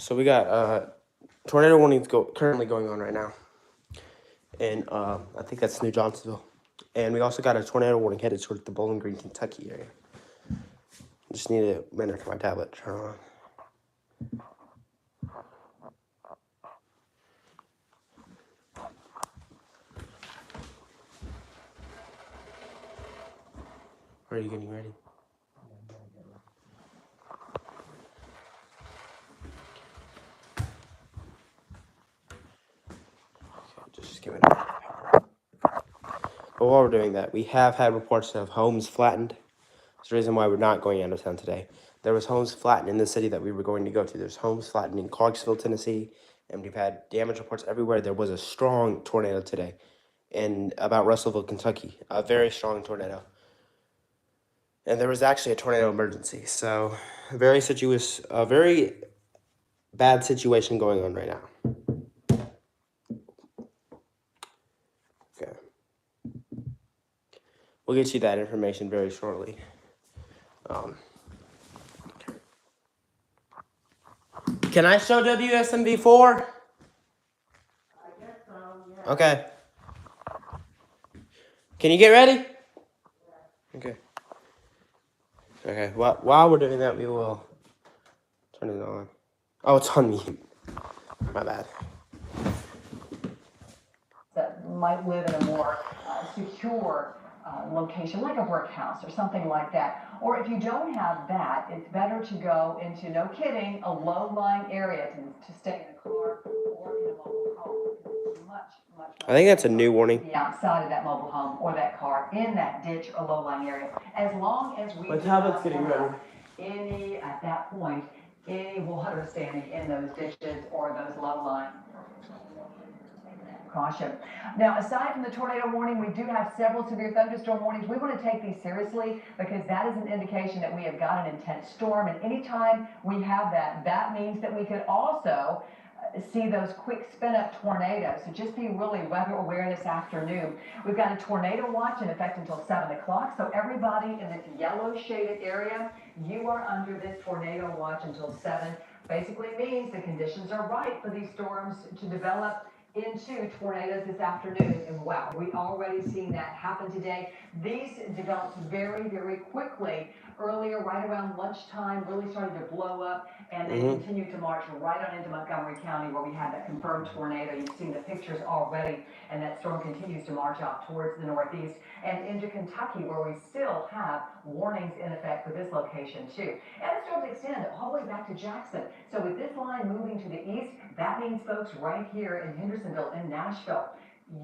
So we got tornado warnings currently going on right now, and I think that's New Johnsonville, and we also got a tornado warning headed towards the Bowling Green, Kentucky area. Just need a minute for my tablet to turn on. Are you getting ready? Okay, just give me a minute. But while we're doing that, we have had reports of homes flattened. That's the reason why we're not going out of town today. There was homes flattened in the city that we were going to go to. There's homes flattened in Clarksville, Tennessee, and we've had damage reports everywhere. There was a strong tornado today in about Russellville, Kentucky, a very strong tornado. And there was actually a tornado emergency. So a very bad situation going on right now. Okay. We'll get you that information very shortly. Can I show WSMV4? I guess so, yeah. Okay. Can you get ready? Okay. Okay, while we're doing that, we will turn it on. Oh, it's on mute. My bad. That might live in a more secure location, like a brick house or something like that. Or if you don't have that, it's better to go into, no kidding, a low-lying area to stay in a car or in a mobile home. It's much I think that's a new warning. the outside of that mobile home or that car in that ditch or low-lying area. As long as we My tablet's getting ready. At that point, any water standing in those ditches or those low-lying caution. Now, aside from the tornado warning, we do have several severe thunderstorm warnings. We want to take these seriously because that is an indication that we have got an intense storm. And anytime we have that, that means that we could also see those quick spin-up tornadoes. So just be really weather aware this afternoon. We've got a tornado watch in effect until 7 o'clock. So everybody in this yellow shaded area, you are under this tornado watch until 7. Basically means the conditions are right for these storms to develop into tornadoes this afternoon. And wow, we already seen that happen today. These developed very, very quickly earlier, right around lunchtime, really started to blow up, and then continued to march right on into Montgomery County, where we had that confirmed tornado. You've seen the pictures already, and that storm continues to march off towards the northeast and into Kentucky, where we still have warnings in effect for this location too. And the storms extend all the way back to Jackson. So with this line moving to the east, that means folks right here in Hendersonville and Nashville,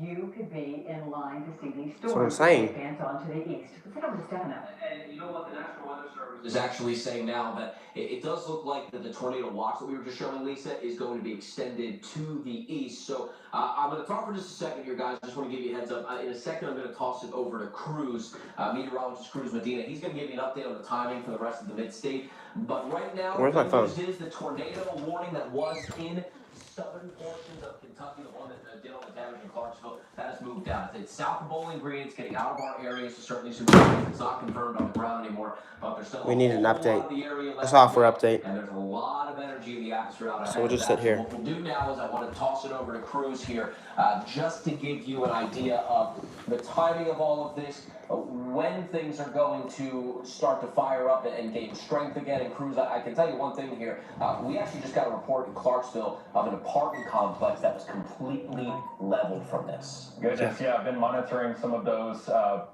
you could be in line to see these storms. That's what I'm saying. Advance on to the east. Let's head over to Stefano. And you know what, the National Weather Service is actually saying now that it does look like that the tornado watch that we were just showing, Lisa, is going to be extended to the east. So I'm going to talk for just a second here, guys. Just want to give you a heads up. In a second, I'm going to toss it over to Cruz, meteorologist Cruz Medina. He's going to give you an update on the timing for the rest of the mid-state. But right now, where's my phone? This is the tornado warning that was in southern portions of Kentucky, the one that did all the damage in Clarksville, that has moved out. It's south of Bowling Green. It's getting out of our area, so certainly some it's not confirmed on the ground anymore. But there's still we need an update. A software update. And there's a lot of energy in the atmosphere out ahead. So we'll just sit here. What we'll do now is I want to toss it over to Cruz here, just to give you an idea of the timing of all of this, when things are going to start to fire up and gain strength again. And Cruz, I can tell you one thing here. We actually just got a report in Clarksville of an apartment complex that was completely leveled from this. Goodness, yeah, I've been monitoring some of those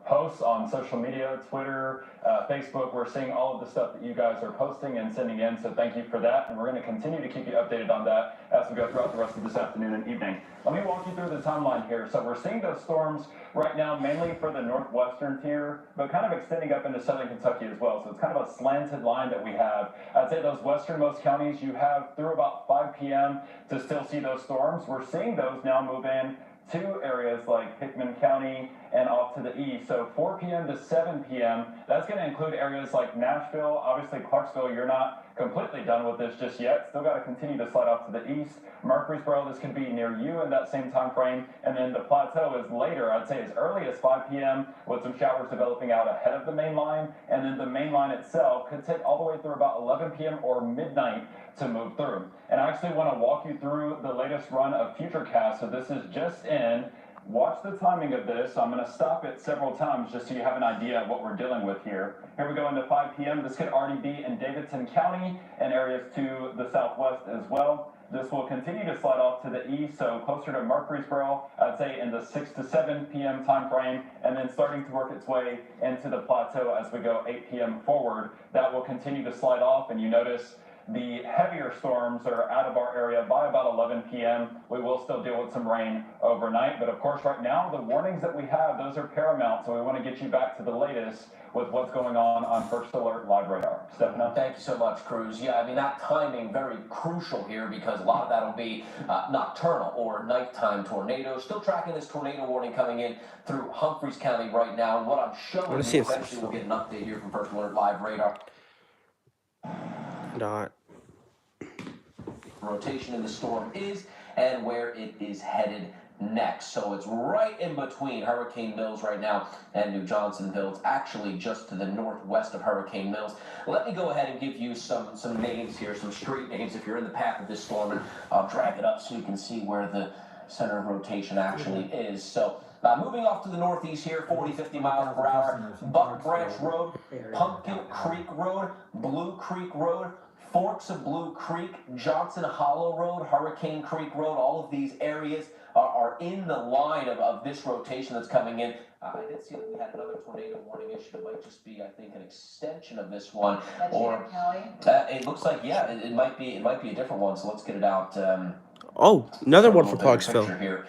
posts on social media, Twitter, Facebook. We're seeing all of the stuff that you guys are posting and sending in, so thank you for that. And we're going to continue to keep you updated on that as we go throughout the rest of this afternoon and evening. Let me walk you through the timeline here. So we're seeing those storms right now mainly for the northwestern tier, but kind of extending up into southern Kentucky as well. So it's kind of a slanted line that we have. I'd say those westernmost counties, you have through about 5 p.m. to still see those storms. We're seeing those now move in to areas like Hickman County and off to the east. So 4 p.m. to 7 p.m., that's going to include areas like Nashville, obviously Clarksville. You're not completely done with this just yet. Still got to continue to slide off to the east. Murfreesboro, this could be near you in that same time frame. And then the plateau is later, I'd say as early as 5 p.m. with some showers developing out ahead of the main line. And then the main line itself could take all the way through about 11 p.m. or midnight to move through. And I actually want to walk you through the latest run of Futurecast. So this is just in. Watch the timing of this. I'm going to stop it several times just so you have an idea of what we're dealing with here. Here we go into 5 p.m. This could already be in Davidson County and areas to the southwest as well. This will continue to slide off to the east, so closer to Murfreesboro, I'd say in the 6 to 7 p.m. time frame, and then starting to work its way into the plateau as we go 8 p.m. forward. That will continue to slide off, and you notice the heavier storms are out of our area by about 11 p.m. We will still deal with some rain overnight, but of course right now the warnings that we have, those are paramount, so we want to get you back to the latest with what's going on First Alert Live Radar. Stefano? Thank you so much, Cruz. Yeah, I mean, that timing very crucial here because a lot of that will be nocturnal or nighttime tornadoes. Still tracking this tornado warning coming in through Humphreys County right now, and what I'm showing you, eventually we'll get an update here from First Alert Live Radar. Rotation in the storm is and where it is headed next. So it's right in between Hurricane Mills right now and New Johnsonville. It's actually just to the northwest of Hurricane Mills. Let me go ahead and give you some names here, some street names if you're in the path of this storm, and I'll drag it up so you can see where the center of rotation actually is. So moving off to the northeast here, 40-50 miles per hour, Buck Branch Road, Pumpkin Creek Road, Blue Creek Road, Forks of Blue Creek, Johnson Hollow Road, Hurricane Creek Road, all of these areas are in the line of this rotation that's coming in. I did see that we had another tornado warning issue. It might just be, I think, an extension of this one. Or it looks like, yeah, it might be a different one. So let's get it out. Oh, another one for Clarksville. Here.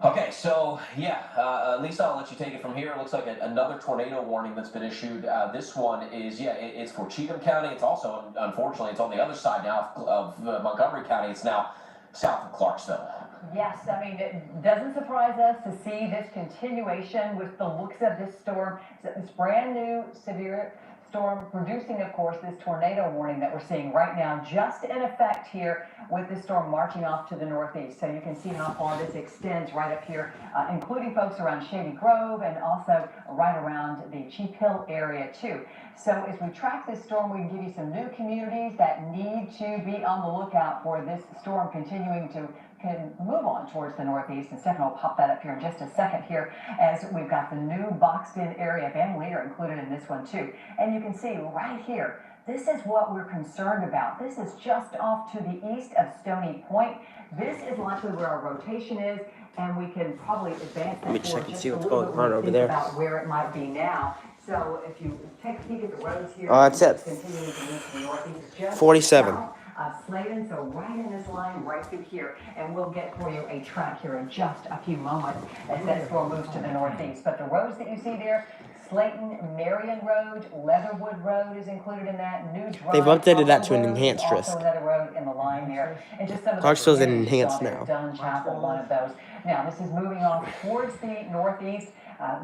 Okay, so yeah, Lisa, I'll let you take it from here. It looks like another tornado warning that's been issued. This one is, it's for Cheatham County. It's also, unfortunately, it's on the other side now of Montgomery County. It's now south of Clarksville. Yes, I mean, it doesn't surprise us to see this continuation with the looks of this storm. This brand new severe storm producing, of course, this tornado warning that we're seeing right now, just in effect here with this storm marching off to the northeast. So you can see how far this extends right up here, including folks around Shady Grove and also right around the Cheap Hill area too. So as we track this storm, we can give you some new communities that need to be on the lookout for this storm continuing to can move on towards the northeast, and Stefan will pop that up here in just a second here as we've got the new boxed-in area. Van Lee are included in this one too. And you can see right here, this is what we're concerned about. This is just off to the east of Stony Point. This is likely where our rotation is, and we can probably advance that Let me check and just see a what's little going bit on when we over think there. about where it might be now. So if you take a peek at the roads here, It's at continuing to move to the northeast, just 47. south Sladen, so right in this line, right through here, and we'll get for you a track here in just a few moments as that storm moves to the northeast. But the roads that you see there, Slayton Marion Road, Leatherwood Road is included in that. New Drive. They've updated that to an enhanced risk. Also another road in the line there, and just some of Clarksville's the in enhanced now. Dunn Chapel, one of those. Now this is moving off towards the northeast.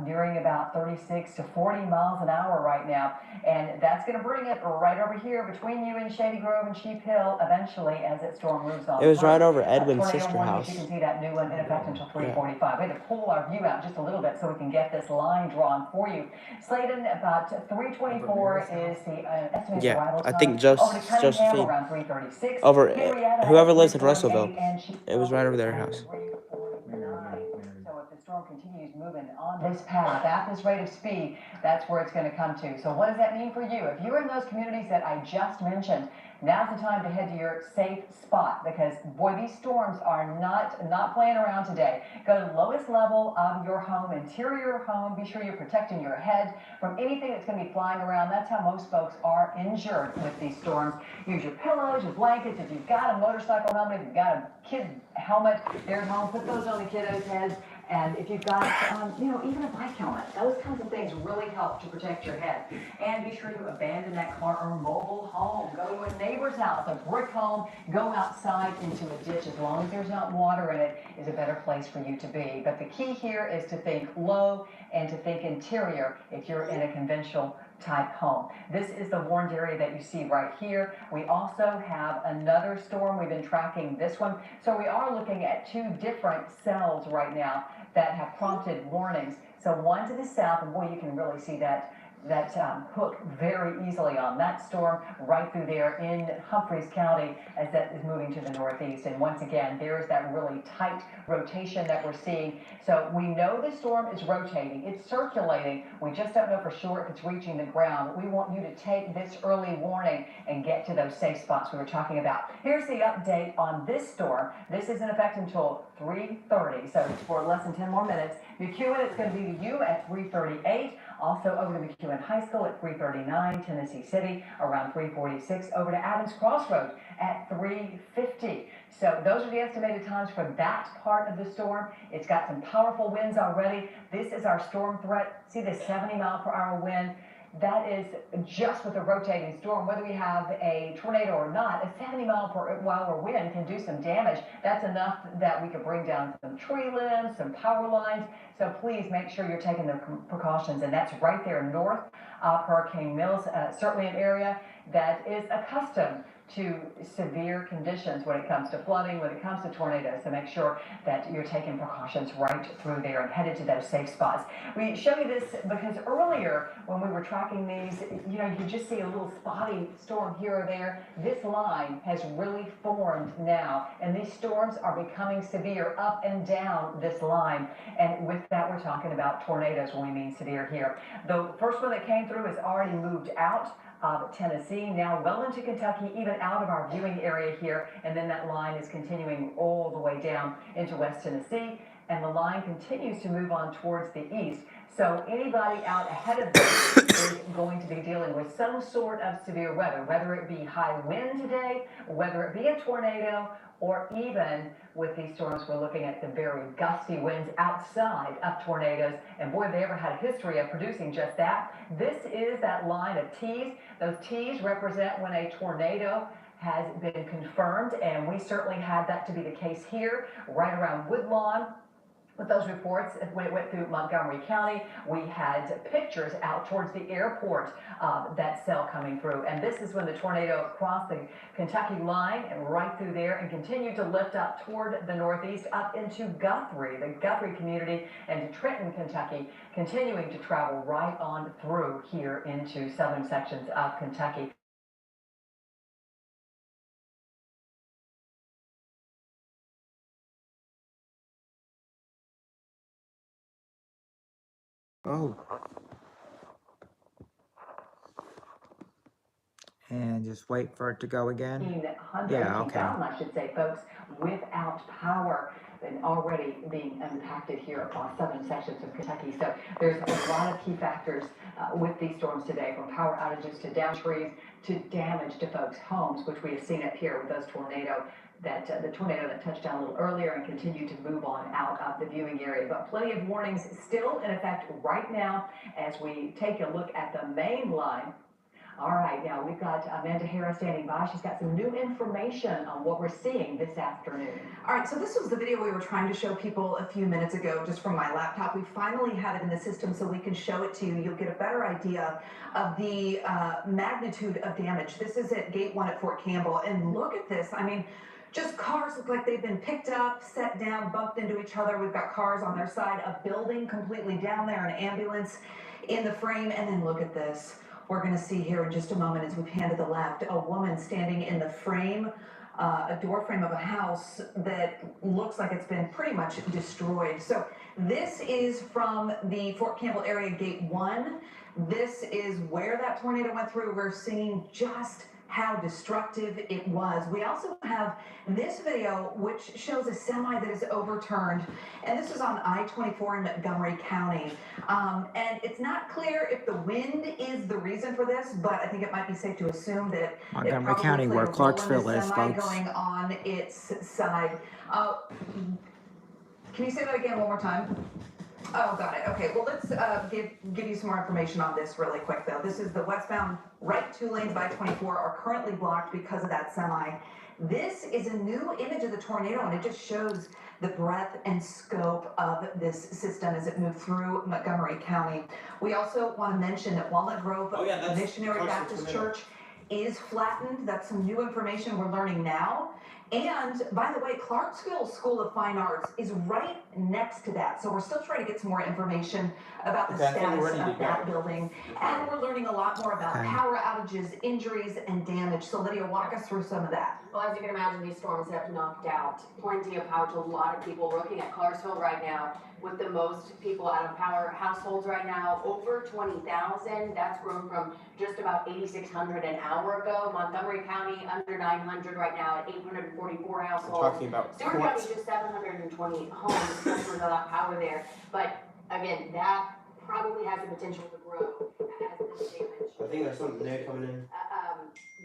Nearing about 36 to 40 miles an hour right now, and that's going to bring it right over here between you and Shady Grove and Sheep Hill eventually as that storm moves on. It was right over Edwin's sister house. You can see that new one in effect until 3:45. We had to pull our view out just a little bit so we can get this line drawn for you. Sladen, about 3:24 is the estimated arrival time. I think Josephine. Around 3:36. Over whoever lives in Russellville. It was right over their house. The storm continues moving on this path at this rate of speed, that's where it's going to come to. So what does that mean for you? If you're in those communities that I just mentioned, now's the time to head to your safe spot, because boy, these storms are not playing around today. Go to the lowest level of your home, interior home. Be sure you're protecting your head from anything that's going to be flying around. That's how most folks are injured with these storms. Use your pillows, your blankets. If you've got a motorcycle helmet, if you've got a kid helmet there at home, put those on the kiddos' heads. And if you've got, even a bike helmet, those kinds of things really help to protect your head. And be sure to abandon that car or mobile home. Go to a neighbor's house, a brick home. Go outside into a ditch. As long as there's not water in it, is a better place for you to be. But the key here is to think low and to think interior if you're in a conventional type home. This is the warned area that you see right here. We also have another storm. We've been tracking this one. So we are looking at two different cells right now that have prompted warnings. So one to the south, and boy, you can really see that hook very easily on that storm right through there in Humphreys County as that is moving to the northeast. And once again, there's that really tight rotation that we're seeing. So we know the storm is rotating. It's circulating. We just don't know for sure if it's reaching the ground. We want you to take this early warning and get to those safe spots we were talking about. Here's the update on this storm. This is in effect until 3:30, so for less than 10 more minutes. McEwen, it's going to be to you at 3:38. Also over to McEwen High School at 3:39, Tennessee City around 3:46, over to Adams Crossroads at 3:50. So those are the estimated times for that part of the storm. It's got some powerful winds already. This is our storm threat. See the 70-mile-per-hour wind? That is just with a rotating storm. Whether we have a tornado or not, a 70-mile-per-hour wind can do some damage. That's enough that we could bring down some tree limbs, some power lines. So please make sure you're taking the precautions. And that's right there north of Hurricane Mills, certainly an area that is accustomed to severe conditions when it comes to flooding, when it comes to tornadoes. So make sure that you're taking precautions right through there and headed to those safe spots. We show you this because earlier when we were tracking these, you know, you just see a little spotty storm here or there. This line has really formed now, and these storms are becoming severe up and down this line. And with that, we're talking about tornadoes when we mean severe here. The first one that came through has already moved out of Tennessee, now well into Kentucky, even out of our viewing area here, and then that line is continuing all the way down into West Tennessee, and the line continues to move on towards the east. So anybody out ahead of this is going to be dealing with some sort of severe weather, whether it be high wind today, whether it be a tornado, or even with these storms, we're looking at some very gusty winds outside of tornadoes. And boy, have they ever had a history of producing just that. This is that line of T's. Those T's represent when a tornado has been confirmed, and we certainly had that to be the case here, right around Woodlawn. With those reports, when it went through Montgomery County, we had pictures out towards the airport of that cell coming through. And this is when the tornado crossed the Kentucky line and right through there and continued to lift up toward the northeast up into Guthrie, the Guthrie community, and to Trenton, Kentucky, continuing to travel right on through here into southern sections of Kentucky. Oh. And just wait for it to go again. Yeah, okay. I should say, folks, without power and already being impacted here across southern sections of Kentucky. So there's a lot of key factors with these storms today, from power outages to downed trees to damage to folks' homes, which we have seen up here with those the tornado that touched down a little earlier and continued to move on out of the viewing area. But plenty of warnings still in effect right now as we take a look at the main line. All right, now we've got Amanda Harris standing by. She's got some new information on what we're seeing this afternoon. All right, so this was the video we were trying to show people a few minutes ago just from my laptop. We finally have it in the system so we can show it to you. You'll get a better idea of the magnitude of damage. This is at Gate 1 at Fort Campbell, and look at this. I mean, just cars look like they've been picked up, set down, bumped into each other. We've got cars on their side, a building completely down there, an ambulance in the frame, and then look at this. We're going to see here in just a moment as we pan to the left, a woman standing in the frame, a door frame of a house that looks like it's been pretty much destroyed. So this is from the Fort Campbell area, Gate 1. This is where that tornado went through. We're seeing just how destructive it was. We also have this video which shows a semi that is overturned, and this is on I-24 in Montgomery County. And it's not clear if the wind is the reason for this, but I think it might be safe to assume that Montgomery County, where Clarksville is, folks. Going on its side. Can you say that again one more time? Oh, got it. Okay, well, let's give you some more information on this really quick, though. This is the westbound right 2 lanes by 24 are currently blocked because of that semi. This is a new image of the tornado, and it just shows the breadth and scope of this system as it moved through Montgomery County. We also want to mention that Walnut Grove Missionary Baptist Church is flattened. That's some new information we're learning now. And by the way, Clarksville School of Fine Arts is right next to that. So we're still trying to get some more information about the status of that building. And we're learning a lot more about power outages, injuries, and damage. So Lydia, walk us through some of that. Well, as you can imagine, these storms have knocked out plenty of power to a lot of people. We're looking at Clarksville right now with the most people out of power households right now, over 20,000. That's grown from just about 8,600 an hour ago. Montgomery County under 900 right now at 844 households. We're talking about Stewart County just 720 homes customers without power there. But again, that probably has the potential to grow as this damage. I think there's something new coming in.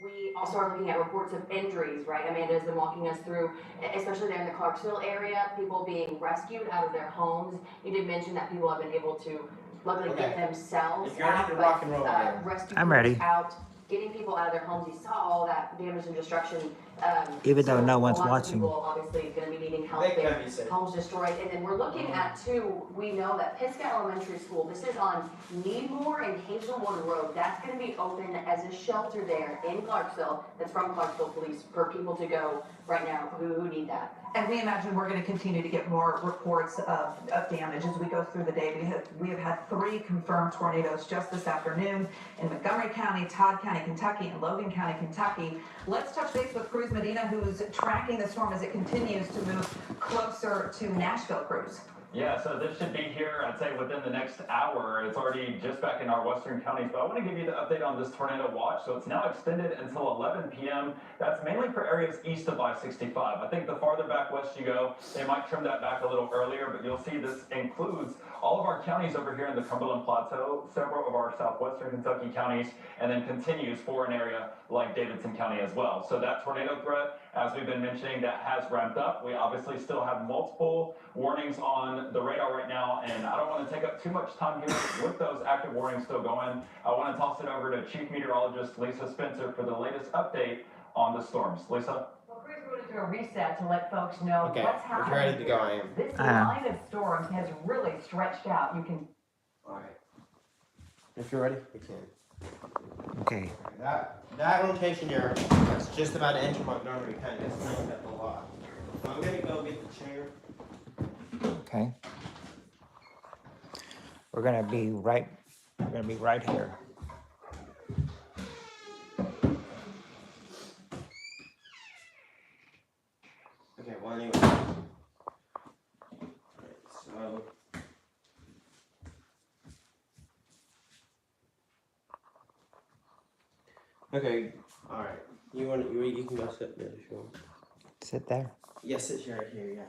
We also are looking at reports of injuries, right? Amanda has been walking us through, especially there in the Clarksville area, people being rescued out of their homes. You did mention that people have been able to luckily get themselves if you're ready to rock and roll, rescue I'm ready. out, getting people out of their homes. You saw all that damage and destruction. Even though no one's lots of watching. people obviously going to be needing help They there. can be safe. Homes destroyed. And then we're looking at, too, we know that Pisgah Elementary School, this is on Needmore and Hazelwood Road. That's going to be open as a shelter there in Clarksville. That's from Clarksville Police for people to go right now who need that. And we imagine we're going to continue to get more reports of damage as we go through the day. We have had 3 confirmed tornadoes just this afternoon in Montgomery County, Todd County, Kentucky, and Logan County, Kentucky. Let's touch base with Cruz Medina, who's tracking the storm as it continues to move closer to Nashville. Cruz. Yeah, so this should be here, I'd say, within the next hour. It's already just back in our western counties, but I want to give you the update on this tornado watch. So it's now extended until 11 p.m. That's mainly for areas east of I-65. I think the farther back west you go, they might trim that back a little earlier, but you'll see this includes all of our counties over here in the Cumberland Plateau, several of our southwestern Kentucky counties, and then continues for an area like Davidson County as well. So that tornado threat, as we've been mentioning, that has ramped up. We obviously still have multiple warnings on the radar right now, and I don't want to take up too much time here with those active warnings still going. I want to toss it over to Chief Meteorologist Lisa Spencer for the latest update on the storms. Lisa? Well, Chris, we're going to do a reset to let folks know Okay, what's if happening. you're ready to go, I am. This line of storms has really stretched out. You can. All right. If you're ready, we can. Okay. That rotation here, that's just about to enter Montgomery County. That's not that a lot. So I'm gonna go get the chair. Okay. We're gonna be right here. Okay, well anyway. Alright, so okay, alright. You can go sit there if you want. Sit there. Yes, sit right here, yeah.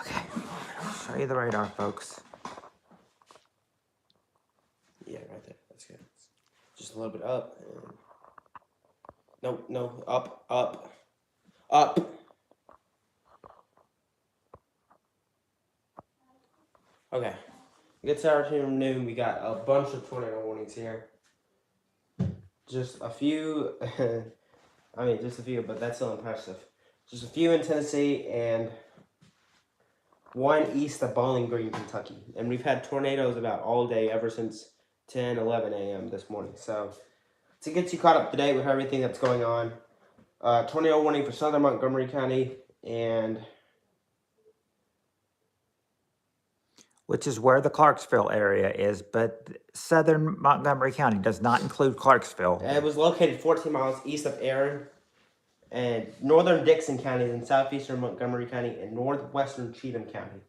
Okay. I'll show you the radar, folks. Yeah, right there. That's good. Just a little bit up. And... No, up. Okay. Good afternoon. We got a bunch of tornado warnings here. Just a few. I mean, just a few, but that's still impressive. Just a few in Tennessee and one east of Bowling Green, Kentucky. And we've had tornadoes about all day ever since 10, 11 a.m. this morning. So to get you caught up to date with everything that's going on, tornado warning for southern Montgomery County, and Which is where the Clarksville area is, but southern Montgomery County does not include Clarksville. it was located 14 miles east of Erin, and northern Dixon County, and southeastern Montgomery County, and northwestern Cheatham County.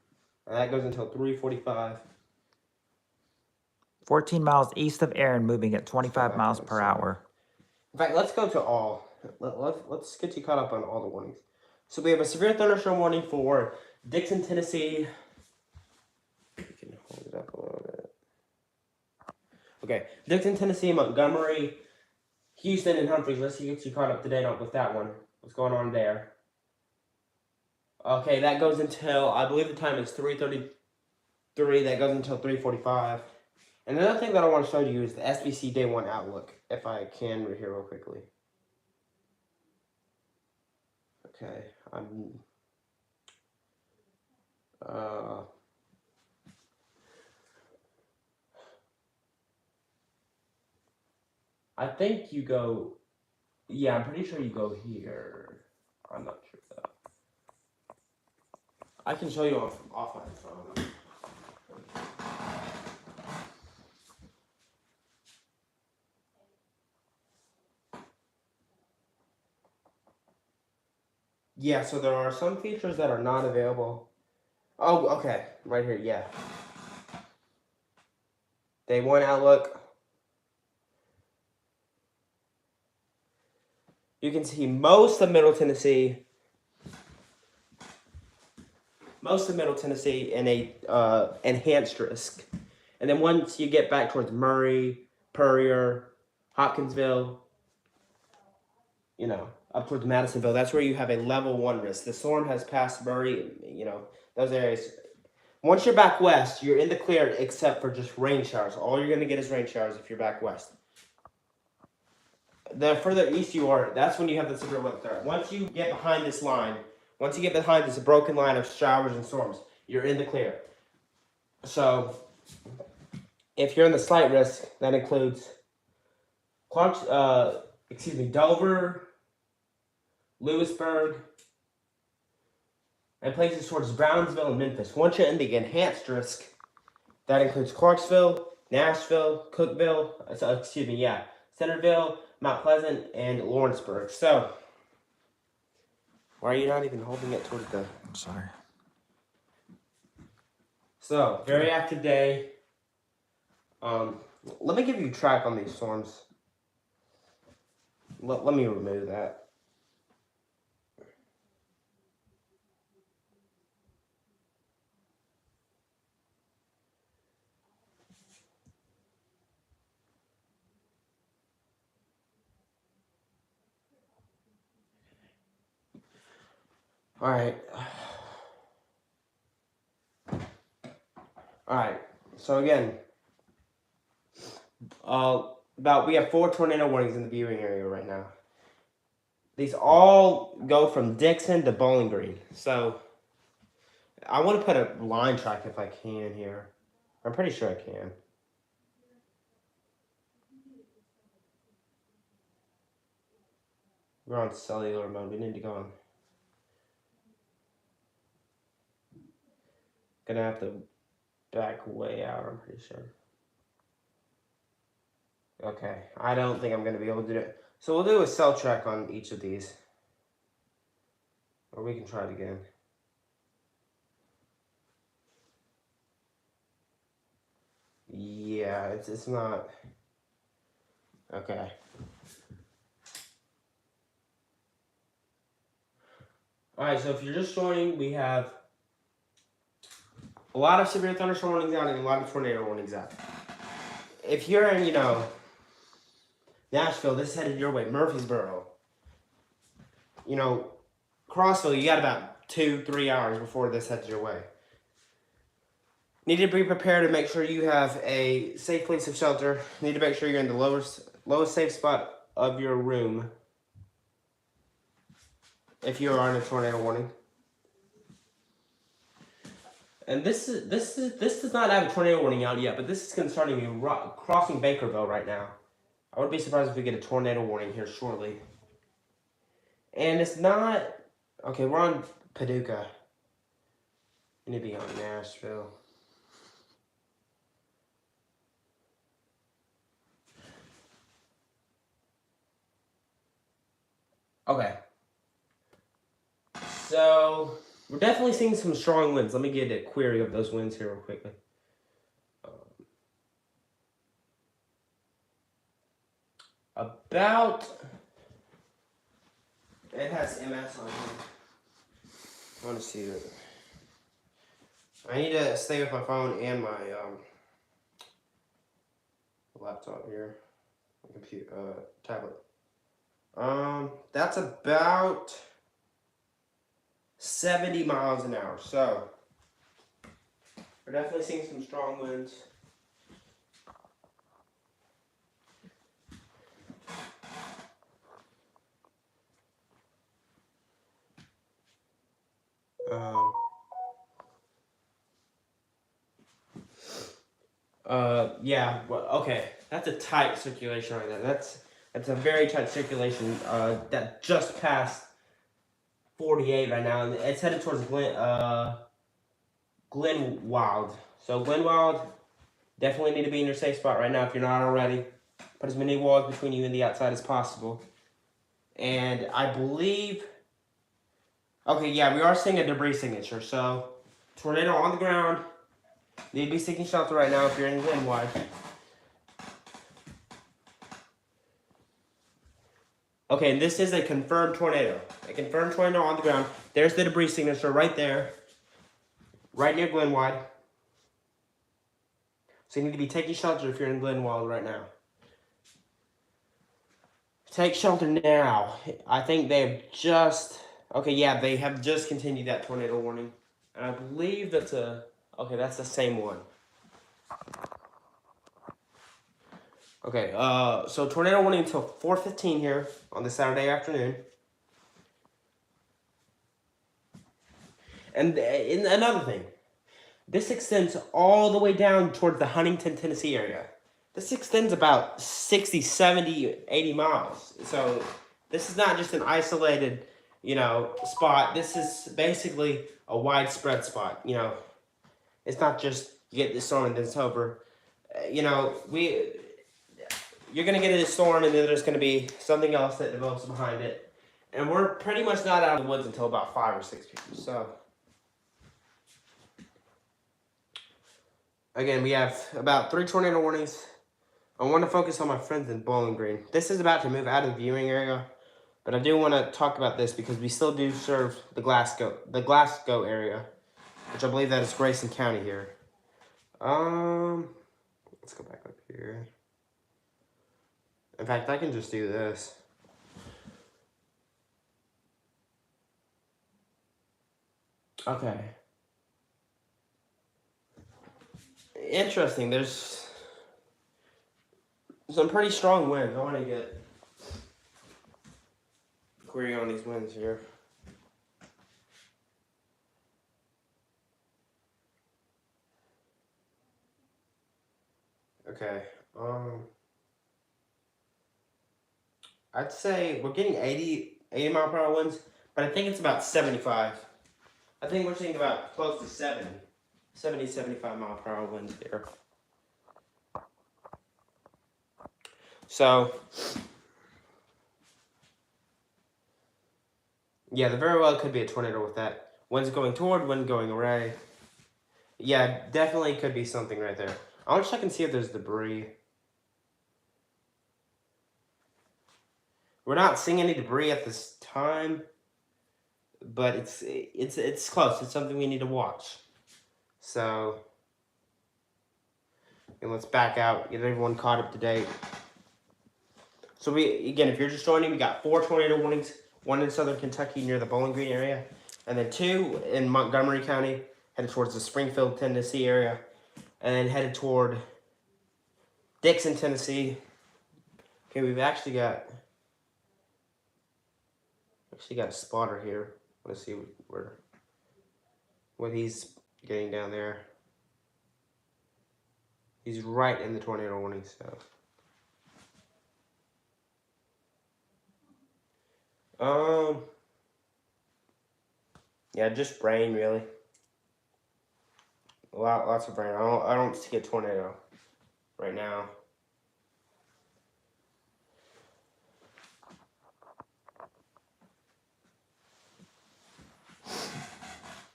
And that goes until 3:45. 14 miles east of Erin, moving at 25 miles per hour. In fact, let's go to all. Let's get you caught up on all the warnings. So we have a severe thunderstorm warning for Dixon, Tennessee. You can hold it up a little bit. Okay, Dixon, Tennessee, Montgomery, Houston, and Humphreys. Let's get you caught up to date on with that one. What's going on there? Okay, that goes until, I believe the time is 3:33. That goes until 3:45. And another thing that I want to show you is the SVC Day 1 outlook, if I can here real quickly. Okay, I think you go, yeah, I'm pretty sure you go here. I'm not sure though. I can show you off my phone. Yeah, so there are some features that are not available. Oh, okay, right here, yeah. Day 1 Outlook. You can see most of Middle Tennessee in a enhanced risk. And then once you get back towards Murray, Purrier, Hopkinsville, you know, up towards Madisonville, that's where you have a level 1 risk. The storm has passed Murray, you know, those areas. Once you're back west, you're in the clear except for just rain showers. All you're going to get is rain showers if you're back west. The further east you are, that's when you have the severe weather threat. Once you get behind this line, once you get behind this broken line of showers and storms, you're in the clear. So, if you're in the slight risk, that includes Dover, Lewisburg, and places towards Brownsville and Memphis. Once you're in the enhanced risk, that includes Clarksville, Nashville, Cookeville, Centerville, Mount Pleasant, and Lawrenceburg. So, why are you not even holding it towards the... I'm sorry. So, very active day. Let me give you track on these storms. Let me remove that. Alright. Alright. So again, we have 4 tornado warnings in the viewing area right now. These all go from Dixon to Bowling Green. So I want to put a line track if I can here. I'm pretty sure I can. We're on cellular mode. We need to go on. Gonna have to back way out, I'm pretty sure. Okay, I don't think I'm gonna be able to do it. So we'll do a cell track on each of these. Or we can try it again. Yeah, it's not. Okay. Alright, so if you're just joining, we have a lot of severe thunderstorm warnings out and a lot of tornado warnings out. If you're in, you know, Nashville, this is headed your way. Murfreesboro, you know, Crossville, you got about 2-3 hours before this heads your way. Need to be prepared to make sure you have a safe place of shelter. Need to make sure you're in the lowest safe spot of your room if you are in a tornado warning. And this does not have a tornado warning out yet, but this is concerning me crossing Bakerville right now. I would be surprised if we get a tornado warning here shortly. And it's not... Okay, we're on Paducah. We need to be on Nashville. Okay. So, we're definitely seeing some strong winds. Let me get a query of those winds here real quickly. About... It has MS on here. I want to see it. I need to stay with my phone and my laptop here. My computer, tablet. That's about 70 miles an hour. So, we're definitely seeing some strong winds. Yeah. Well, okay. That's a tight circulation right there. That's a very tight circulation. That just passed 48 right now, and it's headed towards Glenwild. So Glenwild, definitely need to be in your safe spot right now if you're not already. Put as many walls between you and the outside as possible. And I believe, okay, yeah, we are seeing a debris signature. So tornado on the ground. Need to be seeking shelter right now if you're in Glenwild. Okay, and this is a confirmed tornado. A confirmed tornado on the ground. There's the debris signature right there. Right near Glenwild. So you need to be taking shelter if you're in Glenwild right now. Take shelter now. I think they've just... Okay, yeah, they have just continued that tornado warning. And I believe that's a... Okay, that's the same one. Okay, so tornado warning until 4:15 here on this Saturday afternoon. And another thing, this extends all the way down towards the Huntington, Tennessee area. This extends about 60, 70, 80 miles. So this is not just an isolated, spot. This is basically a widespread spot. It's not just you get this storm and then it's over. You're going to get a storm and then there's going to be something else that develops behind it. And we're pretty much not out of the woods until about 5 or 6 p.m. So, again, we have about 3 tornado warnings. I want to focus on my friends in Bowling Green. This is about to move out of the viewing area, but I do want to talk about this because we still do serve the Glasgow area, which I believe that is Grayson County here. Let's go back up here. In fact, I can just do this. Okay. Interesting. There's some pretty strong winds. I want to get query on these winds here. Okay. I'd say we're getting 80 mile per hour winds, but I think it's about 75. I think we're seeing about close to 70, 75 mile per hour winds here. So, yeah, there very well could be a tornado with that. Wind's going toward, wind going away. Yeah, definitely could be something right there. I want to check and see if there's debris. We're not seeing any debris at this time, but it's close. It's something we need to watch. So, let's back out, get everyone caught up to date. So again, if you're just joining, we got 4 tornado warnings. 1 in southern Kentucky near the Bowling Green area, and then 2 in Montgomery County, headed towards the Springfield, Tennessee area, and then headed toward Dixon, Tennessee. Okay, we've actually got a spotter here. Let's see what he's getting down there. He's right in the tornado warning stuff. Yeah, just rain really. Lots of rain. I don't see a tornado right now.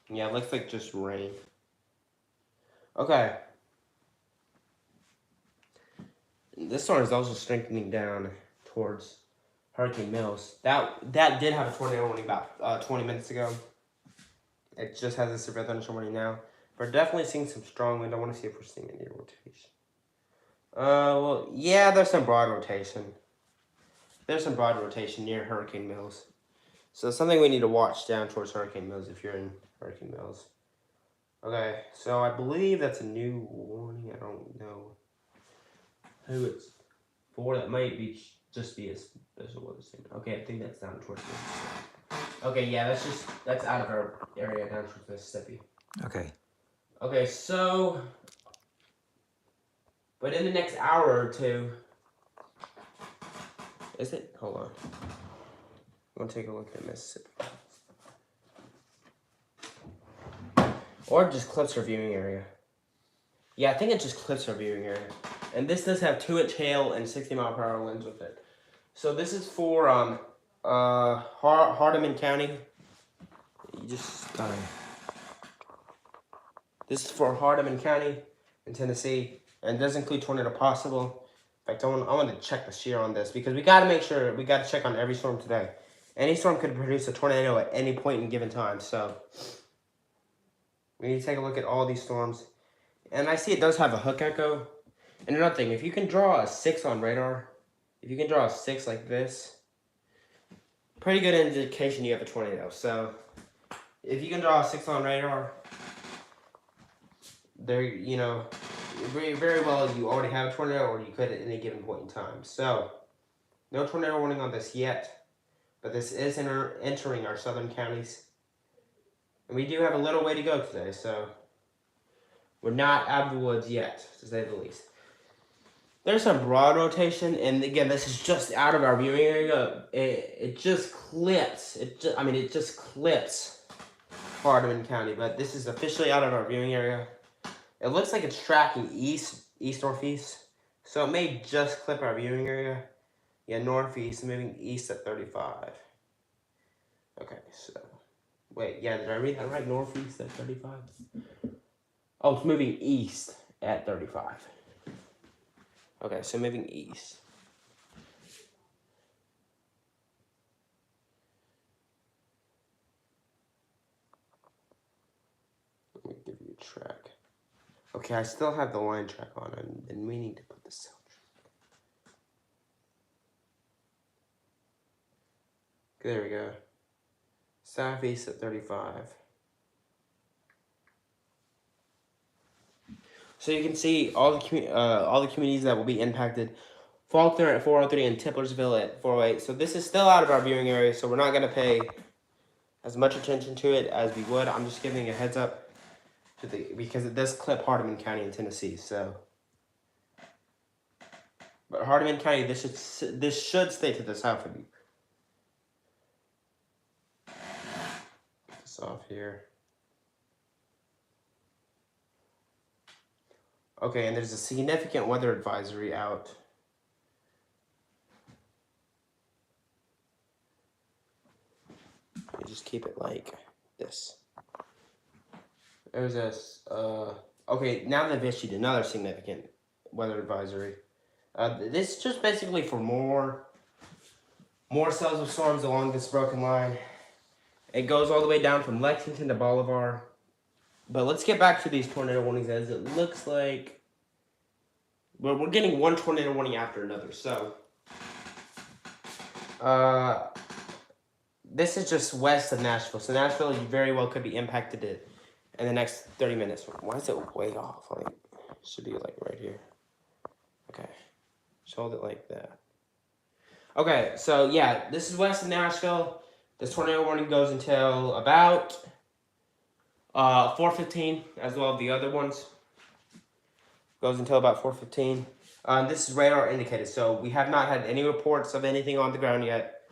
Yeah, it looks like just rain. Okay. This storm is also strengthening down towards Hurricane Mills. That did have a tornado warning about 20 minutes ago. It just has a severe thunderstorm warning now. We're definitely seeing some strong wind. I want to see if we're seeing any rotation. Well, yeah, there's some broad rotation. There's some broad rotation near Hurricane Mills. So something we need to watch down towards Hurricane Mills if you're in Hurricane Mills. Okay, so I believe that's a new warning. I don't know who it's for. That might be just be a special weather statement. Okay, I think that's down towards Mills. Okay, yeah, that's out of our area down towards Mississippi. Okay. Okay, so, but in the next hour or two, is it? Hold on. I'm gonna take a look at Mississippi. Or just clips our viewing area. Yeah, I think it just clips our viewing area. And this does have 2-inch hail and 60-mile-per-hour winds with it. So this is for Hardeman County. You just this is for Hardeman County in Tennessee, and it does include tornado possible. In fact, I want to check the shear on this because we got to make sure we got to check on every storm today. Any storm could produce a tornado at any point in given time, so we need to take a look at all these storms. And I see it does have a hook echo. And another thing, if you can draw a 6 on radar, if you can draw a 6 like this, pretty good indication you have a tornado. So if you can draw a 6 on radar, there, you know, very well you already have a tornado, or you could at any given point in time. So no tornado warning on this yet, but this is entering our southern counties. And we do have a little way to go today, so we're not out of the woods yet, to say the least. There's some broad rotation, and again, this is just out of our viewing area. It just clips. It just clips Hardeman County, but this is officially out of our viewing area. It looks like it's tracking east northeast, so it may just clip our viewing area. Yeah, northeast, moving east at 35. Okay, so wait, yeah, did I read that right? Northeast at 35. Oh, it's moving east at 35. Okay, so moving east. Let me give you a track. Okay, I still have the line track on, and we need to put the cell track. There we go. Southeast at 35. So you can see all the communities that will be impacted. Faulkner at 403 and Tiplersville at 408. So this is still out of our viewing area, so we're not going to pay as much attention to it as we would. I'm just giving a heads up because it does clip Hardeman County in Tennessee. So, but Hardeman County, this should stay to the south of you. Put this off here. Okay, and there's a significant weather advisory out. You just keep it like this. There's this. Okay, now they've issued another significant weather advisory. This is just basically for more cells of storms along this broken line. It goes all the way down from Lexington to Bolivar. But let's get back to these tornado warnings, as it looks like we're getting one tornado warning after another. So this is just west of Nashville. So Nashville very well could be impacted in the next 30 minutes. Why is it way off? Like, it should be like right here. Okay. Just hold it like that. Okay, so yeah, this is west of Nashville. This tornado warning goes until about 4:15, as well as the other ones. Goes until about 4:15. This is radar indicated, so we have not had any reports of anything on the ground yet.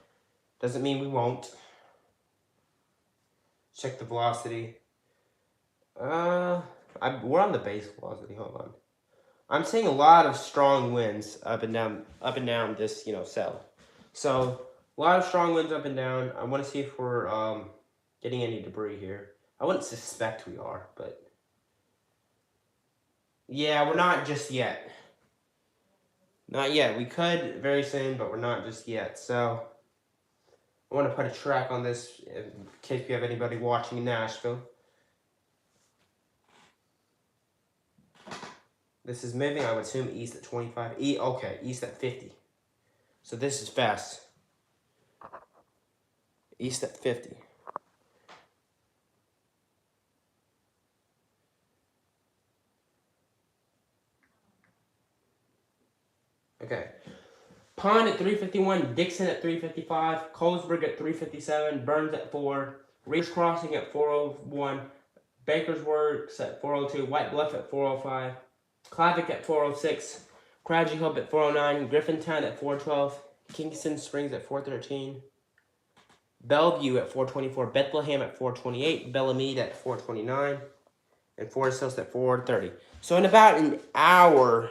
Doesn't mean we won't. Check the velocity. We're on the base velocity. Hold on. I'm seeing a lot of strong winds up and down this cell. So a lot of strong winds up and down. I want to see if we're getting any debris here. I wouldn't suspect we are, but yeah, we're not just yet. Not yet. We could very soon, but we're not just yet. So I want to put a track on this in case we have anybody watching in Nashville. This is moving, I would assume, east at 25. Okay, east at 50. So this is fast. East at 50. Okay. Pond at 351, Dixon at 355, Colesburg at 357, Burns at 4, Reese Crossing at 401, Baker's Works at 402, White Bluff at 405, Clavic at 406, Craggy Hope at 409, Griffintown at 412, Kingston Springs at 413, Bellevue at 424, Bethlehem at 428, Bellamede at 429, and Forest Hills at 430. So in about an hour,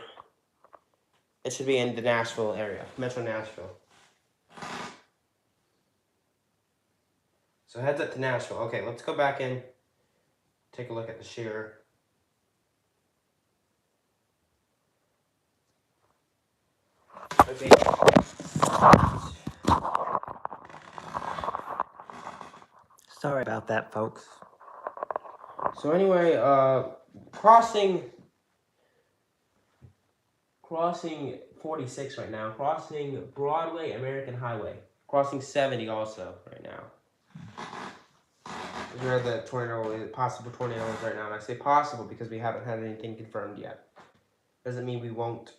it should be in the Nashville area, Metro Nashville. So heads up to Nashville. Okay, let's go back in, take a look at the shear. Okay. Sorry about that, folks. So anyway, crossing 46 right now, crossing Broadway, American Highway, crossing 70 also right now. Is where the possible tornado is right now, and I say possible because we haven't had anything confirmed yet. Doesn't mean we won't.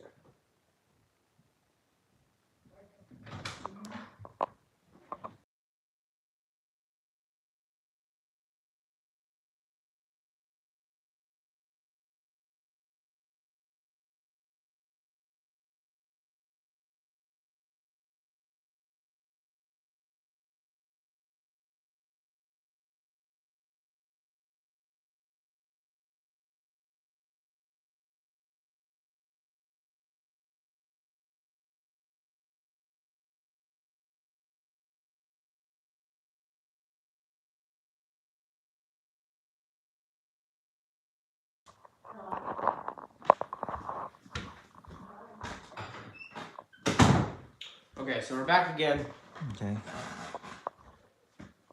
Okay, so we're back again. Okay.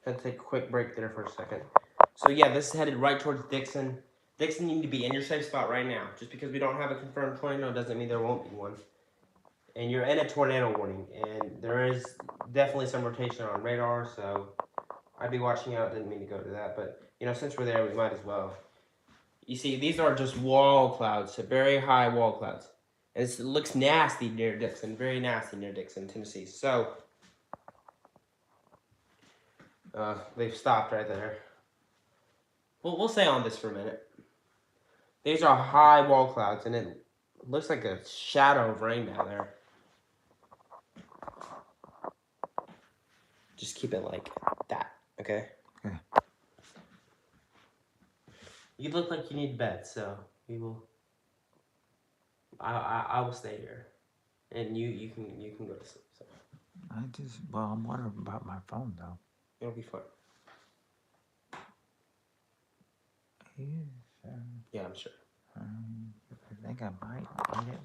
Had to take a quick break there for a second. So yeah, this is headed right towards Dixon. Dixon, you need to be in your safe spot right now. Just because we don't have a confirmed tornado doesn't mean there won't be one. And you're in a tornado warning, and there is definitely some rotation on radar, so I'd be watching out. Didn't mean to go to that, but since we're there, we might as well. You see, these are just wall clouds, so very high wall clouds. And it looks nasty near Dixon, very nasty near Dixon, Tennessee. So, they've stopped right there. Well, we'll stay on this for a minute. These are high wall clouds, and it looks like a shadow of rain down there. Just keep it like that, okay? Okay. You look like you need bed, so we will. I will stay here, and you can go to sleep. So I'm wondering about my phone though. it'll be fun. Yeah, I'm sure. I think I might need it.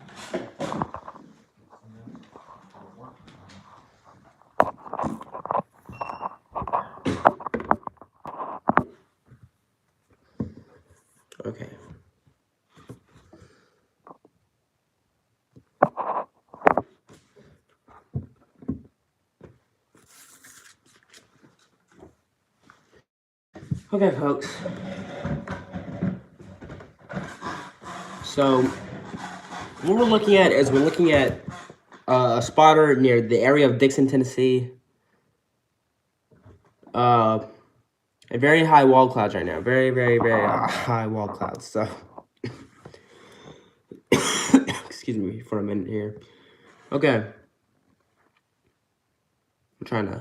Okay. Okay, folks. So, what we're looking at is a spotter near the area of Dixon, Tennessee. A very high wall clouds right now. Very, very, very high wall clouds. So, excuse me for a minute here. Okay. I'm trying to.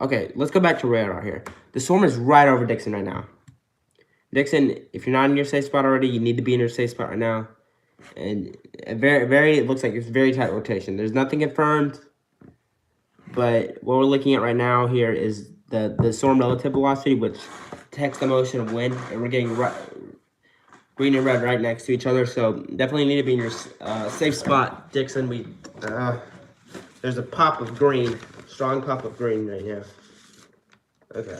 Okay, let's go back to radar here. The storm is right over Dixon right now. Dixon, if you're not in your safe spot already, you need to be in your safe spot right now. And it looks like it's very tight rotation. There's nothing confirmed, but what we're looking at right now here is the storm relative velocity, which detects the motion of wind, and we're getting green and red right next to each other. So definitely need to be in your safe spot, Dixon. There's a pop of green, strong pop of green right now. Okay.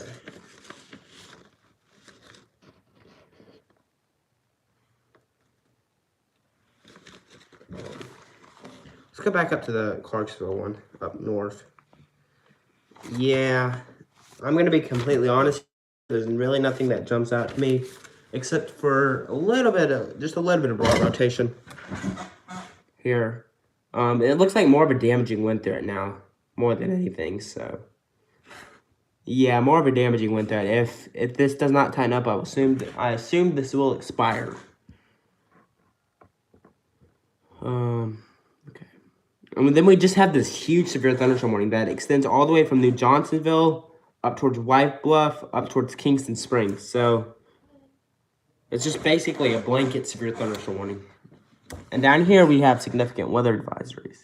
Let's go back up to the Clarksville one, up north. Yeah, I'm going to be completely honest. There's really nothing that jumps out to me, except for just a little bit of broad rotation here. It looks like more of a damaging wind threat now, more than anything. So, yeah, more of a damaging wind threat. If this does not tighten up, I assume this will expire. Okay. And then we just have this huge severe thunderstorm warning that extends all the way from New Johnsonville up towards White Bluff, up towards Kingston Springs. So it's just basically a blanket severe thunderstorm warning. And down here we have significant weather advisories.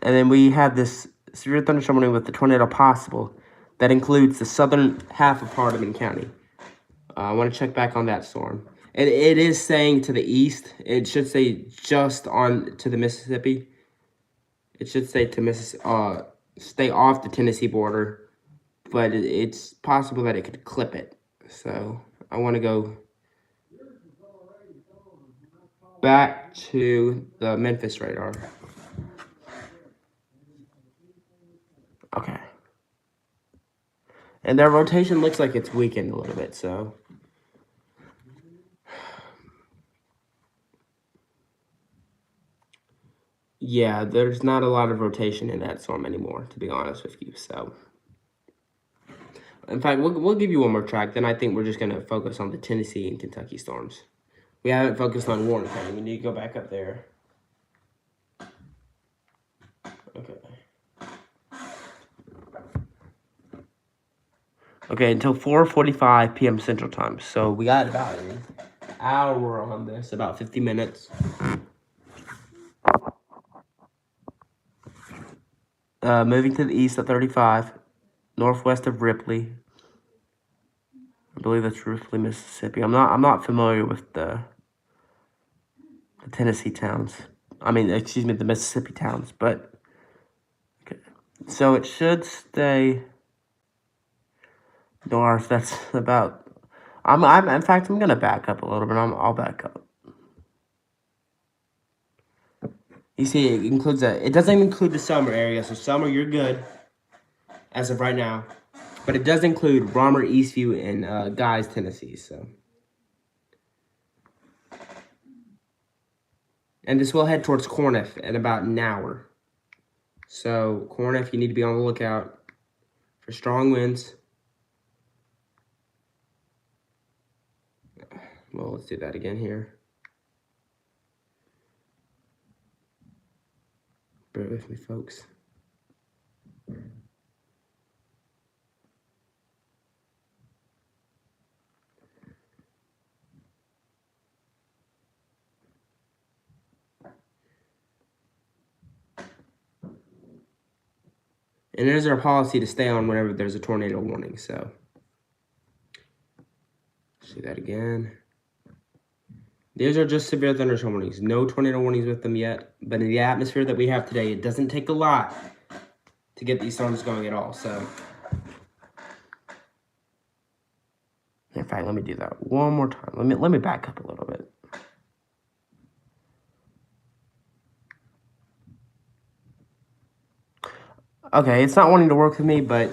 And then we have this severe thunderstorm warning with the tornado possible that includes the southern half of Hardeman County. I want to check back on that storm. It is saying to the east. It should say just on to the Mississippi. It should say to stay off the Tennessee border, but it's possible that it could clip it. So I want to go back to the Memphis radar. Okay. And their rotation looks like it's weakened a little bit, so. Yeah, there's not a lot of rotation in that storm anymore, to be honest with you, so. In fact, we'll give you one more track, then I think we're just going to focus on the Tennessee and Kentucky storms. We haven't focused on Warren County. We need to go back up there. Okay. Okay, until 4:45 p.m. Central Time. So we got about an hour on this, about 50 minutes. Moving to the east at 35, northwest of Ripley. I believe that's Ripley, Mississippi. I'm not familiar with the Tennessee towns. I mean, excuse me, the Mississippi towns. But okay, so it should stay north. That's about. In fact, I'm gonna back up a little bit. I'll back up. You see, it includes it doesn't include the summer area. So summer, you're good as of right now. But it does include Romer, Eastview, and Guys, Tennessee. So, and this will head towards Corniff in about an hour. So Corniff, you need to be on the lookout for strong winds. Well, let's do that again here. Bear with me, folks. And it is our policy to stay on whenever there's a tornado warning, so. Let's do that again. These are just severe thunderstorm warnings. No tornado warnings with them yet. But in the atmosphere that we have today, it doesn't take a lot to get these storms going at all, so. In fact, let me do that one more time. Let me back up a little bit. Okay, it's not wanting to work with me, but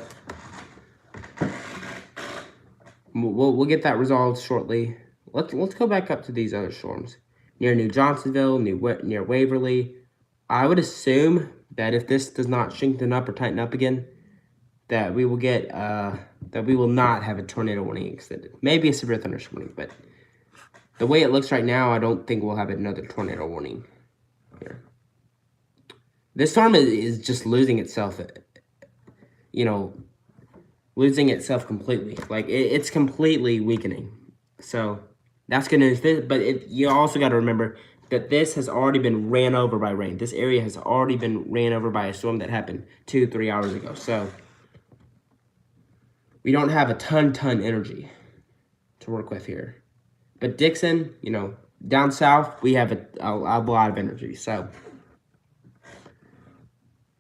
we'll get that resolved shortly. Let's go back up to these other storms near New Johnsonville, near Waverly. I would assume that if this does not strengthen up or tighten up again, that we will get that we will not have a tornado warning extended. Maybe a severe thunderstorm warning, but the way it looks right now, I don't think we'll have another tornado warning here. This storm is just losing itself, losing itself completely. Like, it's completely weakening. So, that's good news. But you also got to remember that this has already been ran over by rain. This area has already been ran over by a storm that happened 2-3 hours ago. So, we don't have a ton energy to work with here. But Dixon, down south, we have a lot of energy. So,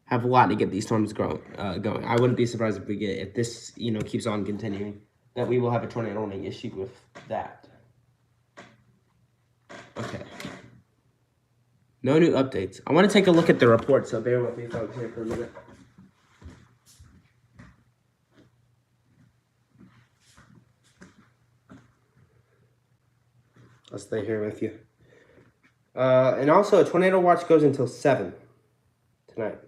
have a lot to get these storms going. I wouldn't be surprised if this keeps on continuing, that we will have a tornado warning issued with that. Okay. No new updates. I want to take a look at the report, so bear with me, folks, here for a minute. I'll stay here with you. And also, a tornado watch goes until 7 tonight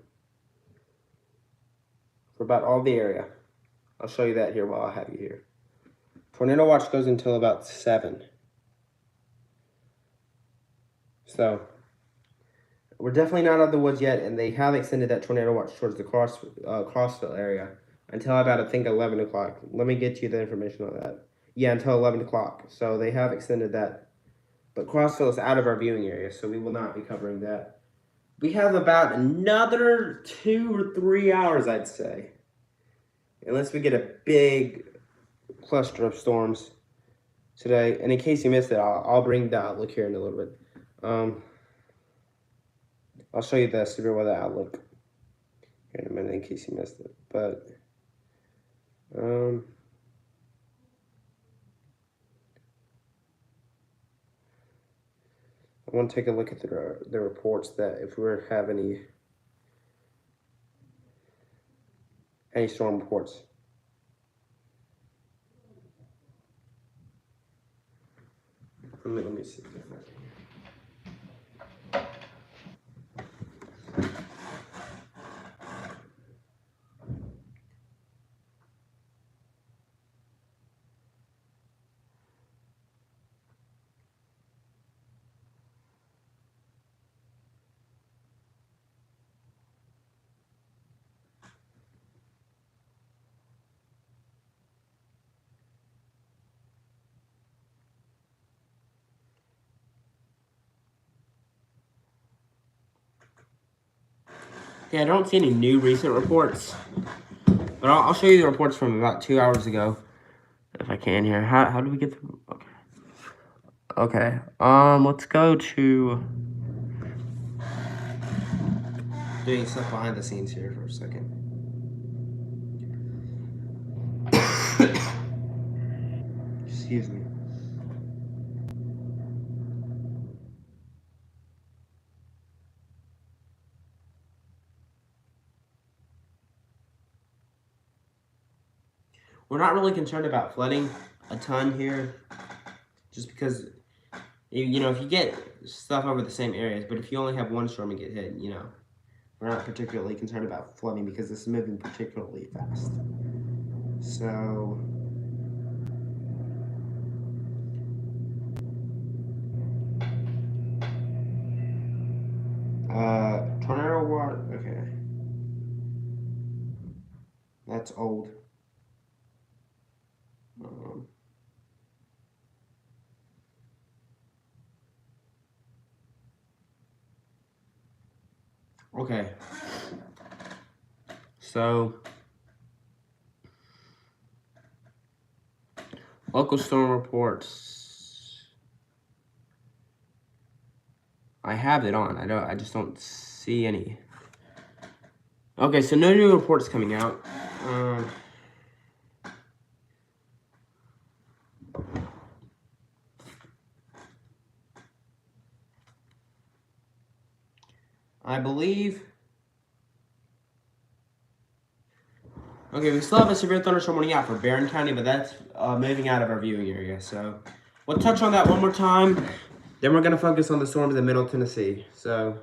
for about all the area. I'll show you that here while I have you here. Tornado watch goes until about 7. So, we're definitely not out of the woods yet, and they have extended that tornado watch towards the Crossville area until about, I think, 11 o'clock. Let me get you the information on that. Yeah, until 11 o'clock. So, they have extended that. But Crossville is out of our viewing area, so we will not be covering that. We have about another 2 or 3 hours, I'd say. Unless we get a big cluster of storms today. And in case you missed it, I'll bring the outlook here in a little bit. I'll show you the severe weather outlook here in a minute in case you missed it. But I want to take a look at the reports that if we have any storm reports. Let me see. Yeah, I don't see any new recent reports, but I'll show you the reports from about 2 hours ago, if I can here. How do we get through? Okay. Let's go to doing stuff behind the scenes here for a second. Excuse me. We're not really concerned about flooding a ton here, just because, you know, if you get stuff over the same areas, but if you only have one storm and get hit, you know, we're not particularly concerned about flooding because this is moving particularly fast. So, tornado watch, okay. That's old. Okay. So, local storm reports. I have it on. I just don't see any. Okay, so no new reports coming out. I believe. Okay, we still have a severe thunderstorm warning out for Barron County, but that's moving out of our viewing area. So we'll touch on that one more time. Then we're going to focus on the storms in Middle Tennessee. So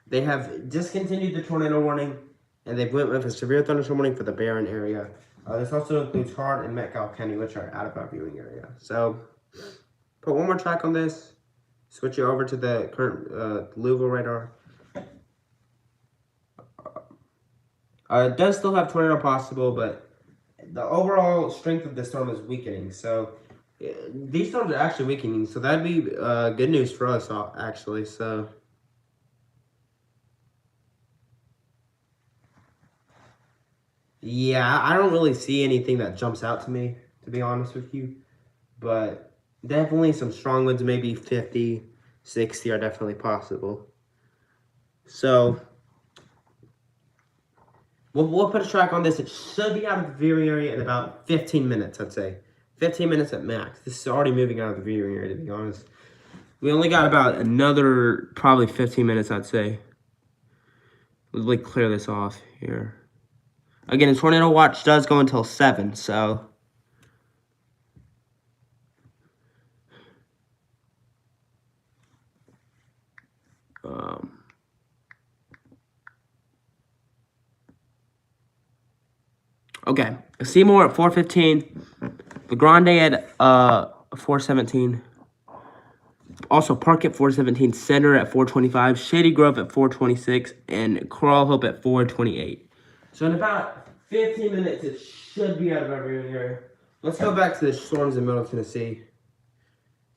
they have discontinued the tornado warning, and they've went with a severe thunderstorm warning for the Barron area. This also includes Hart and Metcalfe County, which are out of our viewing area. So put one more track on this. Switch it over to the current Louisville radar. It does still have tornado possible, but the overall strength of the storm is weakening. So these storms are actually weakening. So that'd be good news for us, actually. So yeah, I don't really see anything that jumps out to me, to be honest with you. But definitely some strong winds, maybe 50, 60 are definitely possible. So we'll put a track on this. It should be out of the viewing area in about 15 minutes, I'd say. 15 minutes at max. This is already moving out of the viewing area, to be honest. We only got about another probably 15 minutes, I'd say. Let's like clear this off here. Again, a tornado watch does go until 7, so Okay, Seymour at 4:15, LaGrande at 4:17. Also, Park at 4:17, Center at 4:25, Shady Grove at 4:26, and Coral Hope at 4:28. So in about 15 minutes, it should be out of our viewing area. Let's go back to the storms in Middle Tennessee.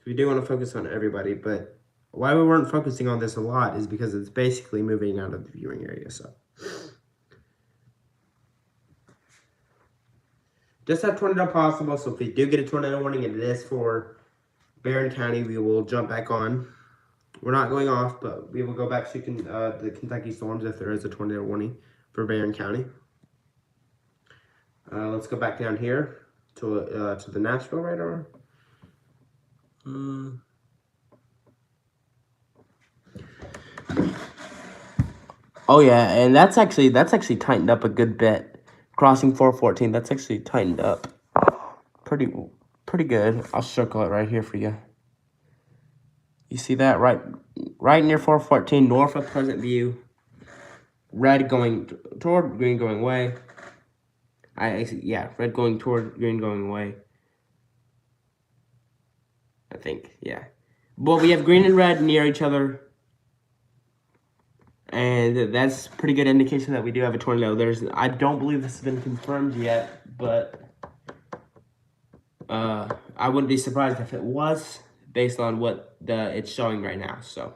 We do want to focus on everybody, but why we weren't focusing on this a lot is because it's basically moving out of the viewing area. So just have tornado possible. So if we do get a tornado warning and it is for Barron County, we will jump back on. We're not going off, but we will go back to the Kentucky storms if there is a tornado warning for Barron County. Let's go back down here to the Nashville radar. Oh yeah, and that's actually tightened up a good bit. Crossing 414, that's actually tightened up pretty good. I'll circle it right here for you. You see that right near 414, north of Pleasant View. Red going toward, green going away. Red going toward, green going away. I think, yeah. Well, we have green and red near each other. And that's pretty good indication that we do have a tornado. I don't believe this has been confirmed yet, but I wouldn't be surprised if it was, based on what it's showing right now. So,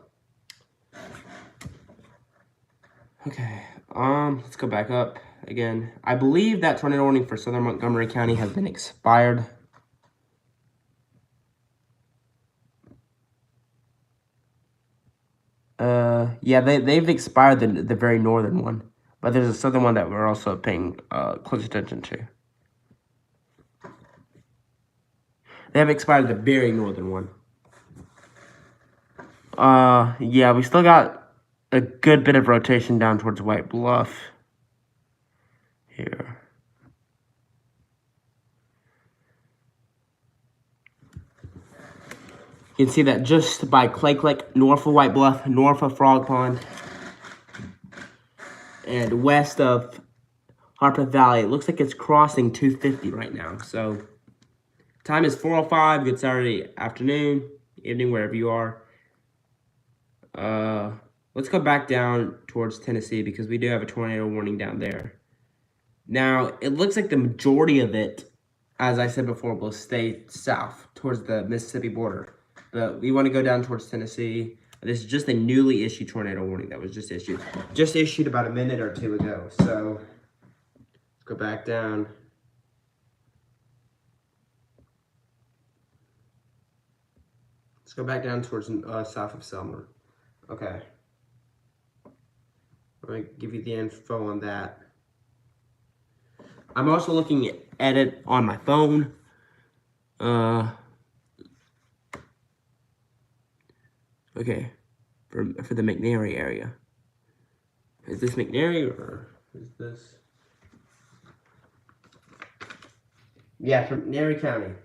okay, let's go back up again. I believe that tornado warning for southern Montgomery County has been expired. Yeah, they've expired the very northern one, but there's a southern one that we're also paying close attention to. They have expired the very northern one. Yeah, we still got a good bit of rotation down towards White Bluff here. You can see that just by Clay Click, north of White Bluff, north of Frog Pond, and west of Harpeth Valley. It looks like it's crossing 250 right now. So, time is 4:05. Good Saturday afternoon, evening, wherever you are. Let's go back down towards Tennessee because we do have a tornado warning down there. Now, it looks like the majority of it, as I said before, will stay south towards the Mississippi border. But we want to go down towards Tennessee. This is just a newly issued tornado warning that was just issued. Just issued about a minute or two ago. So, let's go back down. Let's go back down towards south of Selmer. Okay. I'm going to give you the info on that. I'm also looking at it on my phone. Okay, for the McNairy area. Is this McNairy or is this? Yeah, for McNairy County.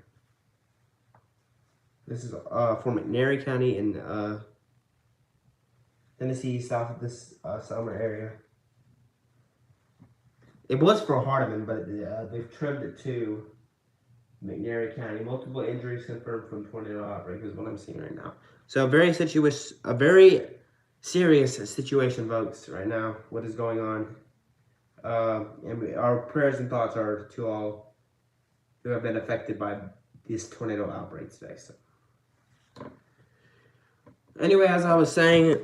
This is for McNairy County in Tennessee, south of this Selmer area. It was for Hardeman, but they've trimmed it to McNairy County. Multiple injuries confirmed from tornado outbreak is what I'm seeing right now. So a very serious situation, folks, right now. What is going on? And our prayers and thoughts are to all who have been affected by these tornado outbreaks today. So, anyway, as I was saying,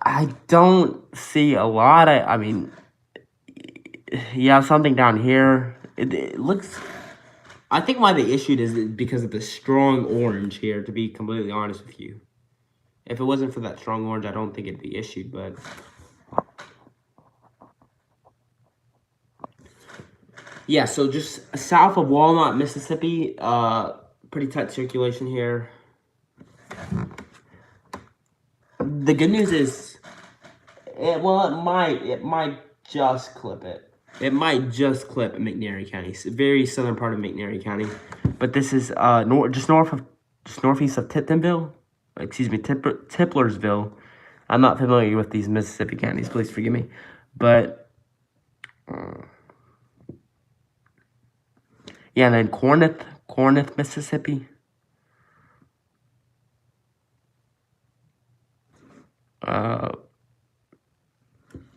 I don't see a lot. I mean, you have something down here. It looks. I think why they issued is because of the strong orange here, to be completely honest with you. If it wasn't for that strong orange, I don't think it'd be issued, but... Yeah, so just south of Walnut, Mississippi, pretty tight circulation here. The good news is, it might just clip it. It might just clip McNairy County. It's a very southern part of McNairy County. But this is just northeast of Tiptonville. Excuse me, Tiplersville. I'm not familiar with these Mississippi counties, please forgive me. But, yeah, and then Corinth, Mississippi.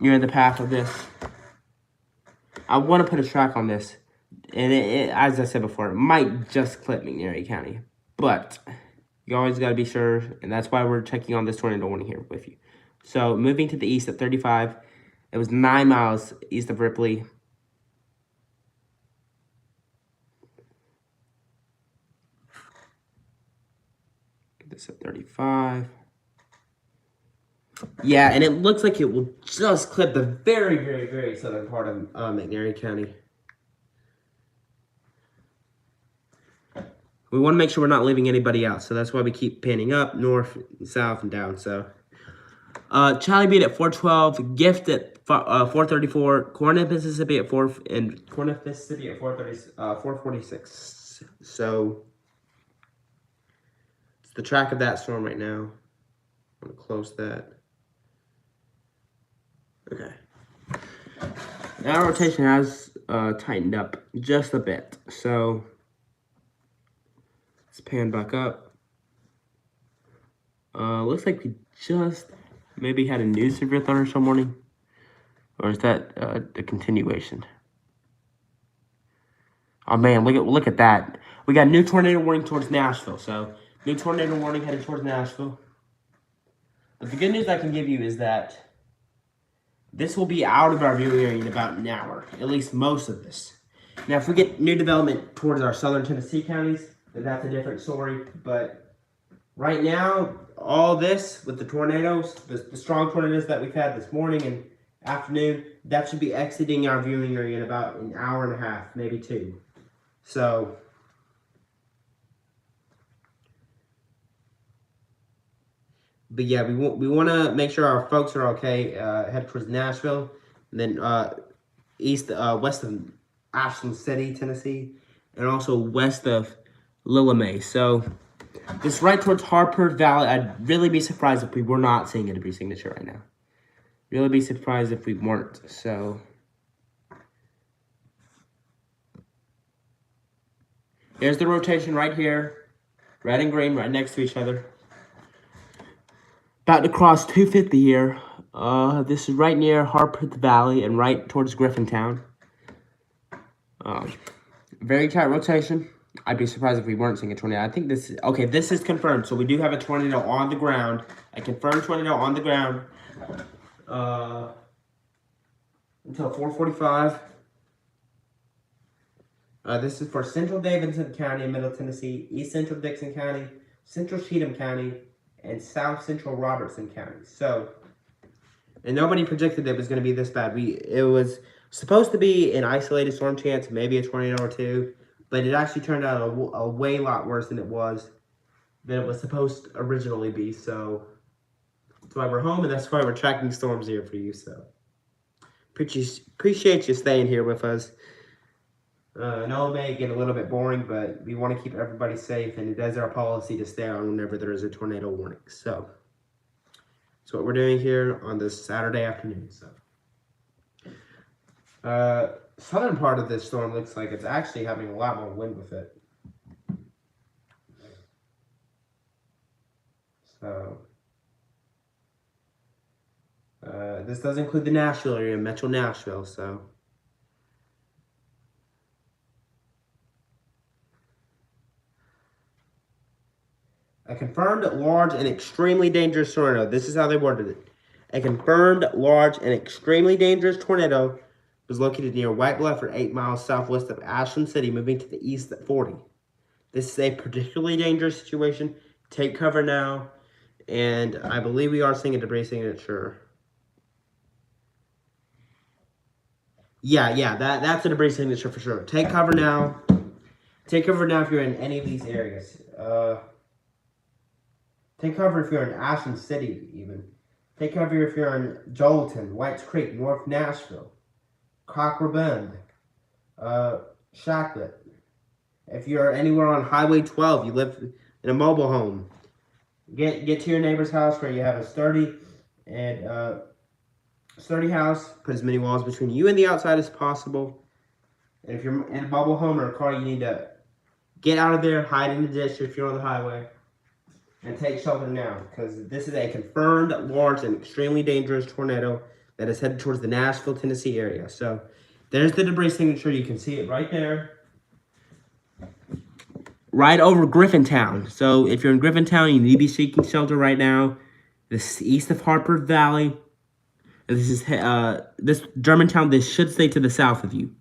You're in the path of this. I want to put a track on this. And as I said before, it might just clip McNairy County. But you always got to be sure, and that's why we're checking on this tornado warning here with you. So, moving to the east at 35, it was 9 miles east of Ripley. Get this at 35. Yeah, and it looks like it will just clip the very, very, very southern part of McNairy County. We want to make sure we're not leaving anybody out, so that's why we keep panning up, north, south, and down. So, Charlie Beat at 412, Gift at 434, Corinth, Mississippi at 446. So, it's the track of that storm right now. I'm gonna close that. Okay. Now our rotation has tightened up just a bit, so. Let's pan back up. Looks like we just maybe had a new severe thunderstorm warning. Or is that the continuation? Oh man, look at that. We got a new tornado warning towards Nashville. So, new tornado warning headed towards Nashville. But the good news I can give you is that this will be out of our viewing area in about an hour. At least most of this. Now, if we get new development towards our southern Tennessee counties, that's a different story, but right now, all this with the tornadoes, the strong tornadoes that we've had this morning and afternoon, that should be exiting our viewing area in about an hour and a half, maybe 2. So, but yeah, we want to make sure our folks are okay, head towards Nashville, and then west of Ashland City, Tennessee, and also west of Lillimay. So, this right towards Harper Valley, I'd really be surprised if we were not seeing a debris signature right now. Really be surprised if we weren't. So, here's the rotation right here. Red and green right next to each other. About to cross 250 here. This is right near Harper Valley and right towards Griffintown. Very tight rotation. I'd be surprised if we weren't seeing a tornado. I think this is, okay, this is confirmed. So we do have a tornado on the ground. A confirmed tornado on the ground. Until 4:45. This is for Central Davidson County in Middle Tennessee, East Central Dixon County, Central Cheatham County, and South Central Robertson County. So, and nobody predicted it was going to be this bad. It was supposed to be an isolated storm chance, maybe a tornado or two. But it actually turned out a way lot worse than it was supposed to originally be. So that's why we're home, and that's why we're tracking storms here for you. So appreciate you staying here with us. I know it may get a little bit boring, but we want to keep everybody safe, and it is our policy to stay on whenever there is a tornado warning. So that's what we're doing here on this Saturday afternoon. So. Southern part of this storm looks like it's actually having a lot more wind with it. So, this does include the Nashville area, Metro Nashville, so. A confirmed large and extremely dangerous tornado. This is how they worded it. A confirmed large and extremely dangerous tornado was located near White Bluff, or 8 miles southwest of Ashland City, moving to the east at 40. This is a particularly dangerous situation. Take cover now, and I believe we are seeing a debris signature. Yeah, that's a debris signature for sure. Take cover now. Take cover now if you're in any of these areas. Take cover if you're in Ashland City, even. Take cover if you're in Joelton, Whites Creek, North Nashville, Cockrell Bend, Shacklet. If you're anywhere on Highway 12, you live in a mobile home, get to your neighbor's house where you have a sturdy And sturdy house, put as many walls between you and the outside as possible. And if you're in a mobile home or a car, you need to get out of there, hide in the ditch if you're on the highway, and take shelter now, because this is a confirmed large and extremely dangerous tornado that is headed towards the Nashville, Tennessee area. So there's the debris signature. You can see it right there. Right over Griffintown. So if you're in Griffintown, you need to be seeking shelter right now. This is east of Harper Valley. This is this Germantown. This should stay to the south of you.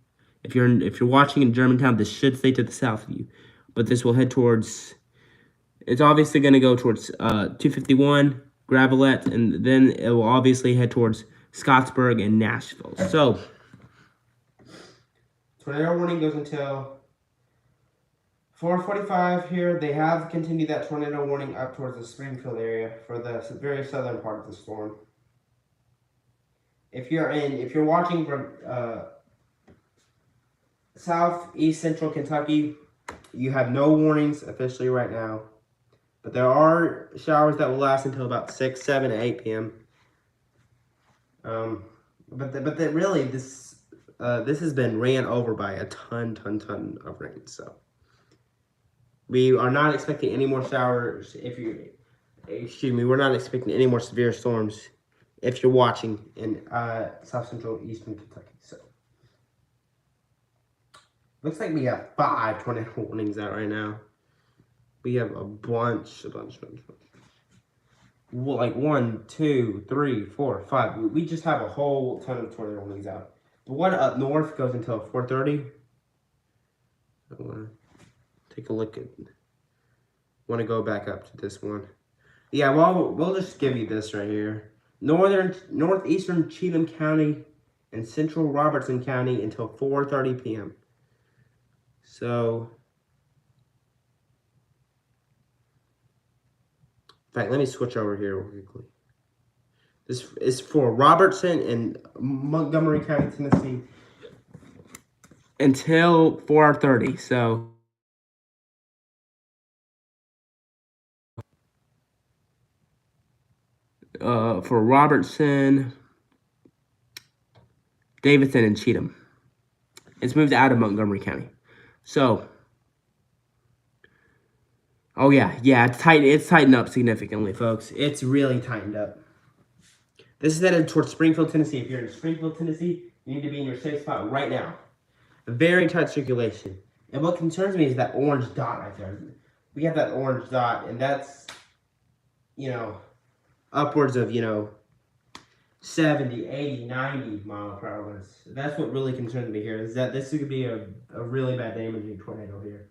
If you're watching in Germantown, this should stay to the south of you. But this will head towards. It's obviously going to go towards 251, Gravelette, and then it will obviously head towards Scottsburg and Nashville. So tornado warning goes until 4:45 here. They have continued that tornado warning up towards the Springfield area for the very southern part of the storm. If you're watching from southeast central Kentucky, you have no warnings officially right now, but there are showers that will last until about 6, 7, and 8 p.m. But really this has been ran over by a ton of rain. So we are not expecting any more showers. We're not expecting any more severe storms if you're watching in south central eastern Kentucky. So looks like we have 5 tornado warnings out right now. We have a bunch. Well, like 1, 2, 3, 4, 5. We just have a whole ton of tornado warnings out. The one up north goes until 4:30. I want to take a look at. Want to go back up to this one? Yeah, well, we'll just give you this right here. Northeastern Cheatham County and Central Robertson County until 4:30 p.m. So, in fact, let me switch over here real quickly. This is for Robertson and Montgomery County, Tennessee, until 4:30. So, for Robertson, Davidson, and Cheatham, it's moved out of Montgomery County. So, oh yeah, it's tightened up significantly, folks. It's really tightened up. This is headed towards Springfield, Tennessee. If you're in Springfield, Tennessee, you need to be in your safe spot right now. A very tight circulation. And what concerns me is that orange dot right there. We have that orange dot, and that's, upwards of, 70, 80, 90 mile per hour winds. That's what really concerns me here, is that this could be a really bad damaging tornado here.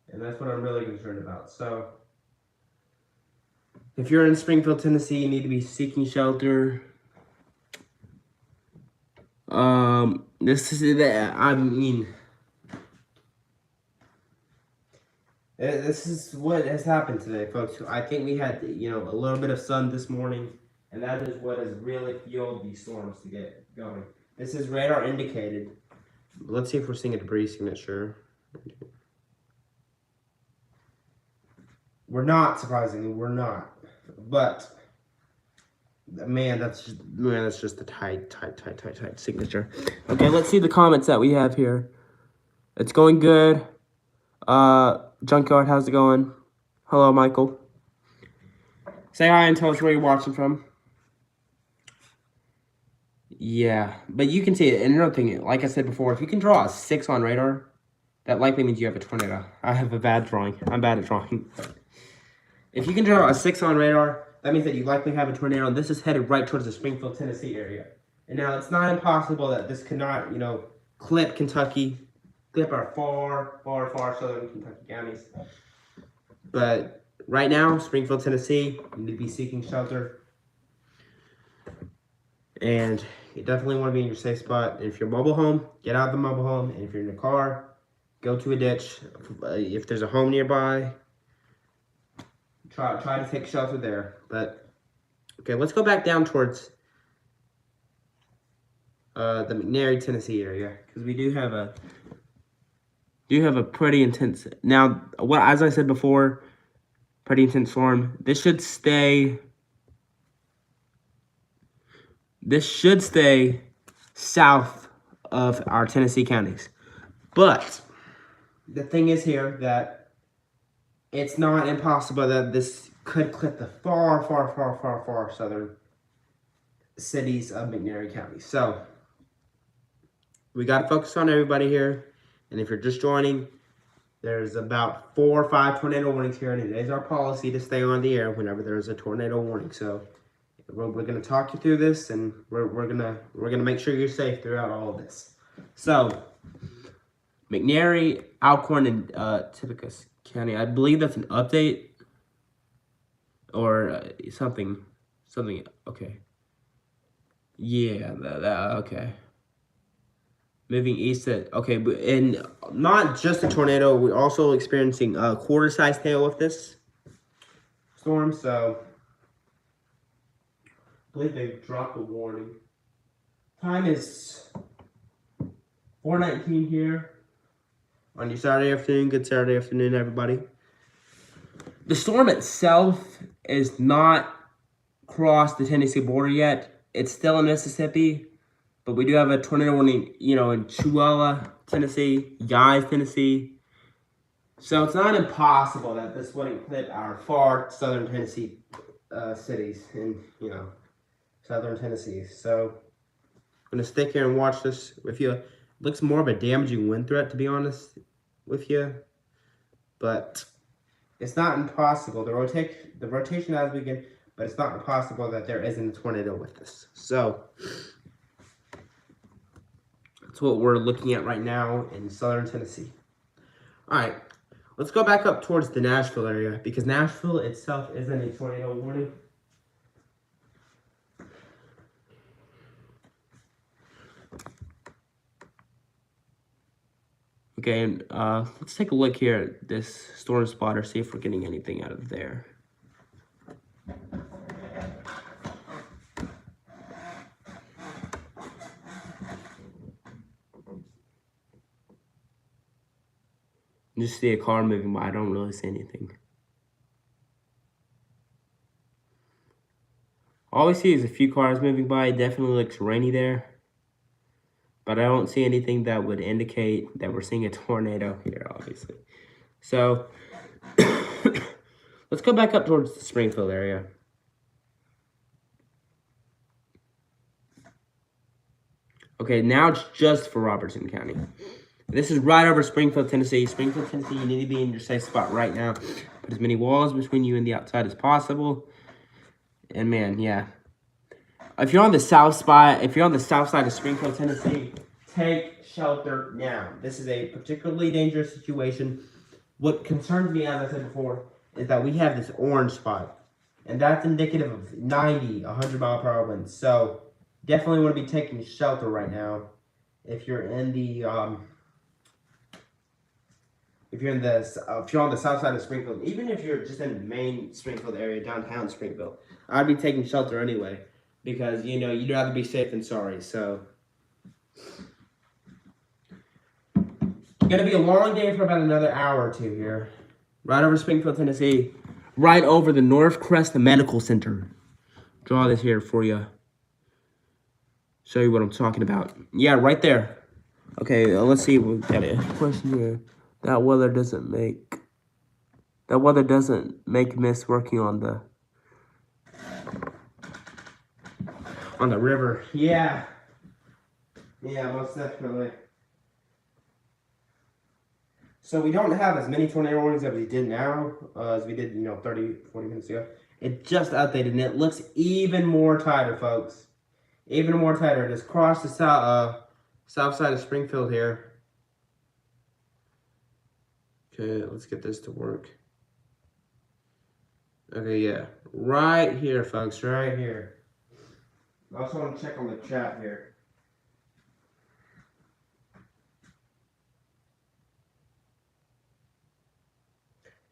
And that's what I'm really concerned about. So, if you're in Springfield, Tennessee, you need to be seeking shelter. This is what has happened today, folks. I think we had, a little bit of sun this morning, and that is what has really fueled these storms to get going. This is radar indicated. Let's see if we're seeing a debris signature. We're not, surprisingly, we're not. But man, that's just a tight signature. Okay, let's see the comments that we have here. It's going good. Junkyard, how's it going? Hello, Michael. Say hi and tell us where you're watching from. Yeah, but you can see it. And another thing, like I said before, if you can draw a 6 on radar, that likely means you have a tornado. I have a bad drawing. I'm bad at drawing. If you can draw a 6 on radar, that means that you likely have a tornado, and this is headed right towards the Springfield, Tennessee area. And now, it's not impossible that this could not, clip Kentucky, clip our far southern Kentucky counties. But right now, Springfield, Tennessee, you need to be seeking shelter. And you definitely want to be in your safe spot. And if you're mobile home, get out of the mobile home. And if you're in a car, go to a ditch. If there's a home nearby, try to take shelter there. But okay, let's go back down towards the McNairy, Tennessee area, because we do have a pretty intense. Now, as I said before, pretty intense storm. This should stay this should stay south of our Tennessee counties. But the thing is here that it's not impossible that this could clip the far southern cities of McNairy County. So we got to focus on everybody here. And if you're just joining, there's about 4 or 5 tornado warnings here, and it is our policy to stay on the air whenever there's a tornado warning. So we're going to talk you through this, and we're gonna make sure you're safe throughout all of this. So McNairy, Alcorn, and Tippecanoe County. I believe that's an update or something. Okay. Yeah. Okay. Moving east okay, and not just a tornado, we're also experiencing a quarter-sized hail with this storm, so I believe they've dropped a warning. Time is 4:19 here on your Saturday afternoon. Good Saturday afternoon, everybody. The storm itself is not crossed the Tennessee border yet. It's still in Mississippi. But we do have a tornado warning, in Chewella, Tennessee, Guys, Tennessee. So it's not impossible that this wouldn't clip our far southern Tennessee cities in, southern Tennessee. So I'm going to stick here and watch this with you. It looks more of a damaging wind threat, to be honest with you. But it's not impossible. The rotation has begun, but it's not impossible that there isn't a tornado with this. So that's what we're looking at right now in southern Tennessee. All right, let's go back up towards the Nashville area because Nashville itself isn't a tornado warning. Okay, and let's take a look here at this storm spotter, see if we're getting anything out of there. Just see a car moving by. I don't really see anything. All we see is a few cars moving by. It definitely looks rainy there. But I don't see anything that would indicate that we're seeing a tornado here, obviously. So, let's go back up towards the Springfield area. Okay, now it's just for Robertson County. This is right over Springfield, Tennessee. Springfield, Tennessee, you need to be in your safe spot right now. Put as many walls between you and the outside as possible. And man, yeah. If you're on the south side of Springfield, Tennessee, take shelter now. This is a particularly dangerous situation. What concerns me, as I said before, is that we have this orange spot. And that's indicative of 90, 100 mile per hour winds. So definitely want to be taking shelter right now. If you're in the if you're on the south side of Springfield, even if you're just in the main Springfield area, downtown Springfield, I'd be taking shelter anyway because you'd rather be safe than sorry. So gonna be a long day for about another hour or two here, right over Springfield, Tennessee, right over the North Crest Medical Center. Draw this here for you. Show you what I'm talking about. Yeah, right there. Okay, let's see. We got a question here. That weather doesn't make miss working on the river. Yeah, most definitely. So we don't have as many tornado warnings as we did now, as we did 30, 40 minutes ago. It just updated and it looks even more tighter, folks. Even more tighter. It just crossed the south side of Springfield here. Okay, let's get this to work. Okay, yeah. Right here, folks. Right here. I also want to check on the chat here.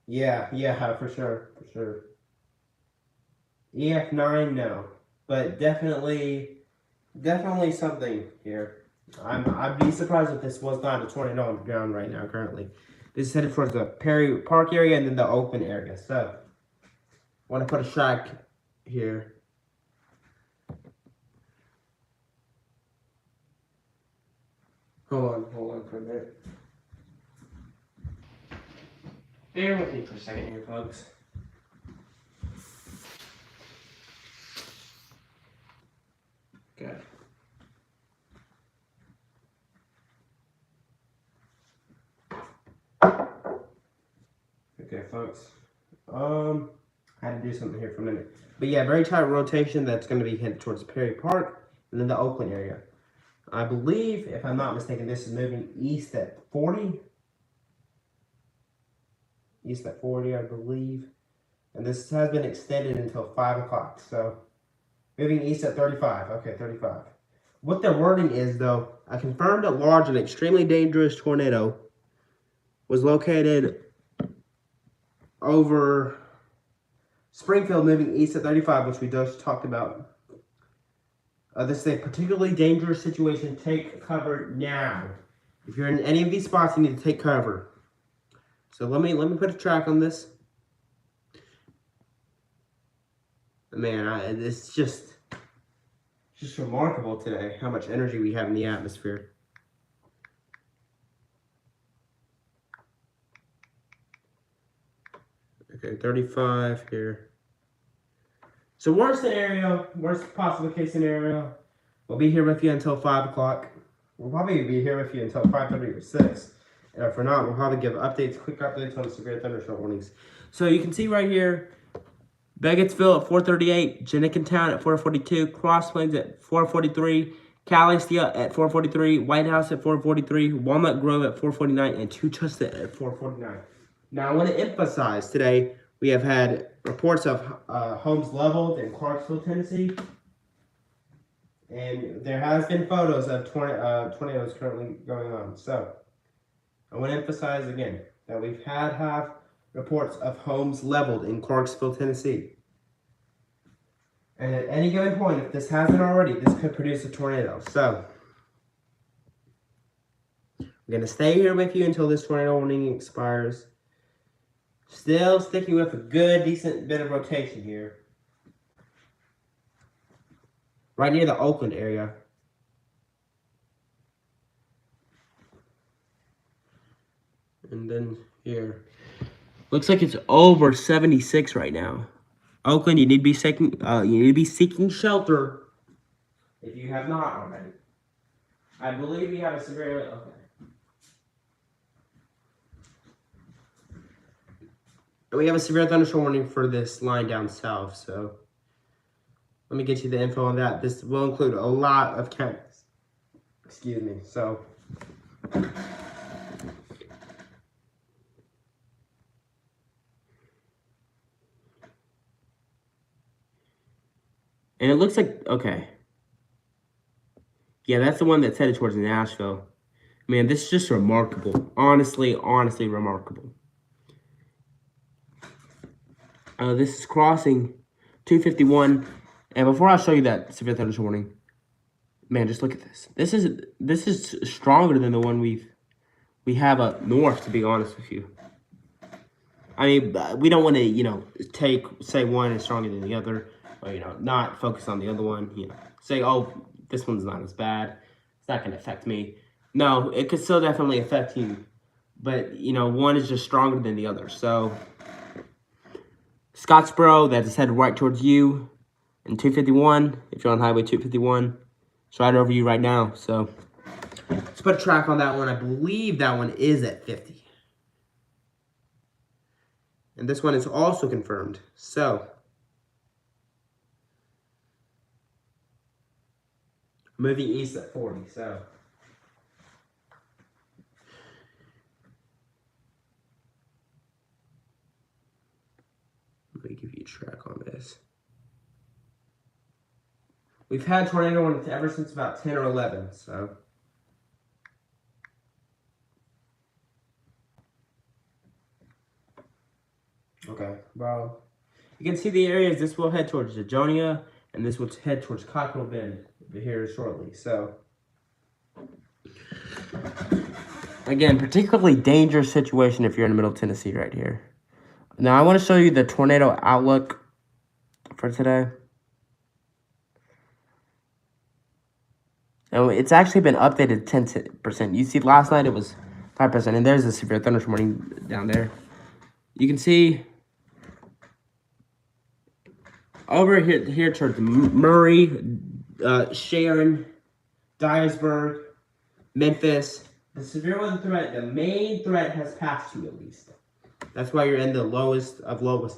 Yeah, for sure. EF9, no. But definitely something here. I'd be surprised if this was not a tornado on the ground right now, currently. This is headed towards the Perry Park area and then the open area. So, I want to put a track here. Hold on for a minute. Bear with me for a second here, folks. Okay. Okay, folks. I had to do something here for a minute. But yeah, very tight rotation that's going to be headed towards Perry Park and then the Oakland area. I believe, if I'm not mistaken, this is moving east at 40. East at 40, I believe. And this has been extended until 5 o'clock. So, moving east at 35. Okay, 35. What their wording is, though, a confirmed large and extremely dangerous tornado was located over Springfield, moving east at 35, which we just talked about. This is a particularly dangerous situation. Take cover now. If you're in any of these spots, you need to take cover. So let me put a track on this. Man, it's just remarkable today how much energy we have in the atmosphere. Okay, 35 here. So worst possible case scenario, we'll be here with you until 5 o'clock. We'll probably be here with you until 5:30 or 6. And if we're not, we'll probably give quick updates on severe thunderstorm warnings. So you can see right here, Beggettsville at 4:38, Jenkintown at 4:42, Cross Plains at 4:43, Calistia at 4:43, White House at 4:43, Walnut Grove at 4:49, and Tuchusset at 4:49. Now, I want to emphasize today, we have had reports of homes leveled in Clarksville, Tennessee. And there has been photos of tornadoes currently going on. So, I want to emphasize again that we've have reports of homes leveled in Clarksville, Tennessee. And at any given point, if this hasn't already, this could produce a tornado. So, I'm going to stay here with you until this tornado warning expires. Still sticking with a good, decent bit of rotation here. Right near the Oakland area. And then here. Looks like it's over 76 right now. Oakland, you need to be seeking shelter if you have not already. I believe we have a severe. Okay. We have a severe thunderstorm warning for this line down south. So let me get you the info on that. This will include a lot of counties. Excuse me. So. And it looks like, okay. Yeah, that's the one that's headed towards Nashville. Man, this is just remarkable. Honestly remarkable. This is crossing 251. And before I show you that severe thunderstorm warning, man, just look at this. This is stronger than the one we have up north, to be honest with you. I mean, we don't want to, say one is stronger than the other. Or, not focus on the other one, say, oh, this one's not as bad. It's not going to affect me. No, it could still definitely affect you. But, one is just stronger than the other. So, Scottsboro, that is headed right towards you. And 251, if you're on Highway 251, it's right over you right now. So, let's put a track on that one. I believe that one is at 50. And this one is also confirmed. So, moving east at 40, so. Let me give you a track on this. We've had tornado warnings ever since about 10 or 11, so. Okay, well, you can see the areas. This will head towards Jajonia, and this will head towards Cockrell Bend here shortly. So, again, particularly dangerous situation if you're in the middle of Tennessee right here. Now, I want to show you the tornado outlook for today. And it's actually been updated 10%. You see, last night it was 5%, and there's a severe thunderstorm warning down there. You can see over here towards Murray, Sharon, Dyersburg, Memphis. The severe weather threat, the main threat has passed you at least. That's why you're in the lowest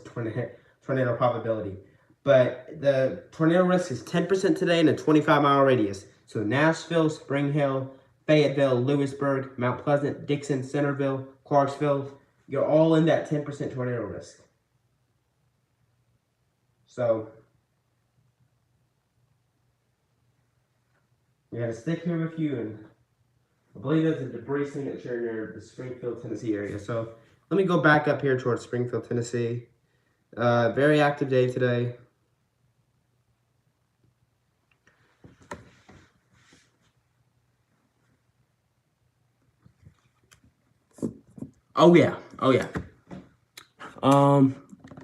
tornado probability. But the tornado risk is 10% today in a 25-mile radius. So Nashville, Spring Hill, Fayetteville, Lewisburg, Mount Pleasant, Dixon, Centerville, Clarksville, you're all in that 10% tornado risk. So we got to stick here with you, and I believe there's a debris signature near the Springfield, Tennessee area. So let me go back up here towards Springfield, Tennessee. Very active day today. Oh yeah.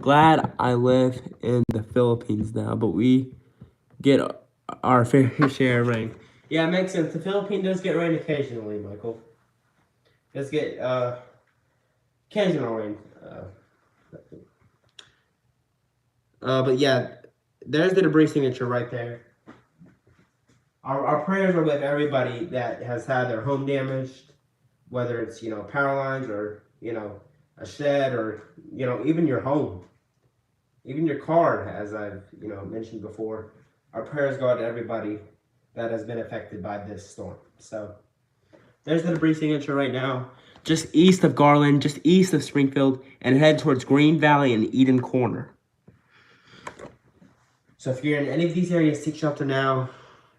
Glad I live in the Philippines now, but we get our fair share of rain. Yeah, it makes sense. The Philippines does get rain occasionally, Michael. Does get occasional rain. But yeah, there's the debris signature right there. Our prayers are with everybody that has had their home damaged, whether it's, power lines or, a shed or, even your home, even your car, as I've, mentioned before. Our prayers go out to everybody that has been affected by this storm. So there's the debris signature right now, just east of Garland, just east of Springfield, and head towards Green Valley and Eden Corner. So if you're in any of these areas, take shelter now.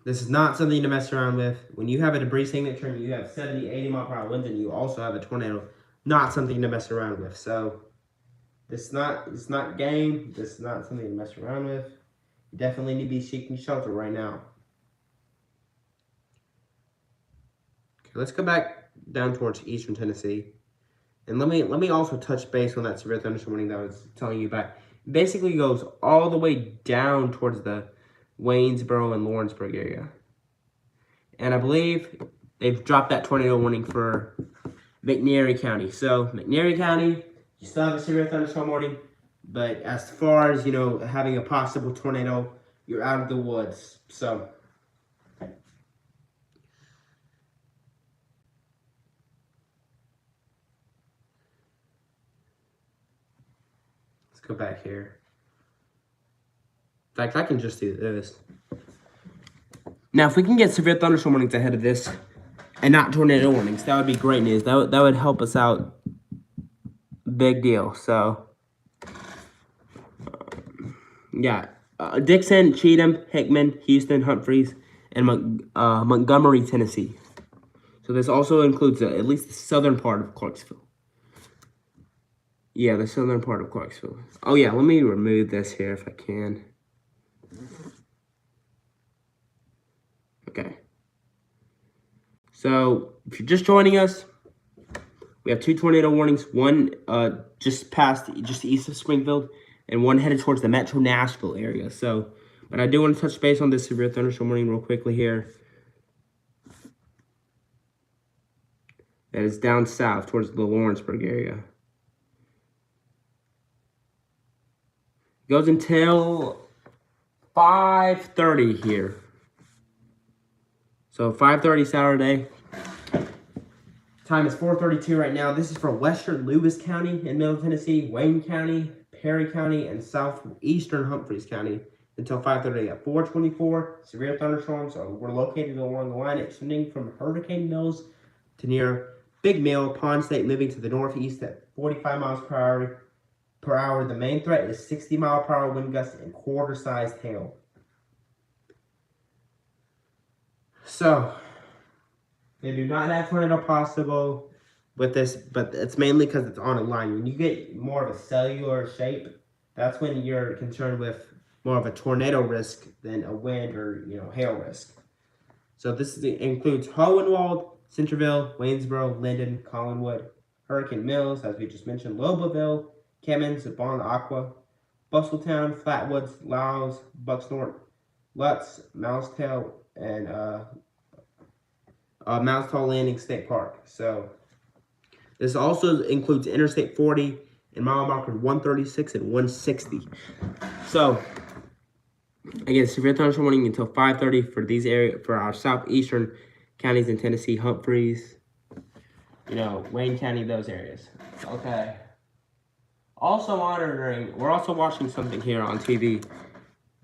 This is not something to mess around with. When you have a debris signature and you have 70, 80 mile per hour winds and you also have a tornado, not something to mess around with. So it's not game. This is not something to mess around with. You definitely need to be seeking shelter right now. Okay, let's go back down towards eastern Tennessee. And let me also touch base on that severe thunderstorm warning that I was telling you about. It basically goes all the way down towards the Waynesboro and Lawrenceburg area. And I believe they've dropped that tornado warning for McNairy County. So McNairy County, you still have a severe thunderstorm warning, but as far as, having a possible tornado, you're out of the woods. So let's go back here. In fact, I can just do this. Now, if we can get severe thunderstorm warnings ahead of this and not tornado warnings, that would be great news. That would help us out. Big deal. So, yeah. Dixon, Cheatham, Hickman, Houston, Humphreys, and Montgomery, Tennessee. So this also includes at least the southern part of Clarksville. Yeah, the southern part of Clarksville. Oh, yeah. Let me remove this here if I can. Okay. So, if you're just joining us, we have 2 tornado warnings. One just east of Springfield, and one headed towards the Metro Nashville area. So, but I do want to touch base on this severe thunderstorm warning real quickly here. That is down south towards the Lawrenceburg area. It goes until 5:30 here. So 5:30 Saturday. Time is 4:32 right now. This is for western Lewis County in Middle Tennessee, Wayne County, Perry County, and southeastern Humphreys County until 5:30 at 4:24. Severe thunderstorms were located along the line extending from Hurricane Mills to near Big Mill, Pond State, moving to the northeast at 45 miles per hour. The main threat is 60 mile per hour wind gusts and quarter-sized hail. So, they do not have tornado possible with this, but it's mainly because it's on a line. When you get more of a cellular shape, that's when you're concerned with more of a tornado risk than a wind or, hail risk. So this includes Hohenwald, Centerville, Waynesboro, Landon, Collinwood, Hurricane Mills, as we just mentioned, Loboville, Kemmons, Bon Aqua, Bustletown, Flatwoods, Laos, Bucksnort, Lutz, Mousetail, and Mount Tall Landing State Park. So this also includes Interstate 40 and mile markers 136 and 160. So again, severe thunderstorm warning until 5:30 for these for our southeastern counties in Tennessee, Humphreys, Wayne County, those areas. Okay. Also monitoring, we're also watching something here on TV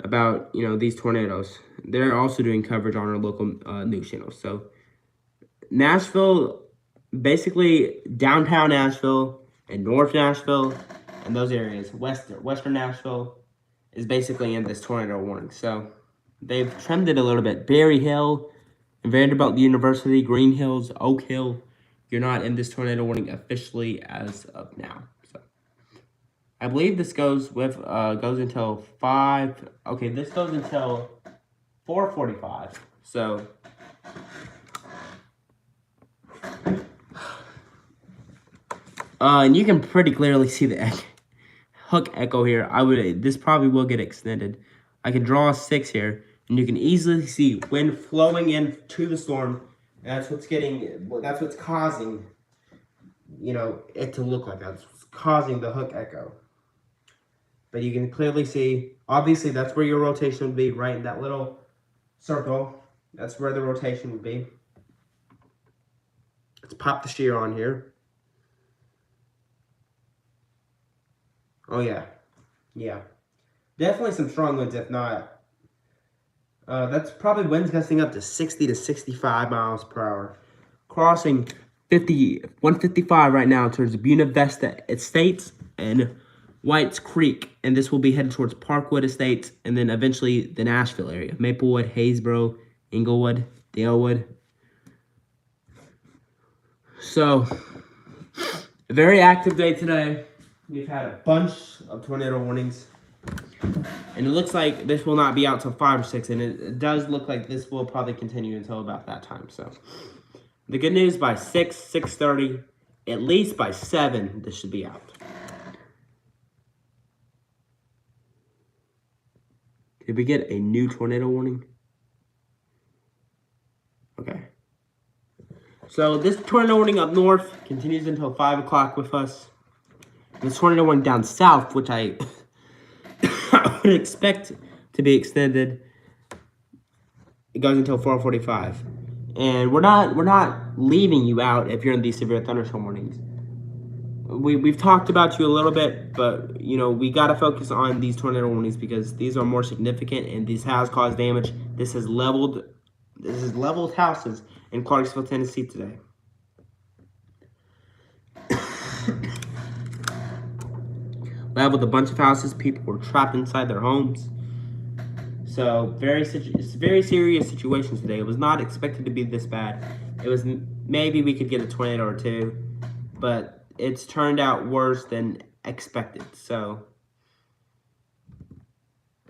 about, these tornadoes. They're also doing coverage on our local news channels. So Nashville, basically downtown Nashville and North Nashville and those areas, Western Nashville is basically in this tornado warning. So they've trimmed it a little bit. Berry Hill, Vanderbilt University, Green Hills, Oak Hill, you're not in this tornado warning officially as of now. So I believe this goes until 5. Okay, this goes until 4:45. So and you can pretty clearly see the hook echo here. This probably will get extended. I can draw a 6 here, and you can easily see wind flowing into the storm. And that's what's causing, it to look like that. It's causing the hook echo. But you can clearly see, obviously that's where your rotation would be, right in that little circle. That's where the rotation would be. Let's pop the shear on here. Oh yeah. Yeah. Definitely some strong winds, if not. That's probably winds gusting up to 60 to 65 miles per hour. Crossing 155 right now towards Buena Vista Estates and Whites Creek. And this will be headed towards Parkwood Estates and then eventually the Nashville area. Maplewood, Haysboro, Inglewood, Dalewood. So, a very active day today. We've had a bunch of tornado warnings. And it looks like this will not be out till 5 or 6. And it does look like this will probably continue until about that time. So, the good news, by 6:30, at least by 7, this should be out. Did we get a new tornado warning? Okay. So this tornado warning up north continues until 5 o'clock with us. This tornado warning down south, which I would expect to be extended, it goes until 4:45. And we're not leaving you out if you're in these severe thunderstorm warnings. We've talked about you a little bit, but we gotta focus on these tornado warnings because these are more significant and this has caused damage. This has leveled houses in Clarksville, Tennessee today. Leveled a bunch of houses. People were trapped inside their homes. So it's very serious situation today. It was not expected to be this bad. It was maybe we could get a tornado or two, but it's turned out worse than expected. So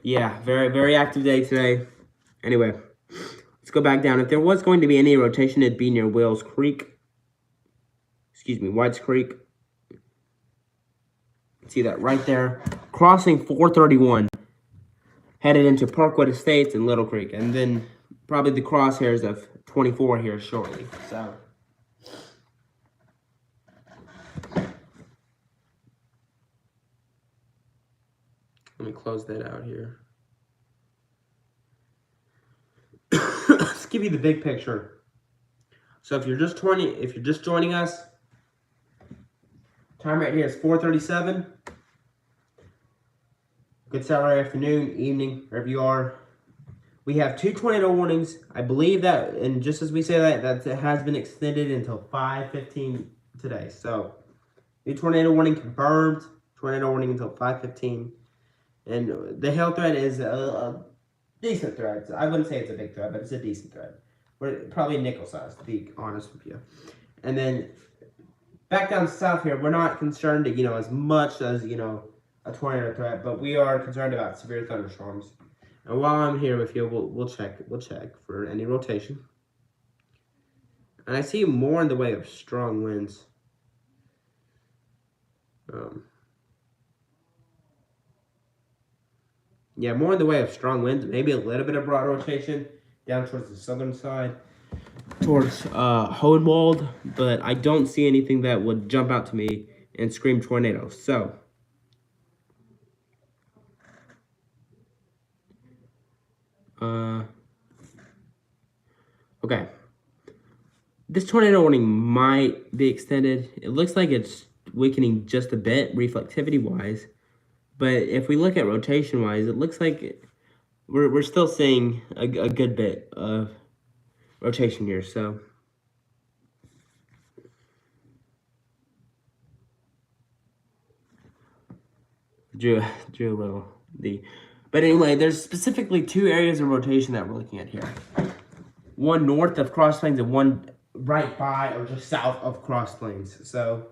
yeah, very, very active day today. Anyway, let's go back down. If there was going to be any rotation, it'd be near Whites Creek. See that right there. Crossing 431. Headed into Parkwood Estates and Little Creek. And then probably the crosshairs of 24 here shortly. So let me close that out here. Let's give you the big picture. So if you're just joining us, time right here is 4:37. Good Saturday afternoon, evening, wherever you are. We have 2 tornado warnings. I believe that, and just as we say that it has been extended until 5:15 today. So, new tornado warning confirmed. Tornado warning until 5:15. And the hail threat is a decent threat. I wouldn't say it's a big threat, but it's a decent threat. We're probably nickel size, to be honest with you. And then back down south here, we're not concerned, as much as, a tornado threat, but we are concerned about severe thunderstorms. And while I'm here with you, we'll check for any rotation. And I see more in the way of strong winds. Yeah, more in the way of strong winds. Maybe a little bit of broad rotation down towards the southern side. towards Hohenwald, but I don't see anything that would jump out to me and scream tornado. So, okay. This tornado warning might be extended. It looks like it's weakening just a bit, reflectivity-wise. But if we look at rotation-wise, it looks like we're still seeing a good bit of rotation here. So, drew a little D. But anyway, there's specifically two areas of rotation that we're looking at here. One north of Cross Plains and one right by or just south of Cross Plains. So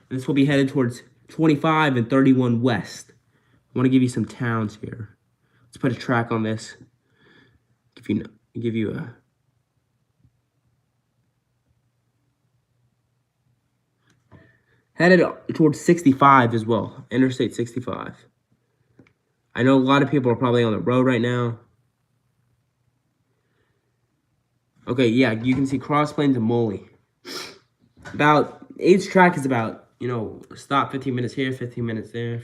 this will be headed towards 25 and 31 west. I want to give you some towns here. Let's put a track on this. Give you a headed towards 65 as well. Interstate 65. I know a lot of people are probably on the road right now. Okay, yeah, you can see Cross Plains and Moley. About, each track is about, stop 15 minutes here, 15 minutes there.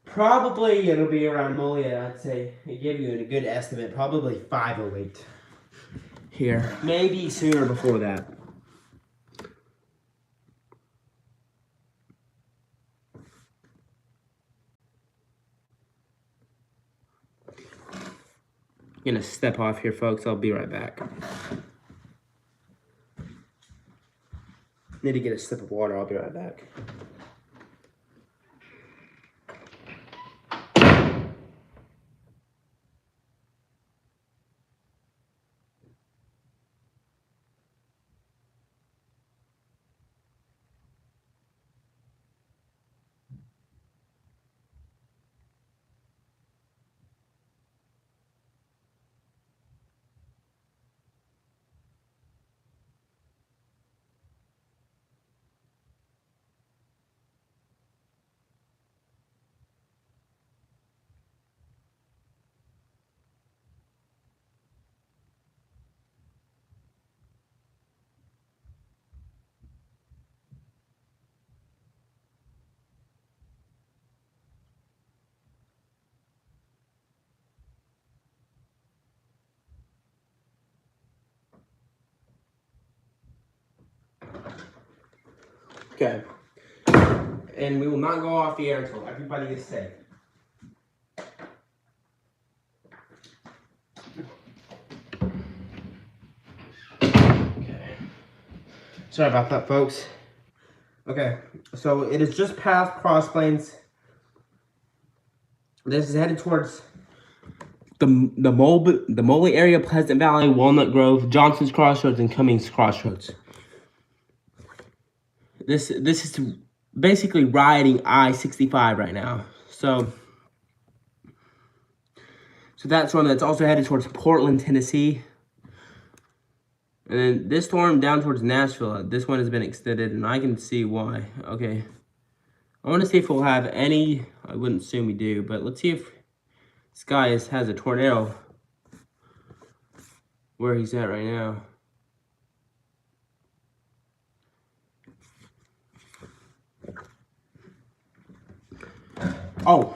Probably it'll be around Moley, I'd say. I give you a good estimate, probably 508 here. Maybe sooner before that. I'm gonna step off here, folks. I'll be right back. Need to get a sip of water. I'll be right back. Okay. And we will not go off the air until everybody is safe. Okay. Sorry about that, folks. Okay, so it is just past Cross Plains. This is headed towards the Moley area, Pleasant Valley, Walnut Grove, Johnson's Crossroads, and Cummings Crossroads. This is basically riding I-65 right now. So that's one that's also headed towards Portland, Tennessee. And then this storm down towards Nashville. This one has been extended, and I can see why. Okay. I want to see if we'll have any. I wouldn't assume we do, but let's see if this guy has a tornado where he's at right now. Oh.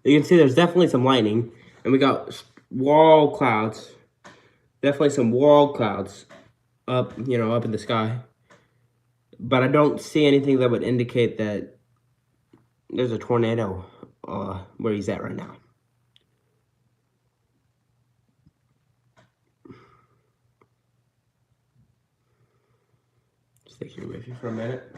You can see there's definitely some lightning, and we got wall clouds. Definitely some wall clouds up, up in the sky. But I don't see anything that would indicate that there's a tornado where he's at right now. Just take your with you for a minute.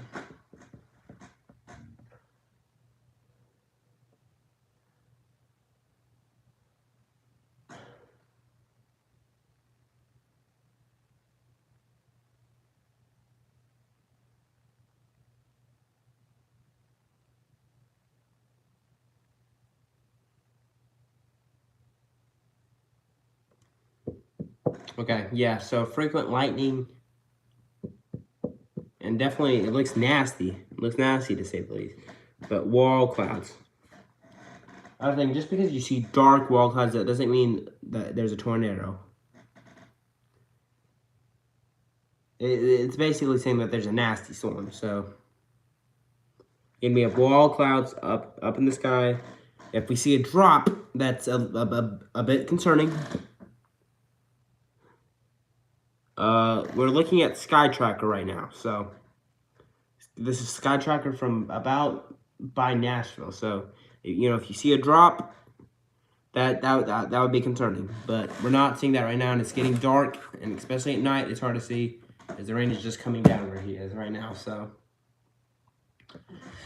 Okay, yeah, so frequent lightning, and definitely it looks nasty. It looks nasty to say the least. But wall clouds. I was thinking, just because you see dark wall clouds, that doesn't mean that there's a tornado. It's basically saying that there's a nasty storm. So, and we have wall clouds up in the sky. If we see a drop, that's a bit concerning. We're looking at Sky Tracker right now. So, this is Sky Tracker from about by Nashville. So, you know, if you see a drop, that would be concerning. But we're not seeing that right now, and it's getting dark, and especially at night, it's hard to see as the rain is just coming down where he is right now. So,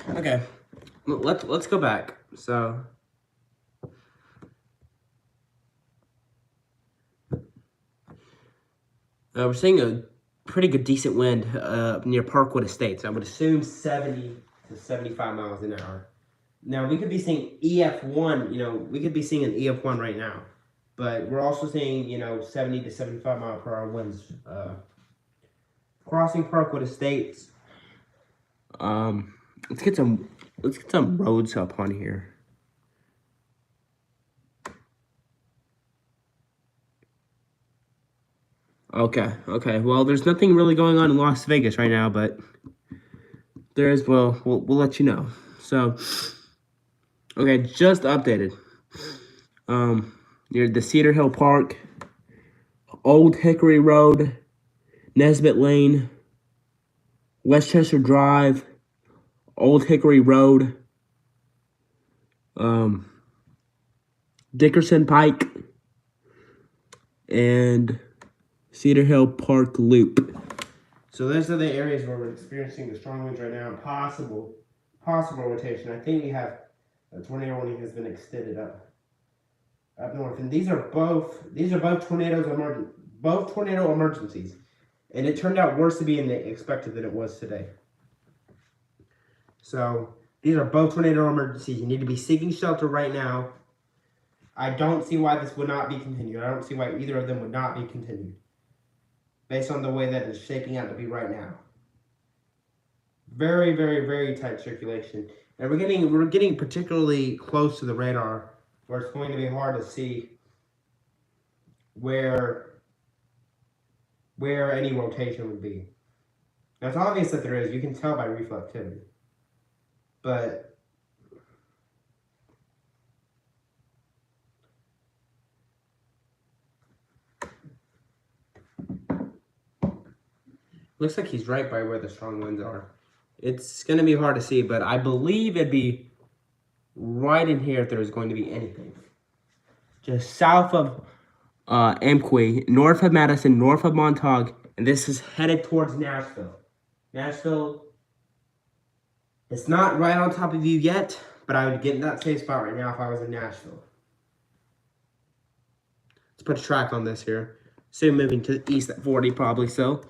okay, let's go back. So, we're seeing a pretty good, decent wind near Parkwood Estates. I would assume 70 to 75 miles an hour. Now, we could be seeing EF1, you know, we could be seeing an EF1 right now. But we're also seeing, you know, 70 to 75 mile per hour winds crossing Parkwood Estates. Let's get some roads up on here. Okay. Well, there's nothing really going on in Las Vegas right now, but there is. Well, we'll let you know. So, okay, just updated. Near the Cedar Hill Park, Old Hickory Road, Nesbitt Lane, Westchester Drive, Old Hickory Road, Dickerson Pike, and Cedar Hill Park Loop. So those are the areas where we're experiencing the strong winds right now and possible rotation. I think we have a tornado warning has been extended up north, and these are both tornado emergencies, and it turned out worse to be expected than it was today. So these are both tornado emergencies. You need to be seeking shelter right now. I don't see why this would not be continued. I don't see why either of them would not be continued, based on the way that it's shaping out to be right now. Very, very, very tight circulation, and we're getting particularly close to the radar, where it's going to be hard to see where any rotation would be. Now, it's obvious that there is. You can tell by reflectivity. But looks like he's right by where the strong winds are. It's going to be hard to see, but I believe it'd be right in here if there was going to be anything. Just south of Amqui, north of Madison, north of Montauk, and this is headed towards Nashville. Nashville, it's not right on top of you yet, but I would get in that safe spot right now if I was in Nashville. Let's put a track on this here. Soon moving to the east at 40, probably so.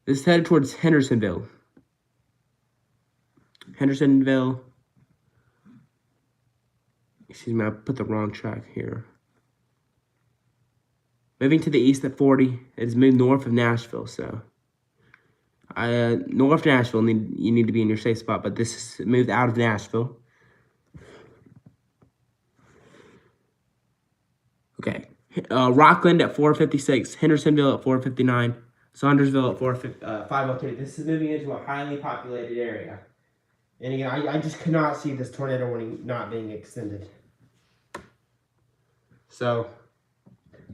This is headed towards Hendersonville. Excuse me, I put the wrong track here. Moving to the east at 40. It is moved north of Nashville, so. North Nashville, you need to be in your safe spot, but this is moved out of Nashville. Okay. Rockland at 456, Hendersonville at 459, Saundersville at 503. This is moving into a highly populated area. And again, I just could not see this tornado warning not being extended. So,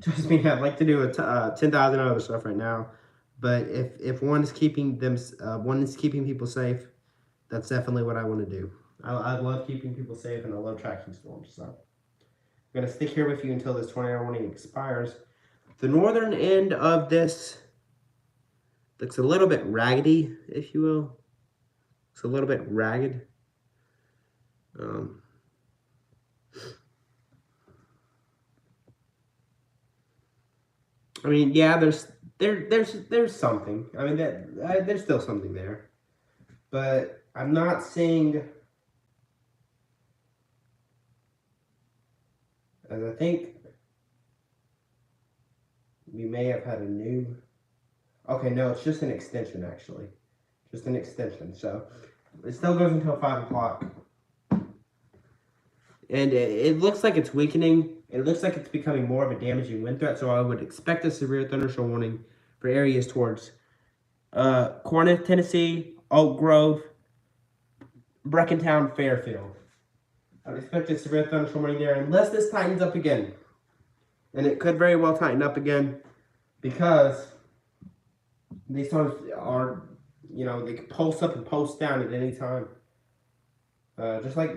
trust me, I'd like to do 10,000 other stuff right now. But if one is keeping people safe, that's definitely what I want to do. I love keeping people safe, and I love tracking storms. So I'm gonna stick here with you until this tornado warning expires. The northern end of this looks a little bit raggedy, if you will. It's a little bit ragged. I mean, yeah, there's something. I mean, there's still something there, but I'm not seeing, as I think we may have had a new. Okay, no, it's just an extension actually, just an extension. So It still goes until 5 o'clock. And it looks like it's weakening. It looks like it's becoming more of a damaging wind threat, so I would expect a severe thunderstorm warning for areas towards Corinth, Tennessee, Oak Grove, Breckentown, Fairfield. I would expect a severe thunderstorm warning there unless this tightens up again. And it could very well tighten up again because these storms are, they can pulse up and pulse down at any time. Just like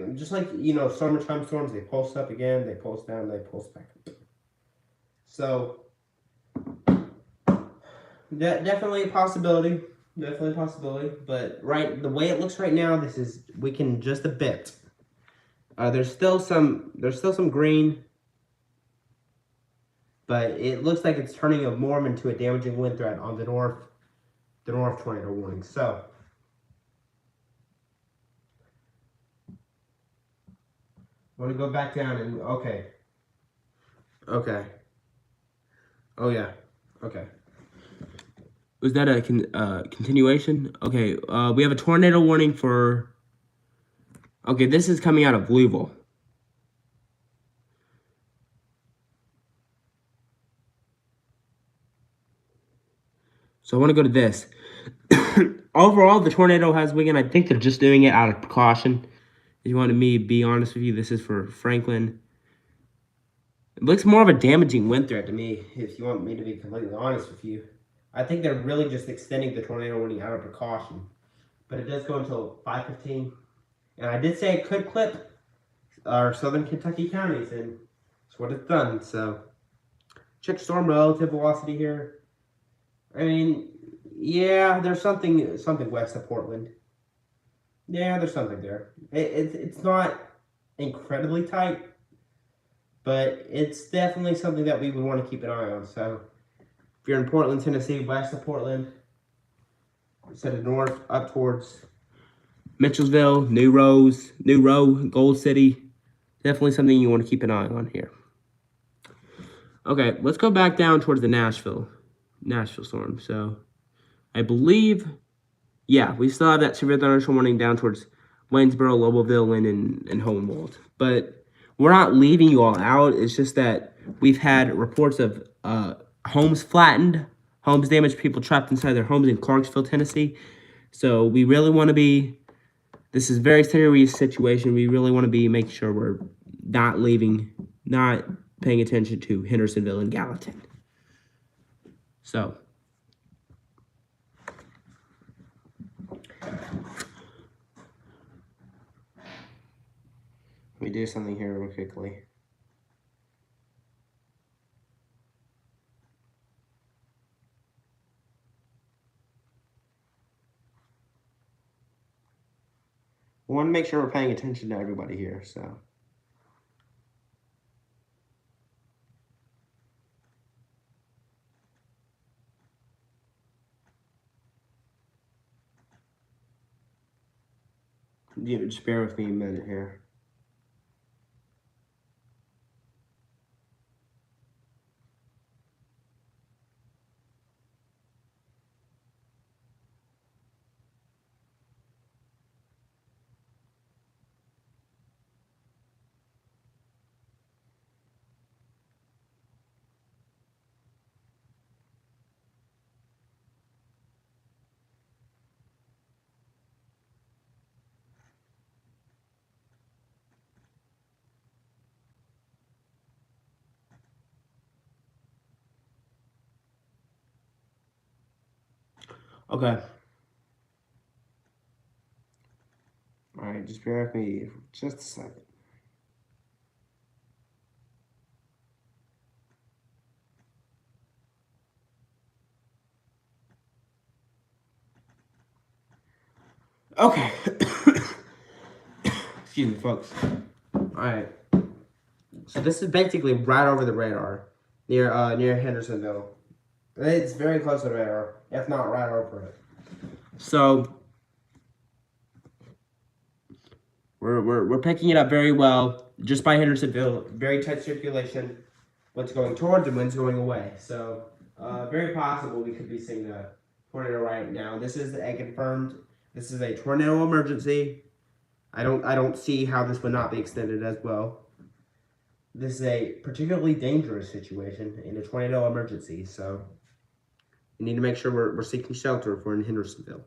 summertime storms, they pulse up again, they pulse down, they pulse back up. So definitely a possibility. Definitely a possibility. But the way it looks right now, this is weakened just a bit. There's still some green, but it looks like it's turning more into a damaging wind threat on the north tornado warning. So I want to go back down and okay. Oh yeah. Okay. Was that a continuation? Okay. We have a tornado warning for. Okay, this is coming out of Louisville. So I want to go to this. Overall, the tornado has weakened. I think they're just doing it out of precaution. If you want me to be honest with you, this is for Franklin. It looks more of a damaging wind threat to me, if you want me to be completely honest with you. I think they're really just extending the tornado warning out of precaution. But it does go until 5:15. And I did say it could clip our southern Kentucky counties, and that's what it's done. So, check storm relative velocity here. I mean, yeah, there's something west of Portland. Yeah, there's something there. It's not incredibly tight, but it's definitely something that we would want to keep an eye on. So, if you're in Portland, Tennessee, west of Portland, instead of north, up towards Mitchellsville, New Row, Gold City, definitely something you want to keep an eye on here. Okay, let's go back down towards the Nashville storm. So, I believe, yeah, we still have that severe thunderstorm warning down towards Waynesboro, Lobelville, Linden, and Hohenwald. But we're not leaving you all out. It's just that we've had reports of homes flattened, homes damaged, people trapped inside their homes in Clarksville, Tennessee. So we really want to be, this is a very serious situation. We really want to be making sure we're not paying attention to Hendersonville and Gallatin. So, let me do something here real quickly. I want to make sure we're paying attention to everybody here, so. Just bear with me a minute here. Okay. All right, just bear with me for just a second. Okay. Excuse me, folks. All right. So this is basically right over the radar, near Hendersonville. It's very close to the radar, if not right over it. So we're picking it up very well just by Hendersonville. Very tight circulation. Wind's going towards and wind's going away. So very possible we could be seeing a tornado right now. This is a confirmed This is a tornado emergency. I don't see how this would not be extended as well. This is a particularly dangerous situation in a tornado emergency, so we need to make sure we're seeking shelter if we're in Hendersonville.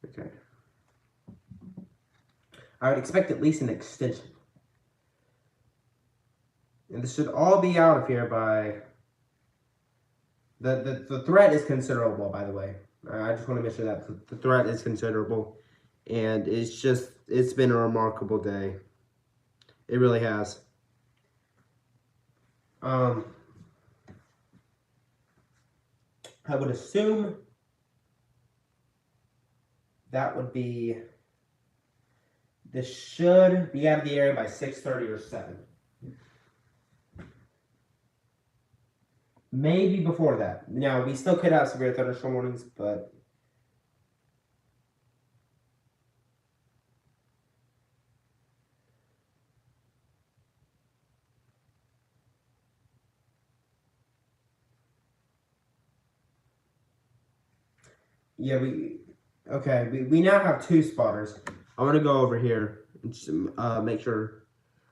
Okay. I would expect at least an extension. And this should all be out of here by... The threat is considerable, by the way. I just want to mention that. The threat is considerable. And it's been a remarkable day. It really has. I would assume that would be... This should be out of the area by 6:30 or 7. Maybe before that. Now, we still could have severe thunderstorm warnings, but... Yeah, we now have 2 spotters. I want to go over here and just, make sure.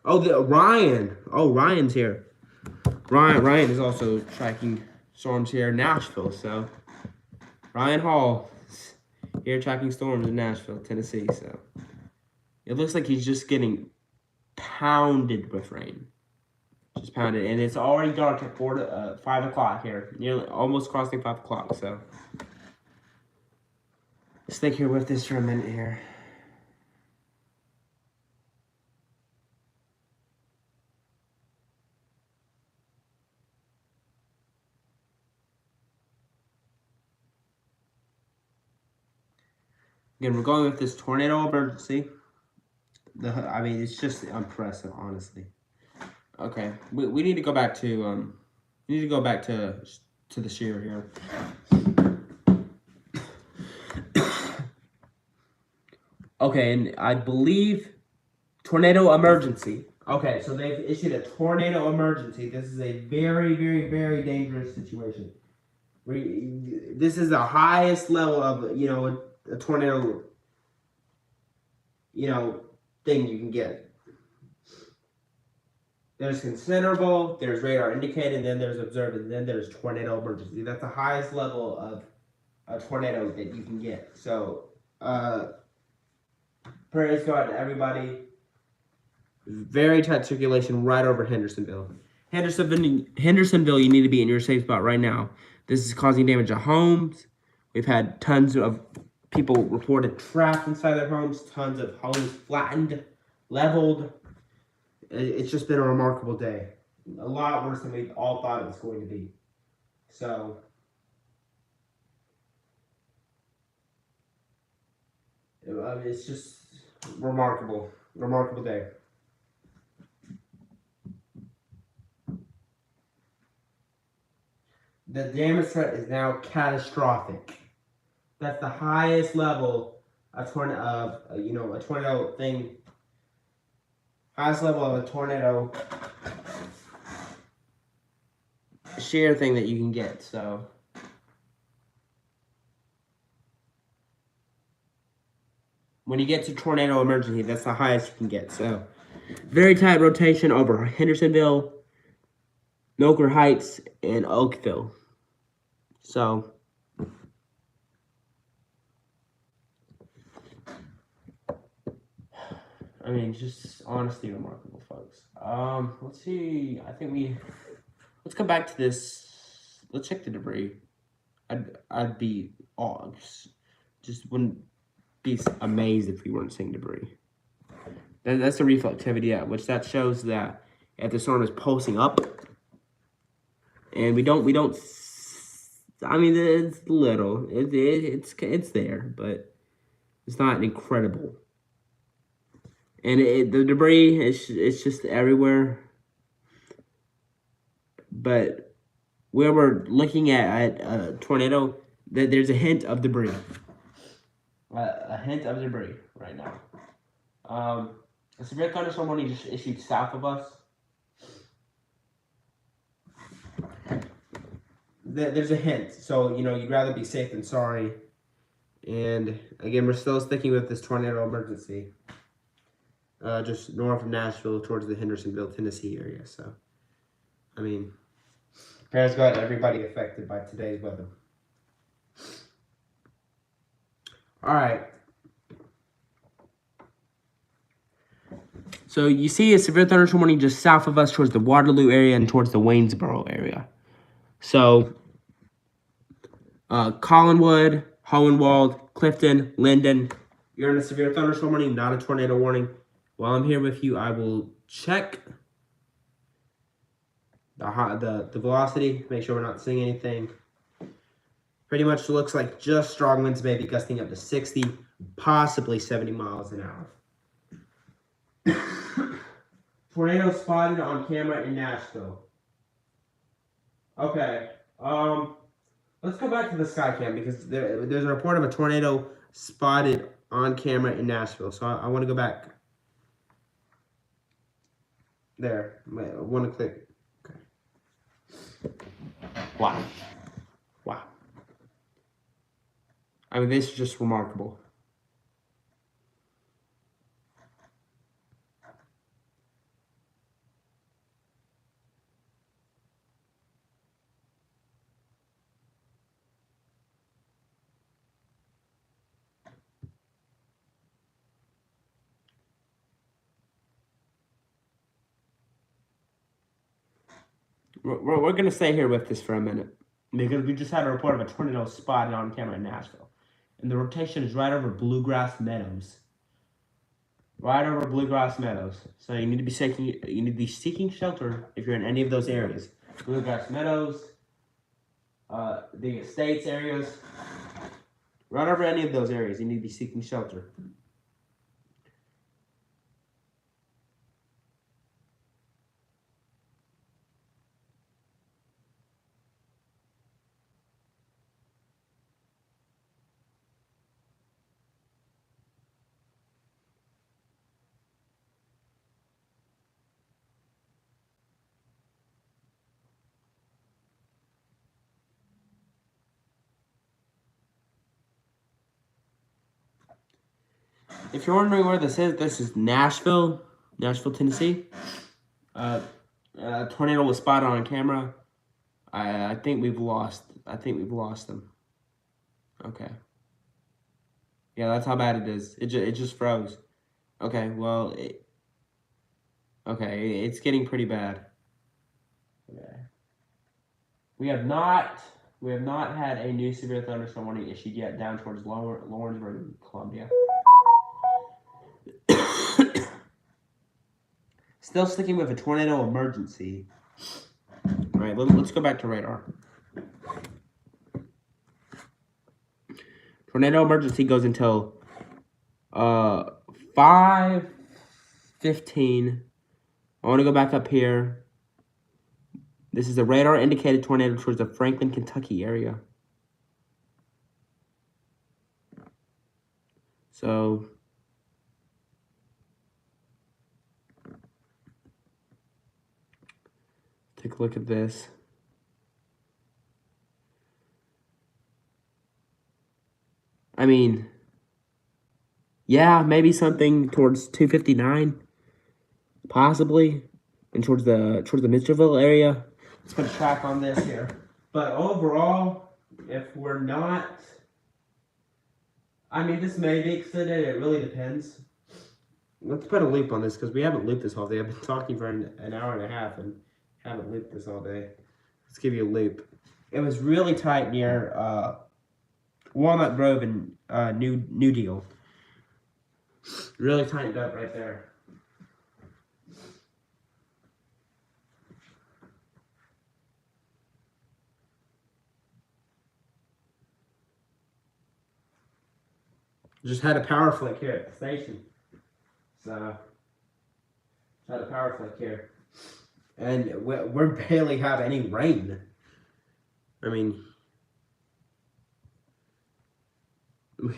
Oh, Ryan. Oh, Ryan's here. Ryan is also tracking storms here in Nashville. So, Ryan Hall is here tracking storms in Nashville, Tennessee. So, it looks like he's just getting pounded with rain. Just pounded. And it's already dark at 5 o'clock here. Nearly almost crossing 5 o'clock. So, stick here with this for a minute here. Again, we're going with this tornado emergency. I mean, it's just unprecedented, honestly. Okay, we need to go back to to the shear here. Okay, and I believe tornado emergency. Okay, so they've issued a tornado emergency. This is a very, very, very dangerous situation. This is the highest level of, a tornado, thing you can get. There's considerable, there's radar indicated, and then there's observed, and then there's tornado emergency. That's the highest level of a tornado that you can get. So, prayers go out to everybody. Very tight circulation right over Hendersonville. Hendersonville, you need to be in your safe spot right now. This is causing damage to homes. We've had tons of people reported trapped inside their homes, tons of homes flattened, leveled. It's just been a remarkable day. A lot worse than we all thought it was going to be. So, it's just remarkable day. The damage threat is now catastrophic. That's the highest level a tornado thing. Highest level of a tornado shear thing that you can get. So, when you get to tornado emergency, that's the highest you can get. So, very tight rotation over Hendersonville, Noker Heights, and Oakville. So, I mean, just honestly remarkable, folks. Let's see. Let's come back to this. Let's check the debris. I'd be just wouldn't be amazed if we weren't seeing debris. That's the reflectivity, which that shows that if the storm is pulsing up, and we don't. I mean, it's little. It's there, but it's not incredible. And the debris, it's just everywhere. But where we're looking at a tornado, there's a hint of debris. A hint of debris right now. A severe thunderstorm warning just issued south of us. There's a hint. So, you'd rather be safe than sorry. And again, we're still sticking with this tornado emergency. Just north of Nashville towards the Hendersonville, Tennessee area. So, I mean, prayers go out to everybody affected by today's weather. All right. So you see a severe thunderstorm warning just south of us towards the Waterloo area and towards the Waynesboro area. So, Collinwood, Hohenwald, Clifton, Landon, you're in a severe thunderstorm warning, not a tornado warning. While I'm here with you, I will check the velocity, make sure we're not seeing anything. Pretty much looks like just strong winds, maybe gusting up to 60, possibly 70 miles an hour. Tornado spotted on camera in Nashville. Okay. Let's go back to the Skycam because there's a report of a tornado spotted on camera in Nashville. So I want to go back. There. I want to click. Okay. Wow. Wow. I mean, this is just remarkable. We're going to stay here with this for a minute because we just had a report of a tornado spotted on camera in Nashville. And the rotation is right over Bluegrass Meadows. Right over Bluegrass Meadows. So you need to be seeking shelter if you're in any of those areas. Bluegrass Meadows, the Estates areas. Right over any of those areas, you need to be seeking shelter. If you're wondering where this is Nashville, Tennessee. A tornado was spotted on camera. I think we've lost them. Okay. Yeah, that's how bad it is. It just froze. Okay, well, it's getting pretty bad. Okay. We have not had a new severe thunderstorm warning issued yet down towards Lawrenceburg and Columbia. Still sticking with a tornado emergency. All right, let's go back to radar. Tornado emergency goes until 5:15. I want to go back up here. This is a radar indicated tornado towards the Franklin, Kentucky area. So take a look at this. I mean, yeah, maybe something towards 259, possibly, and towards the Mitchellville area. Let's put a track on this here. But overall, if we're not, I mean, this may be extended. It really depends. Let's put a loop on this because we haven't looped this all day. I've been talking for an hour and a half and haven't looped this all day. Let's give you a loop. It was really tight near Walnut Grove and New Deal. Really tightened up right there. Just had a power flick here at the station. So, had a power flick here. And we barely have any rain. I mean,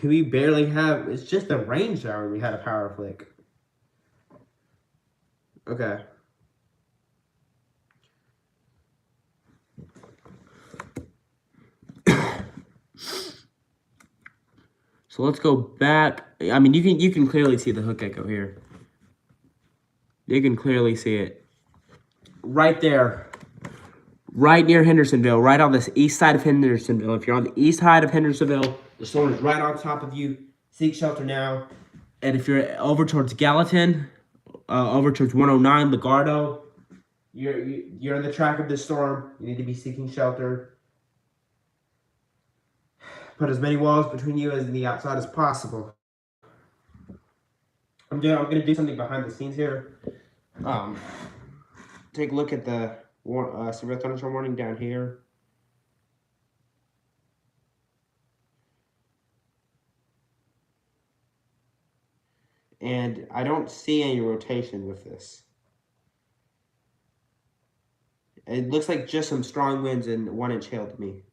we barely have, it's just a rain shower we had a power flick. Okay. So let's go back. I mean, you can clearly see the hook echo here. You can clearly see it right there, right near Hendersonville, right on the east side of Hendersonville. If you're on the east side of Hendersonville, the storm is right on top of you. Seek shelter now. And if you're over towards Gallatin, over towards 109, Legardo, you're in the track of this storm. You need to be seeking shelter. Put as many walls between you and the outside as possible. I'm gonna do something behind the scenes here. Take a look at the severe thunderstorm warning down here. And I don't see any rotation with this. It looks like just some strong winds and 1 inch hail to me.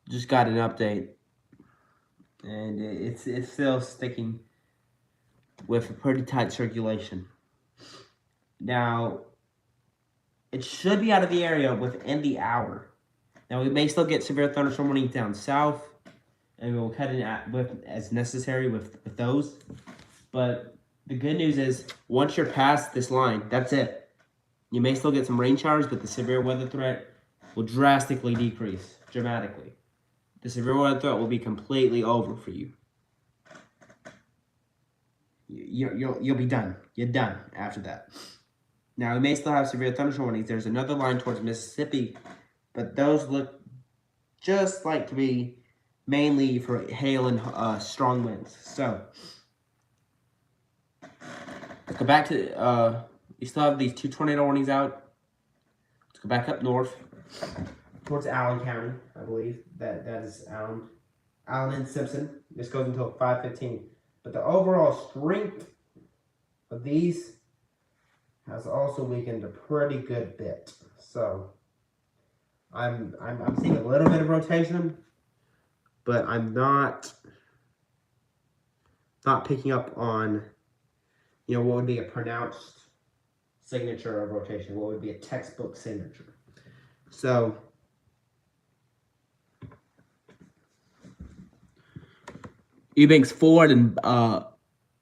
Just got an update, and it's still sticking with a pretty tight circulation. Now, it should be out of the area within the hour. Now, we may still get severe thunderstorm warnings down south, and we'll cut in as necessary with those. But the good news is, once you're past this line, that's it. You may still get some rain showers, but the severe weather threat will drastically decrease, dramatically. The severe weather threat will be completely over for you. You'll be done. You're done after that. Now, we may still have severe thunderstorm warnings. There's another line towards Mississippi, but those look just like to be mainly for hail and strong winds. So, let's go back to, we still have these 2 tornado warnings out. Let's go back up north towards Allen County, I believe. That is Allen and Simpson. This goes until 5:15. But the overall strength of these has also weakened a pretty good bit. So I'm seeing a little bit of rotation, but I'm not picking up on, what would be a pronounced signature of rotation, what would be a textbook signature. So Eubanks Ford and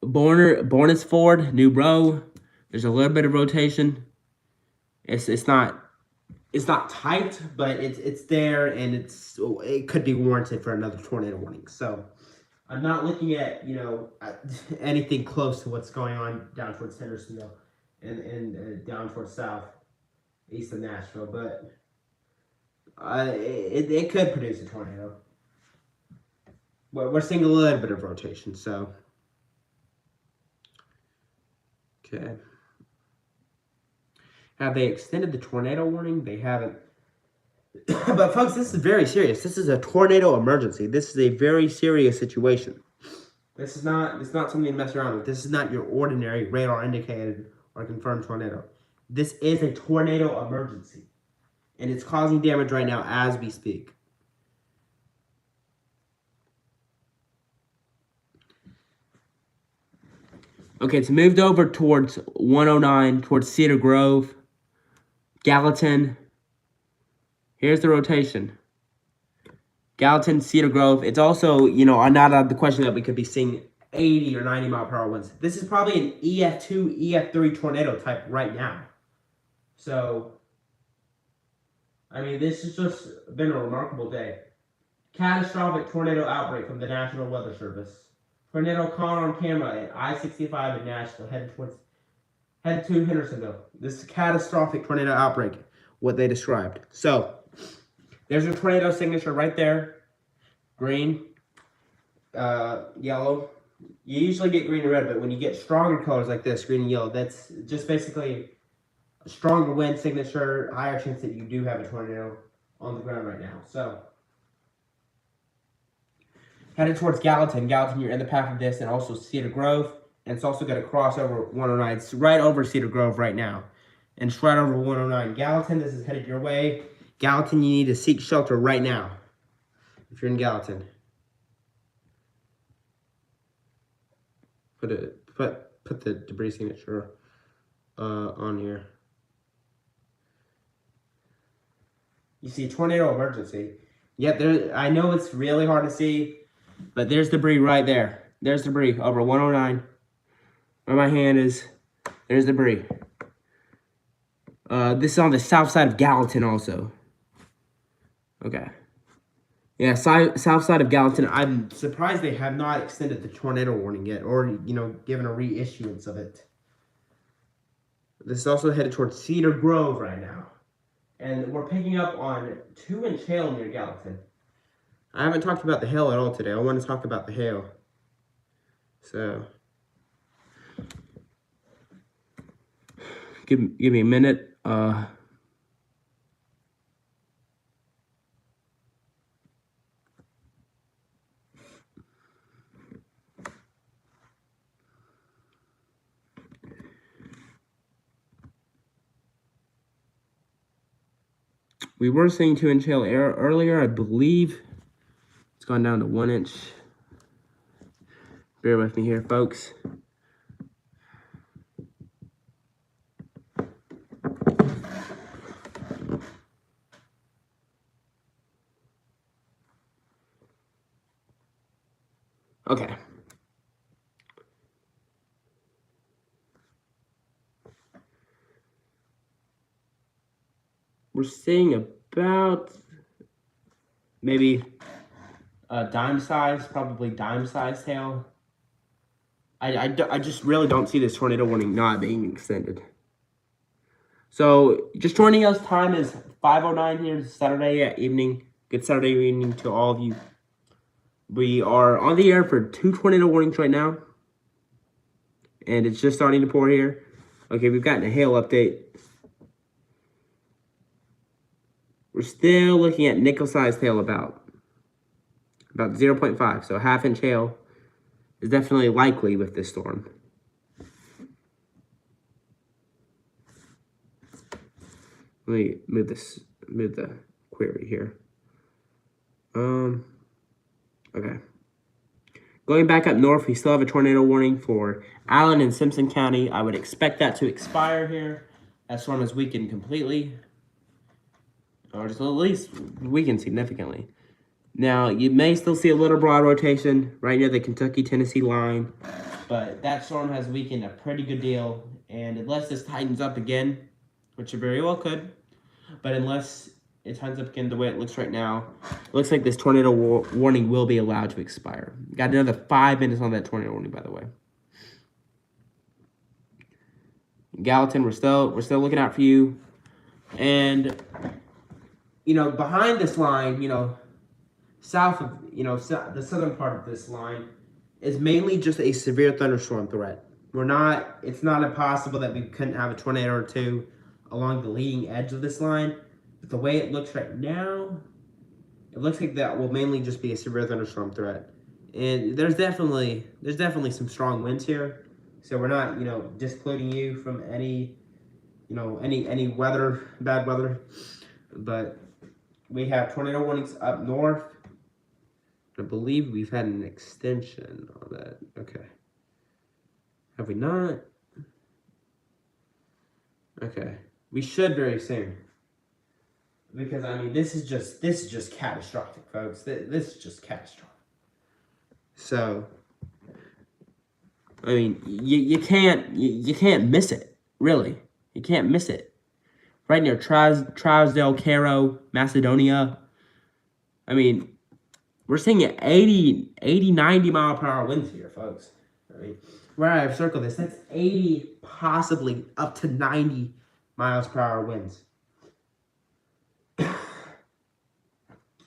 Bornis Ford, New Row. There's a little bit of rotation. It's not tight, but it's there, and it could be warranted for another tornado warning. So I'm not looking at anything close to what's going on down towards Hendersonville and down towards south east of Nashville, but it could produce a tornado. We're seeing a little bit of rotation, so. Okay. Have they extended the tornado warning? They haven't. But folks, this is very serious. This is a tornado emergency. This is a very serious situation. It's not something to mess around with. This is not your ordinary radar indicated or confirmed tornado. This is a tornado emergency. And it's causing damage right now as we speak. Okay, it's moved over towards 109, towards Cedar Grove, Gallatin. Here's the rotation. Gallatin, Cedar Grove. It's also, not out of the question that we could be seeing 80 or 90 mile per hour winds. This is probably an EF2, EF3 tornado type right now. So, this has just been a remarkable day. Catastrophic tornado outbreak from the National Weather Service. Tornado caught on camera at I-65 in Nashville, headed to Hendersonville. This is a catastrophic tornado outbreak, what they described. So, there's your tornado signature right there. Green, yellow. You usually get green and red, but when you get stronger colors like this, green and yellow, that's just basically a stronger wind signature, higher chance that you do have a tornado on the ground right now. So, headed towards Gallatin. Gallatin, you're in the path of this, and also Cedar Grove. And it's also going to cross over 109. It's right over Cedar Grove right now. And it's right over 109. Gallatin, this is headed your way. Gallatin, you need to seek shelter right now if you're in Gallatin. put the debris signature on here. You see tornado emergency. Yep, there. I know it's really hard to see, but there's debris right there. There's debris over 109. Where my hand is, there's debris. This is on the south side of Gallatin also. Okay. Yeah, south side of Gallatin. I'm surprised they have not extended the tornado warning yet, or, given a reissuance of it. This is also headed towards Cedar Grove right now. And we're picking up on 2-inch hail near Gallatin. I haven't talked about the hail at all today. I want to talk about the hail. So, give me a minute. We were seeing 2-inch hail earlier. I believe it's gone down to 1 inch. Bear with me here, folks. Okay. We're seeing about maybe a dime size, probably dime size hail. I just really don't see this tornado warning not being extended. So just joining us, time is 5:09 here, Saturday evening. Good Saturday evening to all of you. We are on the air for 2 tornado warnings right now. And it's just starting to pour here. Okay, we've gotten a hail update. We're still looking at nickel-sized hail about 0.5. So 1/2 inch hail is definitely likely with this storm. Let me move the query here. Okay. Going back up north, we still have a tornado warning for Allen and Simpson County. I would expect that to expire here. That storm has weakened completely. Or just at least weakened significantly. Now, you may still see a little broad rotation right near the Kentucky-Tennessee line, but that storm has weakened a pretty good deal, and unless this tightens up again, which it very well could, but unless it tightens up again the way it looks right now, it looks like this tornado warning will be allowed to expire. Got another 5 minutes on that tornado warning, by the way. Gallatin, we're still looking out for you, and behind this line, south of, the southern part of this line is mainly just a severe thunderstorm threat. It's not impossible that we couldn't have a tornado or two along the leading edge of this line. But the way it looks right now, it looks like that will mainly just be a severe thunderstorm threat. And there's definitely some strong winds here. So we're not, discluding you from any weather, bad weather. But we have tornado warnings up north. I believe we've had an extension on that. Okay. Have we not? Okay. We should very soon. Because this is just catastrophic, folks. This is just catastrophic. So you can't miss it, really. You can't miss it. Right near Trousdale, Cairo, Macedonia. We're seeing 80, 90 mile per hour winds here, folks. Where I've circled this, that's 80, possibly up to 90 miles per hour winds.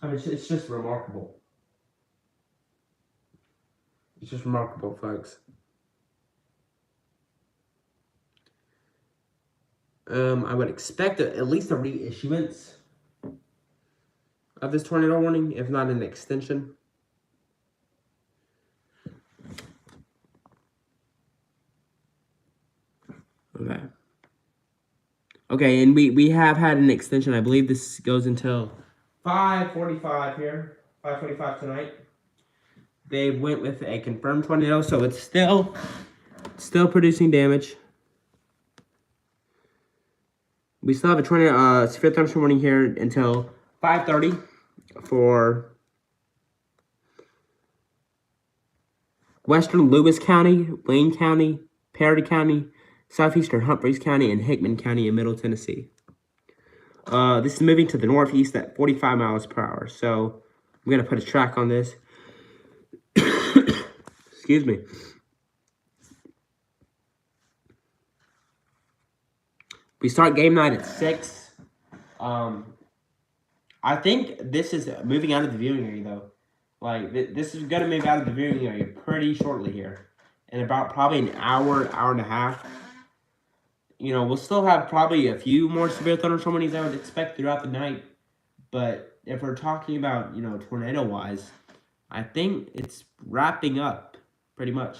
It's just remarkable. It's just remarkable, folks. I would expect at least a reissuance of this tornado warning, if not an extension. Okay, and we have had an extension. I believe this goes until 5:45 here. 5:45 tonight. they went with a confirmed tornado, so it's still producing damage. We still have a tornado, severe thunderstorm warning here until 5:30 for western Lewis County, Wayne County, Perry County, southeastern Humphreys County, and Hickman County in Middle Tennessee. This is moving to the northeast at 45 miles per hour. So I'm going to put a track on this. Excuse me. We start game night at 6. I think this is moving out of the viewing area, though. Like, this is going to move out of the viewing area pretty shortly here. In about probably an hour, hour and a half. You know, we'll still have probably a few more severe thunderstorm warnings I would expect throughout the night. But if we're talking about, you know, tornado-wise, I think it's wrapping up pretty much.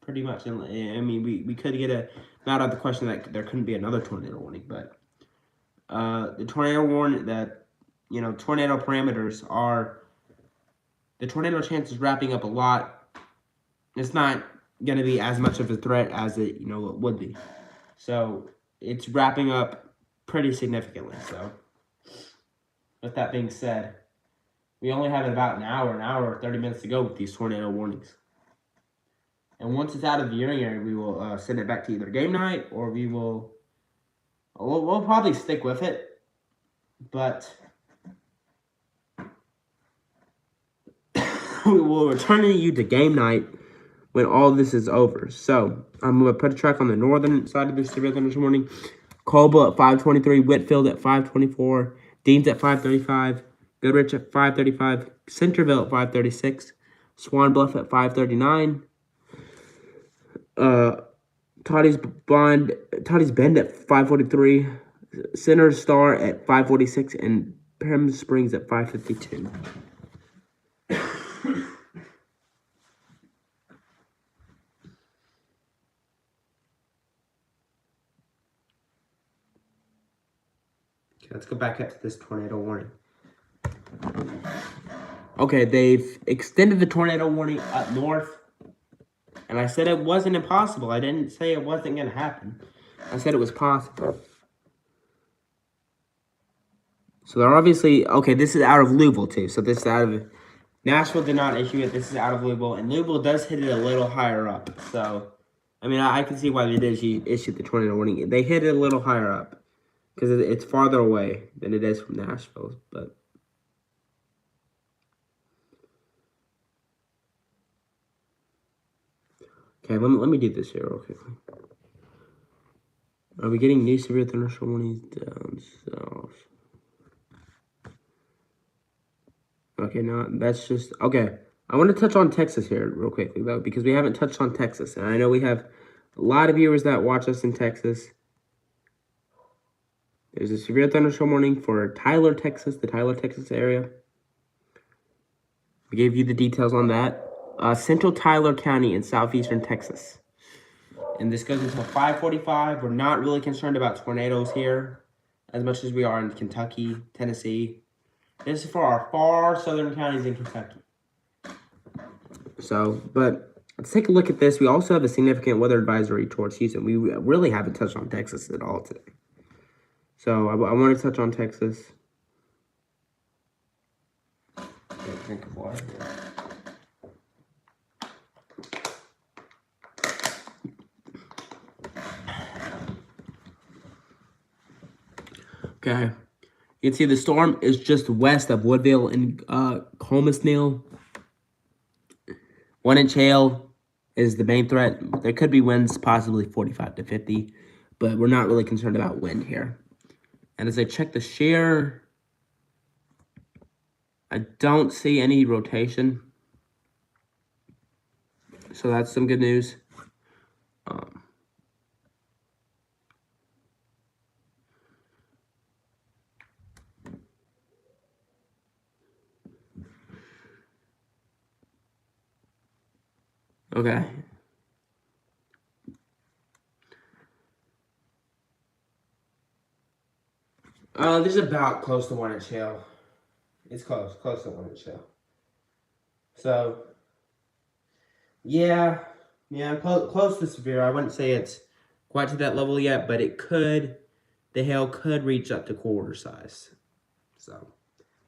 Pretty much. And, I mean, we could get not out of the question that there couldn't be another tornado warning. But the tornado warning, that, you know, tornado parameters are, the tornado chance is wrapping up a lot. It's not going to be as much of a threat as it, you know, it would be. So it's wrapping up pretty significantly. So with that being said, we only have about an hour, 30 minutes to go with these tornado warnings. And once it's out of the viewing area, we will send it back to either game night, or we'll probably stick with it. But we will return you to game night when all this is over. So I'm going to put a track on the northern side of the severe thunderstorm warning. Colville at 5:23, Whitfield at 5:24, Deans at 5:35, Goodrich at 5:35, Centerville at 5:36, Swan Bluff at 5:39, Toddy's Bend at 5:43, Center Star at 5:46, and Perham Springs at 5:52. Let's go back up to this tornado warning. Okay, they've extended the tornado warning up north. And I said it wasn't impossible. I didn't say it wasn't going to happen. I said it was possible. So they're obviously, okay, this is out of Louisville too. So this is out of, Nashville did not issue it. This is out of Louisville. And Louisville does hit it a little higher up. So, I mean, I can see why they did issue the tornado warning. They hit it a little higher up. Because it's farther away than it is from Nashville, but okay, let me do this here real quickly. Are we getting new severe thunderstorm warnings down south? Okay, no, that's just okay. I want to touch on Texas here real quickly though, because we haven't touched on Texas, and I know we have a lot of viewers that watch us in Texas. There's a severe thunderstorm warning for Tyler, Texas, the Tyler, Texas area. We gave you the details on that. Central Tyler County in southeastern Texas. And this goes until 5:45. We're not really concerned about tornadoes here as much as we are in Kentucky, Tennessee. This is for our far southern counties in Kentucky. So, but let's take a look at this. We also have a significant weather advisory towards Houston. We really haven't touched on Texas at all today. So I want to touch on Texas. Drink of water here. Okay, you can see the storm is just west of Woodville and Colmasnil. 1-inch hail is the main threat. There could be winds possibly 45 to 50, but we're not really concerned about wind here. And as I check the shear, I don't see any rotation. So that's some good news. Okay. This is about close to 1-inch hail. It's close to 1-inch hail. So, Yeah, close to severe. I wouldn't say it's quite to that level yet, but it could. The hail could reach up to quarter size. So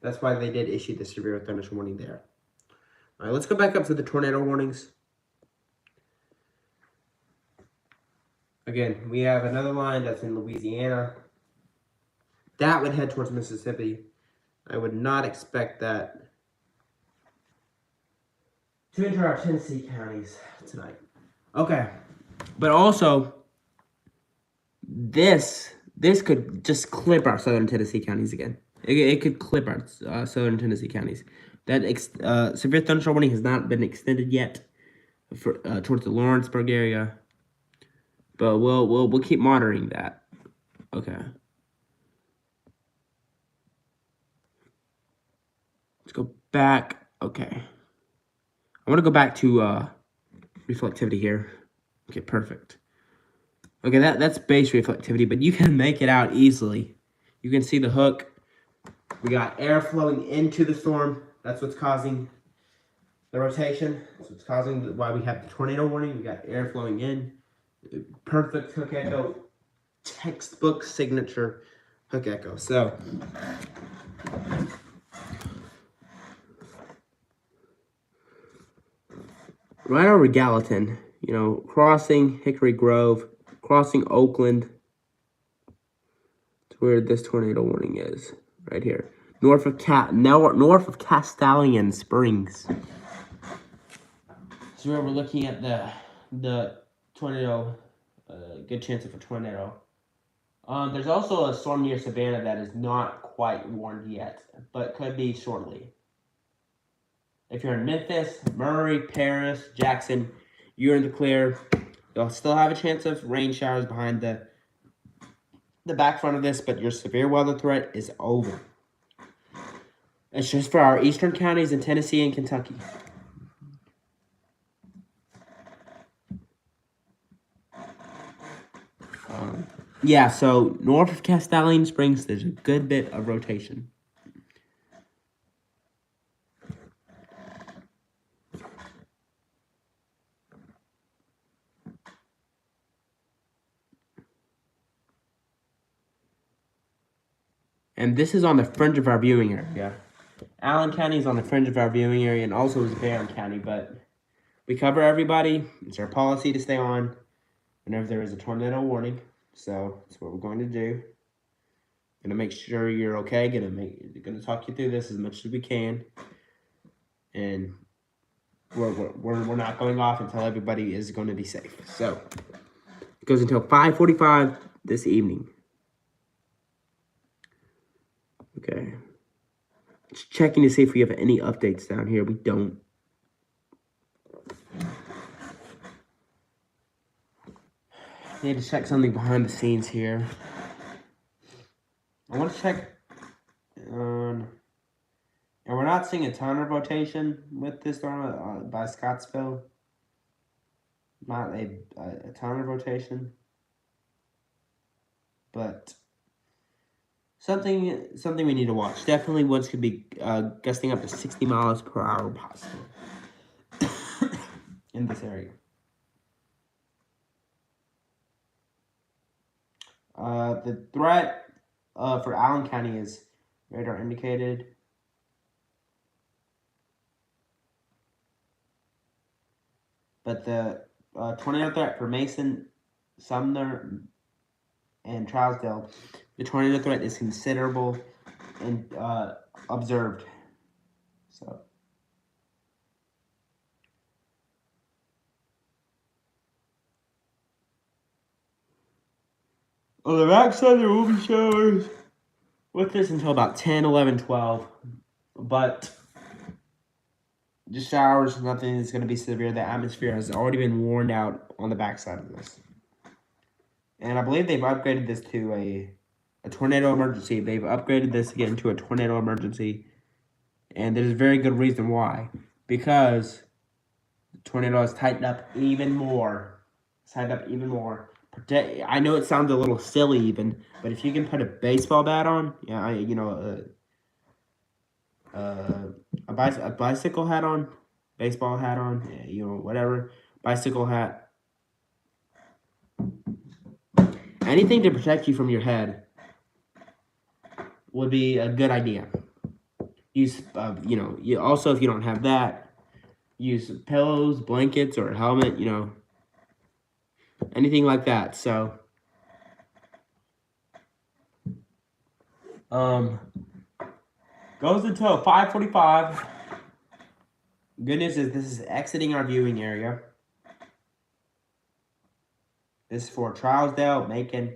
that's why they did issue the severe thunderstorm warning there. All right, let's go back up to the tornado warnings. Again, we have another line that's in Louisiana. That would head towards Mississippi. I would not expect that to enter our Tennessee counties tonight. Okay, but also this could just clip our southern Tennessee counties again. It could clip our southern Tennessee counties. That severe thunderstorm warning has not been extended yet for towards the Lawrenceburg area, but we'll keep monitoring that. Okay. Let's go back. Okay. I want to go back to reflectivity here. Okay, perfect. Okay, that's base reflectivity, but you can make it out easily. You can see the hook. We got air flowing into the storm. That's what's causing the rotation. That's what's causing why we have the tornado warning. We got air flowing in. Perfect hook echo. Textbook signature hook echo. So right over Gallatin, crossing Hickory Grove, crossing Oakland. It's where this tornado warning is, right here. North of Castellian Springs. So where we're looking at the tornado, good chance of a tornado. There's also a storm near Savannah that is not quite warned yet, but could be shortly. If you're in Memphis, Murray, Paris, Jackson, you're in the clear. You'll still have a chance of rain showers behind the back front of this, but your severe weather threat is over. It's just for our eastern counties in Tennessee and Kentucky. Yeah, so north of Castellian Springs, there's a good bit of rotation. And this is on the fringe of our viewing area. Allen County is on the fringe of our viewing area, and also is Barron County, but we cover everybody. It's our policy to stay on whenever there is a tornado warning. So that's what we're going to do. Gonna make sure you're okay. Gonna talk you through this as much as we can, and we're not going off until everybody is going to be safe. So it goes until 5:45 this evening. Okay. Just checking to see if we have any updates down here. We don't. Need to check something behind the scenes here. I want to check on, and we're not seeing a ton of rotation with this storm by Scottsville. Not a ton of rotation, but something we need to watch. Definitely winds could be gusting up to 60 miles per hour possible in this area. The threat for Allen County is radar indicated. But the tornado threat for Mason, Sumner, and Trousdale, the tornado threat is considerable and observed. So. On the backside, there will be showers with this until about 10, 11, 12. But just showers, nothing is going to be severe. The atmosphere has already been warned out on the backside of this. And I believe they've upgraded this to a tornado emergency. They've upgraded this again to a tornado emergency. And there's a very good reason why. Because the tornado has tightened up even more. I know it sounds a little silly even, but if you can put a baseball bat on, a bicycle hat on, baseball hat on, whatever, bicycle hat. Anything to protect you from your head would be a good idea. Use, also if you don't have that, use pillows, blankets, or a helmet, anything like that. So, goes until 5:45. Good news is this is exiting our viewing area. This is for Trousdale, Macon,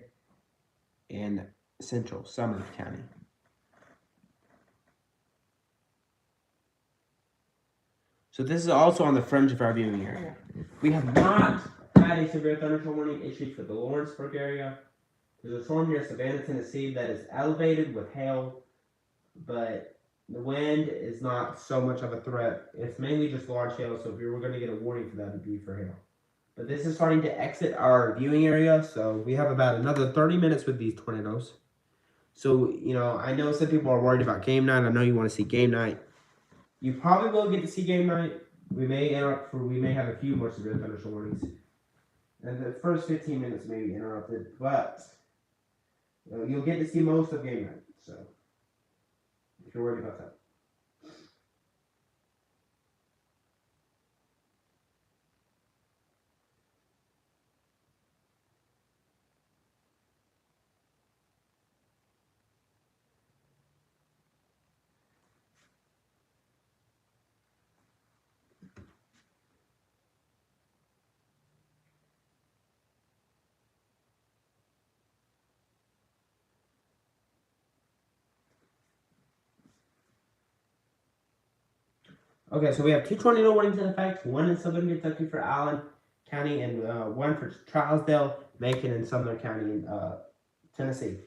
and Central Summers County. So this is also on the fringe of our viewing area. We have not had a severe thunderstorm warning issued for the Lawrenceburg area. There's a storm near Savannah, Tennessee that is elevated with hail, but the wind is not so much of a threat. It's mainly just large hail, so if we were going to get a warning for that, it'd be for hail. But this is starting to exit our viewing area, so we have about another 30 minutes with these tornadoes. So, I know some people are worried about game night. I know you want to see game night. You probably will get to see game night. We may have a few more severe thunderstorm warnings. And the first 15 minutes may be interrupted, but you'll get to see most of game night. So, if you're worried about that. Okay, so we have 2 tornado warnings in effect, one in southern Kentucky for Allen County and one for Trousdale, Macon, and Sumner County in Tennessee.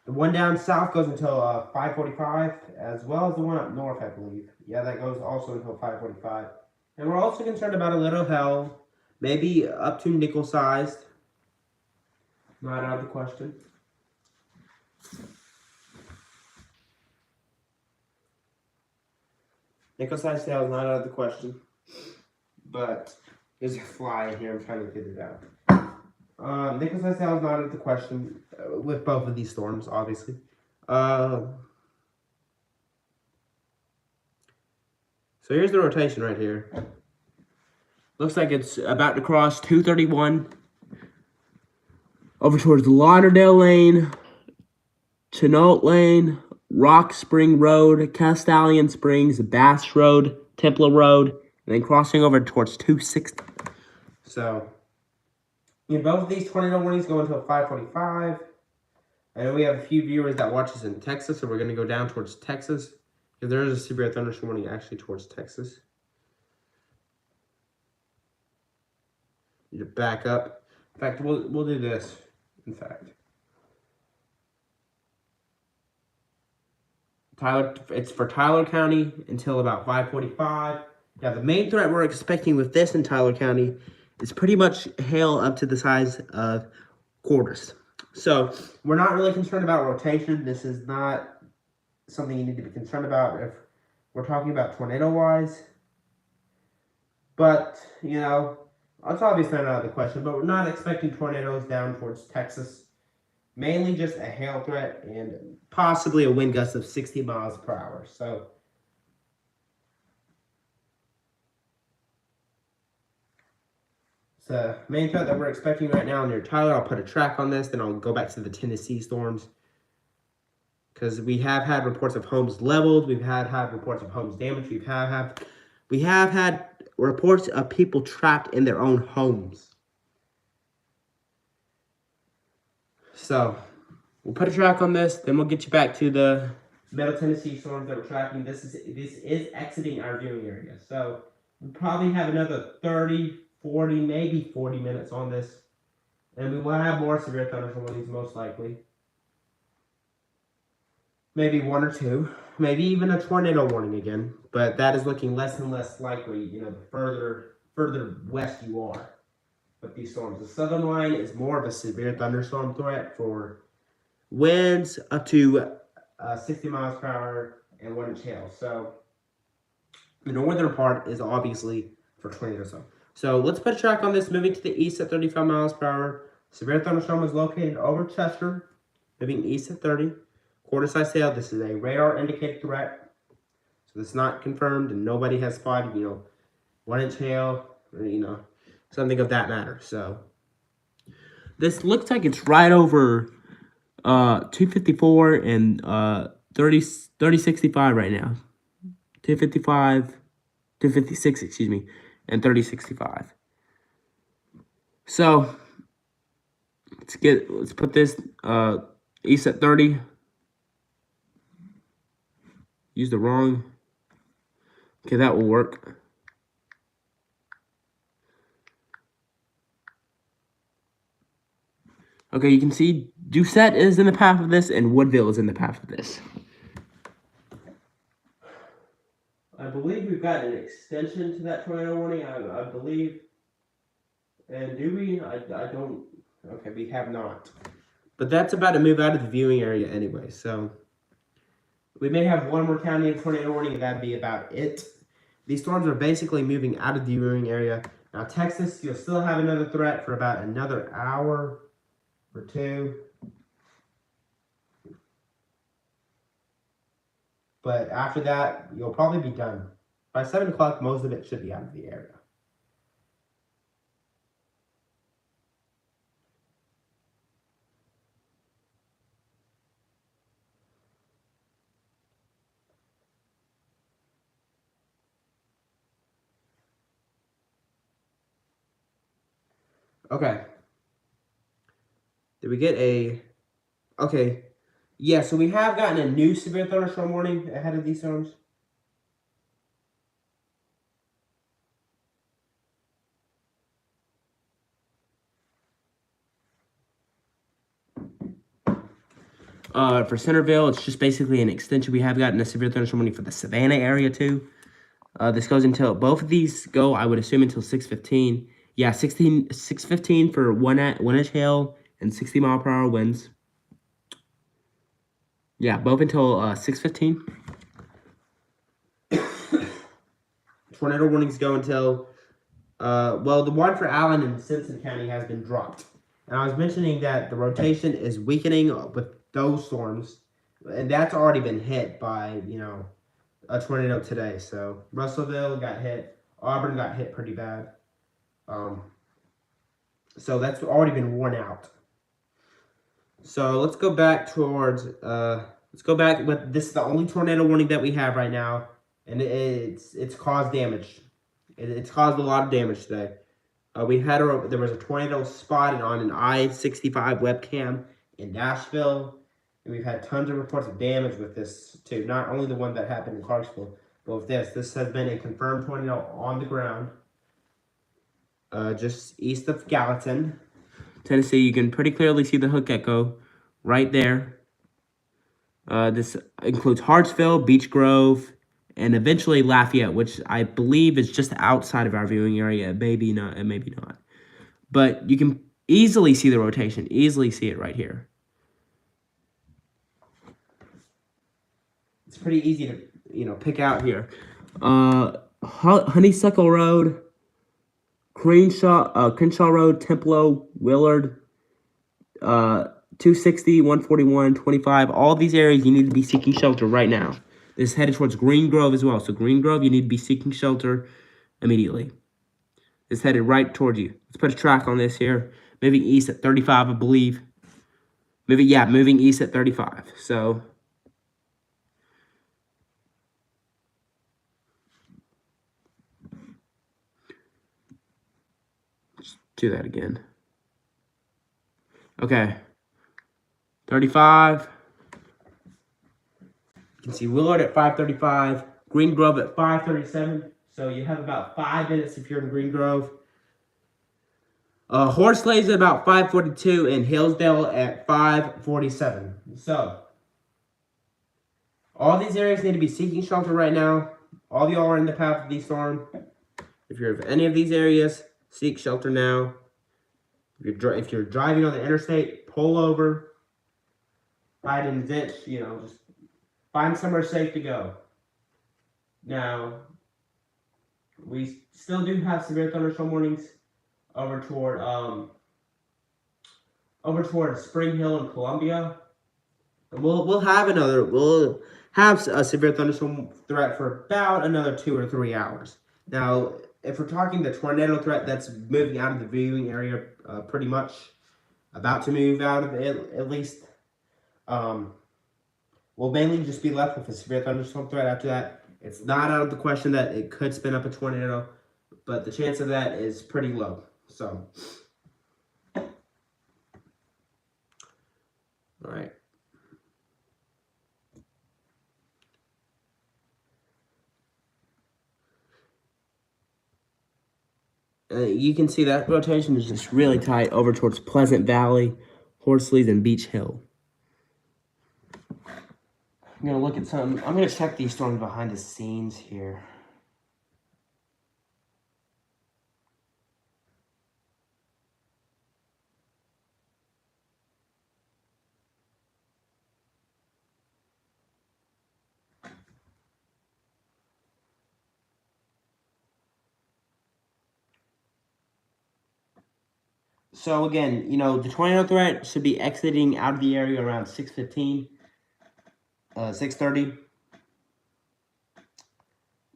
The one down south goes until 5:45, as well as the one up north, I believe. Yeah, that goes also until 5:45. And we're also concerned about a little hail, maybe up to nickel-sized. Not out of the question. Nickel-sized hail is not out of the question. But there's a fly in here. I'm trying to get it out. Nickel-sized hail is not out of the question with both of these storms, obviously. So here's the rotation right here. Looks like it's about to cross 231 over towards Lauderdale Lane, Chenault Lane, Rock Spring Road, Castalian Springs, Bass Road, Templar Road, and then crossing over towards 260. So, both of these tornado warnings go until 5:45. I know we have a few viewers that watch us in Texas, so we're going to go down towards Texas. Because there is a severe thunderstorm warning actually towards Texas. Need to back up. In fact, we'll do this. In fact, it's for Tyler County until about 5:45. Now, the main threat we're expecting with this in Tyler County is pretty much hail up to the size of quarters. So we're not really concerned about rotation. This is not something you need to be concerned about if we're talking about tornado-wise. But, it's obviously not out of the question, but we're not expecting tornadoes down towards Texas. Mainly just a hail threat and possibly a wind gust of 60 miles per hour. So, it's the main threat that we're expecting right now near Tyler. I'll put a track on this, then I'll go back to the Tennessee storms. Because we have had reports of homes leveled. We've had reports of homes damaged. We have had reports of people trapped in their own homes. So, we'll put a track on this, then we'll get you back to the Middle Tennessee storms that we're tracking. This is exiting our viewing area. So, we'll probably have another 30, 40, maybe 40 minutes on this. And we will have more severe thunderstorm warnings, most likely. Maybe 1 or 2. Maybe even a tornado warning again. But that is looking less and less likely, the further west you are with these storms. The southern line is more of a severe thunderstorm threat for winds up to 60 miles per hour and 1 inch hail. So The northern part is obviously for tornado zone. So let's put a track on this. Moving to the east at 35 miles per hour. Severe thunderstorm is located over Chester, moving east at 30. Quarter size hail. This is a radar indicated threat. So it's not confirmed, and nobody has spotted, 1-inch hail, or, something of that matter. So this looks like it's right over 254 and 3065 right now. 255, 256, excuse me, and 3065. So let's put this east at 30. Use the wrong. Okay, that will work. Okay, you can see Doucette is in the path of this, and Woodville is in the path of this. I believe we've got an extension to that tornado warning. I believe. And do we? I don't. Okay, we have not. But that's about to move out of the viewing area anyway, so we may have one more county in tornado warning, and that'd be about it. These storms are basically moving out of the viewing area. Now, Texas, you'll still have another threat for about another hour or two. But after that, you'll probably be done. By 7 o'clock, most of it should be out of the area. Okay. Did we get a... Okay. Yeah, so we have gotten a new severe thunderstorm warning ahead of these storms. For Centerville, it's just basically an extension. We have gotten a severe thunderstorm warning for the Savannah area too. This goes until both of these go, I would assume, until 6:15. Yeah, 6:15 for 1-inch hail and 60-mile-per-hour winds. Yeah, both until 6:15. Tornado warnings go until well, the one for Allen and Simpson County has been dropped. And I was mentioning that the rotation is weakening with those storms, and that's already been hit by, a tornado today. So Russellville got hit, Auburn got hit pretty bad. So that's already been worn out. So let's go back towards with this is the only tornado warning that we have right now, and it's caused damage. It's caused a lot of damage today. There was a tornado spotted on an I-65 webcam in Nashville, and we've had tons of reports of damage with this too. Not only the one that happened in Clarksville, but with this. This has been a confirmed tornado on the ground, just east of Gallatin, Tennessee. You can pretty clearly see the hook echo right there. This includes Hartsville, Beech Grove, and eventually Lafayette, which I believe is just outside of our viewing area. Maybe not, and maybe not. But you can easily see the rotation, easily see it right here. It's pretty easy to, pick out here. Honeysuckle Road, Crenshaw Road, Templo, Willard, 260, 141, 25. All these areas you need to be seeking shelter right now. This is headed towards Green Grove as well. So Green Grove, you need to be seeking shelter immediately. It's headed right towards you. Let's put a track on this here. Moving east at 35, I believe. Moving east at 35. So let's do that again. Okay. 35. You can see Willard at 5:35, Green Grove at 5:37. So you have about 5 minutes if you're in Green Grove. Horsley's at about 5:42 and Hillsdale at 5:47. So all these areas need to be seeking shelter right now. All of y'all are in the path of the storm. If you're in any of these areas, seek shelter now. If you're driving on the interstate, pull over, hide in the ditch. Just find somewhere safe to go. Now, We still do have severe thunderstorm warnings over toward Spring Hill and Columbia. And we'll have a severe thunderstorm threat for about another 2 or 3 hours. Now, if we're talking the tornado threat that's moving out of the viewing area, pretty much about to move out of it, at least, we'll mainly just be left with a severe thunderstorm threat after that. It's not out of the question that it could spin up a tornado, but the chance of that is pretty low. So, all right. You can see that rotation is just really tight over towards Pleasant Valley, Horsley's, and Beach Hill. I'm going to look at some. I'm going to check these storms behind the scenes here. So again, the tornado threat should be exiting out of the area around 6:15, 6:30.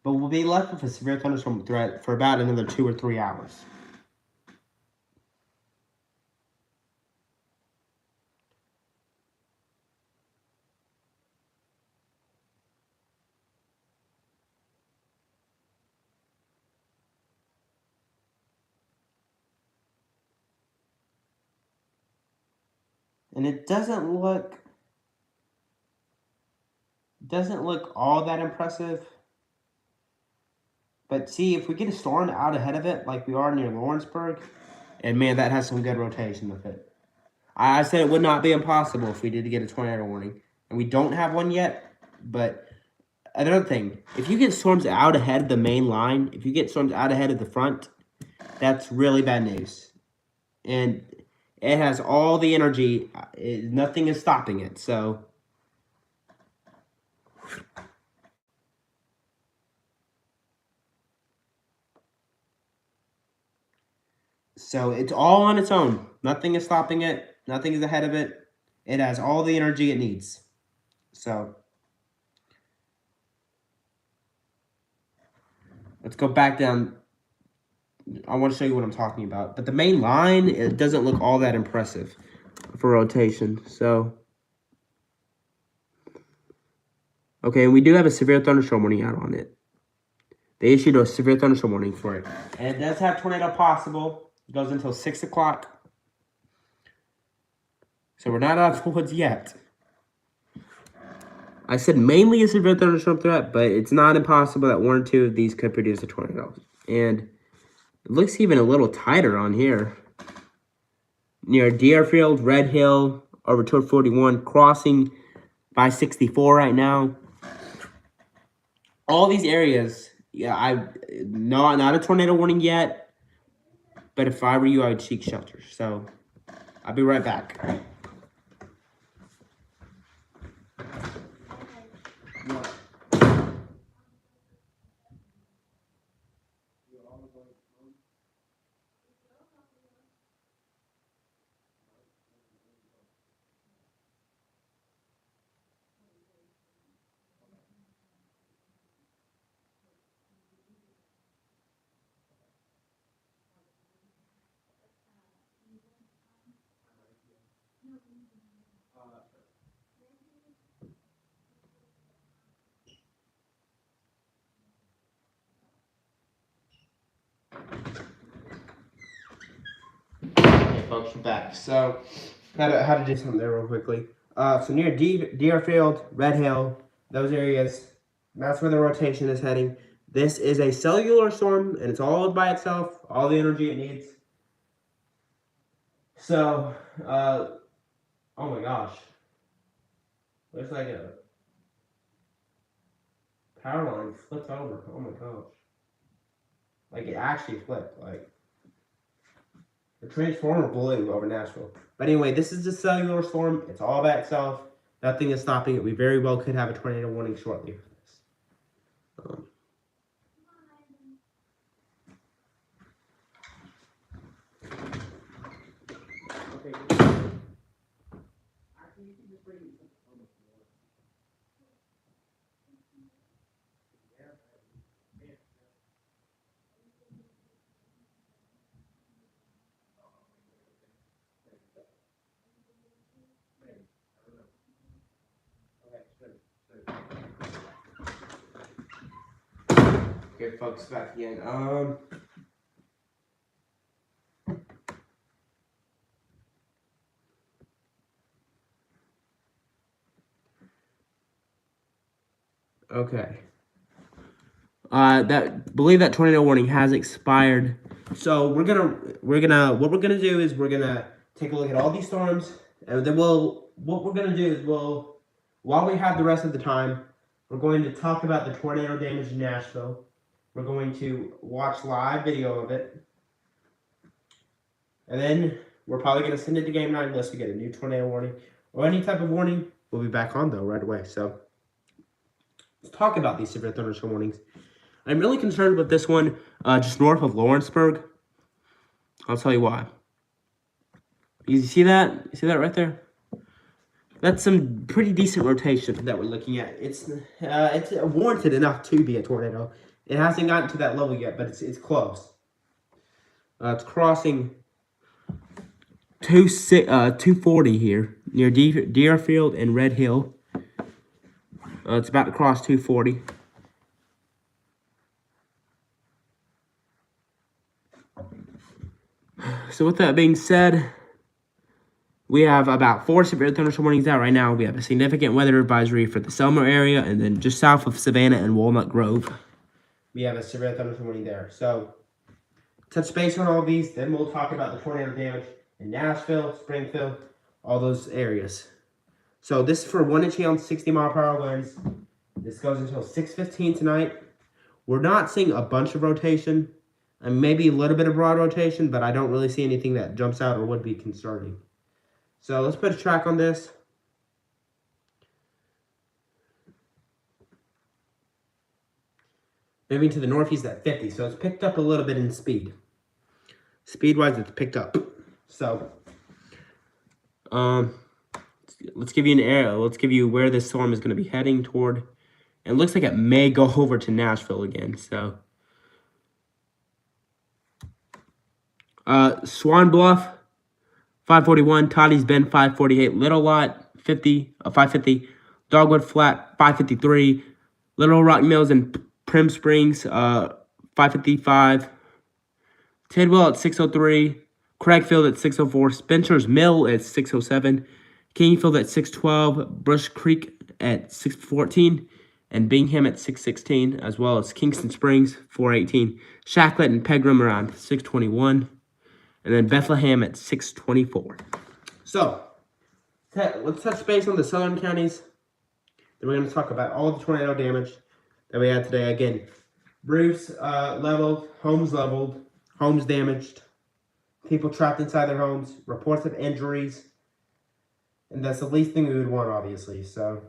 But we'll be left with a severe thunderstorm threat for about another 2 or 3 hours. And it doesn't look all that impressive. But see, if we get a storm out ahead of it, like we are near Lawrenceburg, and man, that has some good rotation with it. I said it would not be impossible if we did get a tornado warning. And we don't have one yet. But another thing, if you get storms out ahead of the main line, if you get storms out ahead of the front, that's really bad news. And it has all the energy. Nothing is stopping it. So it's all on its own. Nothing is stopping it. Nothing is ahead of it. It has all the energy it needs. So let's go back down. I want to show you what I'm talking about. But the main line, it doesn't look all that impressive for rotation. So, okay, we do have a severe thunderstorm warning out on it. They issued a severe thunderstorm warning for it. And it does have tornado possible. It goes until 6 o'clock. So we're not out of the woods yet. I said mainly a severe thunderstorm threat, but it's not impossible that 1 or 2 of these could produce a tornado. And it looks even a little tighter on here. Near Deerfield, Red Hill, over toward 41, crossing by 64 right now. All these areas, not a tornado warning yet, but if I were you, I would seek shelter. So I'll be right back. Okay, folks, we're back. So, how to do something there real quickly. So near Deerfield, Red Hill, those areas, that's where the rotation is heading. This is a cellular storm, and it's all by itself, all the energy it needs. So, oh my gosh. Looks like a power line flipped over. Oh my gosh. Like, it actually flipped. Like, the transformer blew over Nashville. But anyway, this is a cellular storm. It's all by itself. Nothing is stopping it. We very well could have a tornado warning shortly for this. Okay, folks, back again. Okay. Believe that tornado warning has expired. So what we're gonna do is we're gonna take a look at all these storms, and then what we're gonna do is while we have the rest of the time, we're going to talk about the tornado damage in Nashville. We're going to watch live video of it, and then we're probably gonna send it to game night unless we get a new tornado warning or any type of warning. We'll be back on though right away. So let's talk about these severe thunderstorm warnings. I'm really concerned with this one just north of Lawrenceburg. I'll tell you why. You see that? You see that right there? That's some pretty decent rotation that we're looking at. It's warranted enough to be a tornado. It hasn't gotten to that level yet, but it's close. It's crossing 240 here near Deerfield and Red Hill. It's about to cross 240. So with that being said, we have about 4 severe thunderstorm warnings out right now. We have a significant weather advisory for the Selmer area, and then just south of Savannah and Walnut Grove, we have a severe thunderstorm warning there. So touch base on all of these, then we'll talk about the tornado damage in Nashville, Springfield, all those areas. So this is for 1 inch hail and 60-mile-per-hour winds. This goes until 6:15 tonight. We're not seeing a bunch of rotation, and maybe a little bit of broad rotation, but I don't really see anything that jumps out or would be concerning. So let's put a track on this. Moving to the northeast at 50, so it's picked up a little bit in speed. Speed-wise, it's picked up. So, let's give you an area. Let's give you where this storm is going to be heading toward. And it looks like it may go over to Nashville again. So, Swan Bluff, 541. Toddy's Bend, 548. Little Lot, 550. Dogwood Flat, 553. Little Rock Mills and Prim Springs, 555. Tidwell at 603. Craigfield at 604. Spencer's Mill at 607. Kingfield at 612. Brush Creek at 614. And Bingham at 616, as well as Kingston Springs, 418. Shacklet and Pegram around 621. And then Bethlehem at 624. So, let's touch base on the southern counties. Then we're going to talk about all the tornado damage that we had today. Again, roofs leveled, homes damaged, people trapped inside their homes, reports of injuries. And that's the least thing we would want, obviously. So,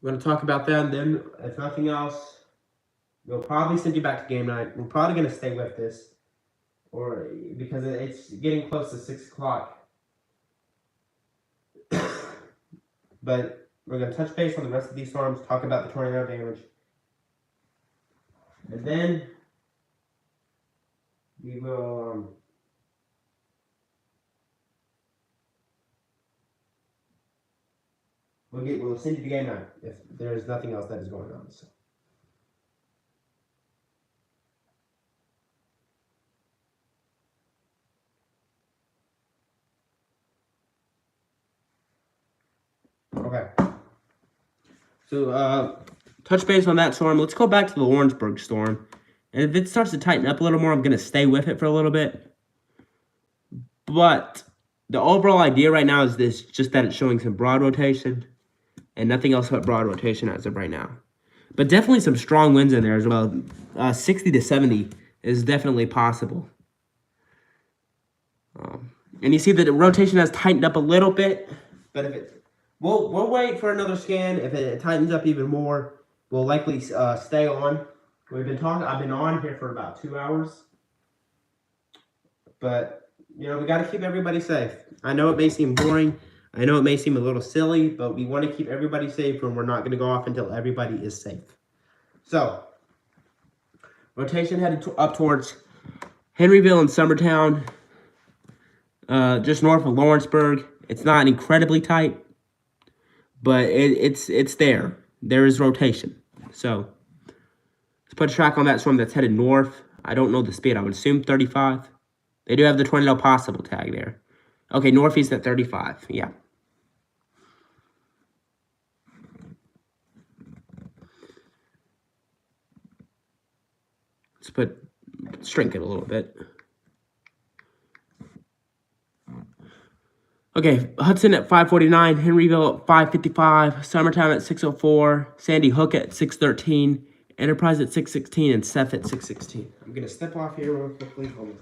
we're going to talk about that, and then, if nothing else, we'll probably send you back to game night. We're probably going to stay with this, because it's getting close to 6 o'clock. But we're going to touch base on the rest of these storms, talk about the tornado damage. And then we will we'll send you to game night if there is nothing else that is going on. So. Okay. So, touch base on that storm. Let's go back to the Lawrenceburg storm. And if it starts to tighten up a little more, I'm going to stay with it for a little bit. But the overall idea right now is just that it's showing some broad rotation and nothing else but broad rotation as of right now. But definitely some strong winds in there as well. 60 to 70 is definitely possible. And you see that the rotation has tightened up a little bit. But if it... We'll wait for another scan. If it tightens up even more, we'll likely stay on. I've been on here for about 2 hours. But, we got to keep everybody safe. I know it may seem boring. I know it may seem a little silly, but we want to keep everybody safe, and we're not going to go off until everybody is safe. So, rotation headed up towards Henryville and Summertown, just north of Lawrenceburg. It's not incredibly tight, but it's there. There is rotation. So let's put a track on that storm that's headed north. I don't know the speed. I would assume 35. They do have the tornado possible tag there. Okay, northeast at 35. Yeah. Let's shrink it a little bit. Okay, Hudson at 549, Henryville at 555, Summertown at 604, Sandy Hook at 613, Enterprise at 616, and Seth at 616. I'm gonna step off here real quickly. Hold on.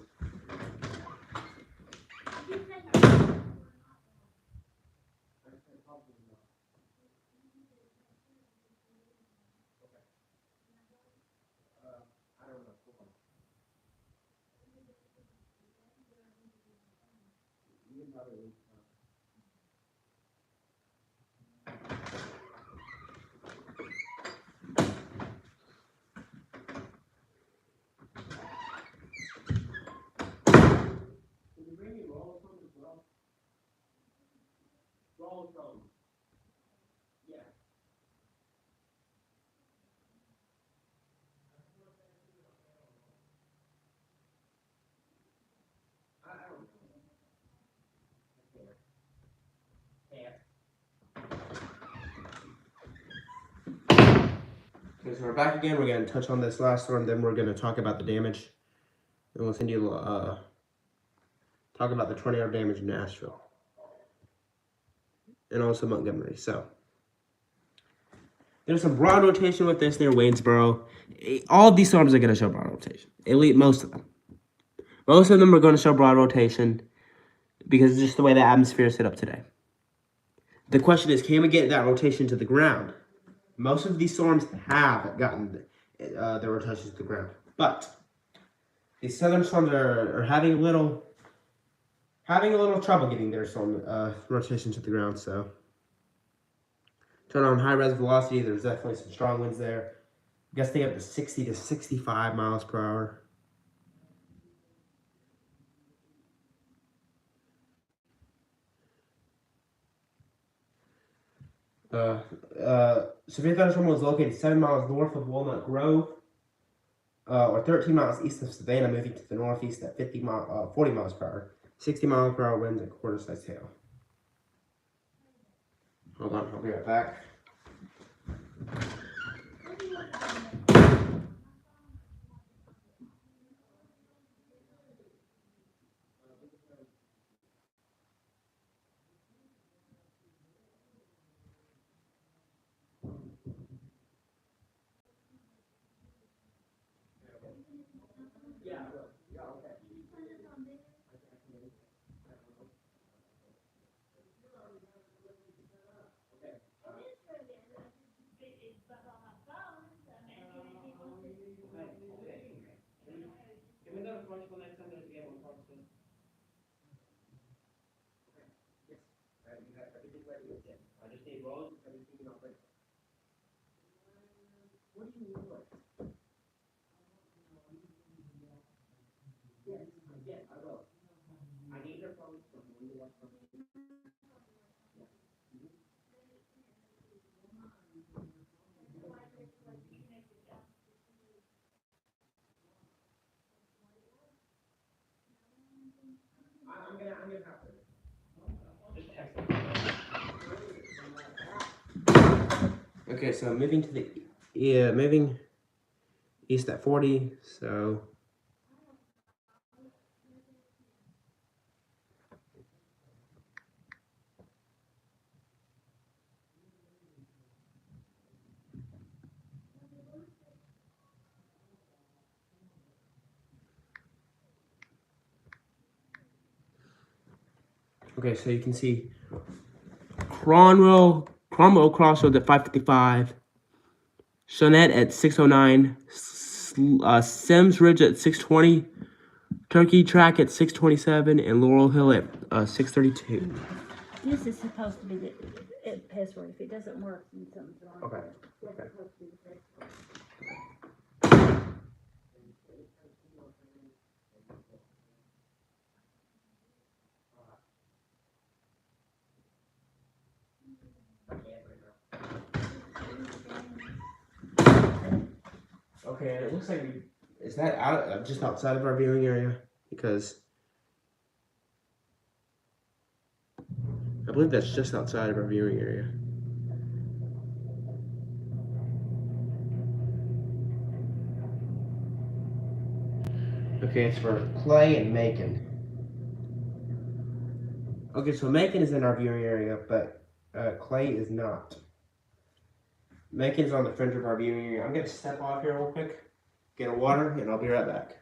Okay, so we're back again. We're gonna touch on this last one, then we're gonna talk about the damage, and we'll send you talk about the tornado damage in Nashville and also Montgomery. So there's some broad rotation with this near Waynesboro. All of these storms are gonna show broad rotation. At least most of them. Most of them are gonna show broad rotation because it's just the way the atmosphere is set up today. The question is, can we get that rotation to the ground? Most of these storms have gotten their rotation to the ground, but these southern storms are having a little trouble getting their storm rotation to the ground. So turn on high res velocity. There's definitely some strong winds there. Gusting up to 60 to 65 miles per hour. Severe thunderstorm was located 7 miles north of Walnut Grove, or 13 miles east of Savannah, moving to the northeast at 40 miles per hour. 60 miles per hour winds and quarter-sized hail. Hold on, I'll be right back. Okay, so moving to moving east at 40. So okay, so you can see Cromwell Crossroads at 555, Shonette at 609, Sims Ridge at 620, Turkey Track at 627, and Laurel Hill at 632. This is supposed to be the password. If it doesn't work, then something's wrong. Okay. That's Okay. supposed to be the password. Okay, and it looks like is that out just outside of our viewing area? Because I believe that's just outside of our viewing area. Okay, it's for Clay and Macon. Okay, so Macon is in our viewing area, but Clay is not. Macon's on the fringe of our viewing area. I'm gonna step off here real quick, get a water, and I'll be right back.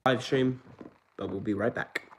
Live stream, but we'll be right back.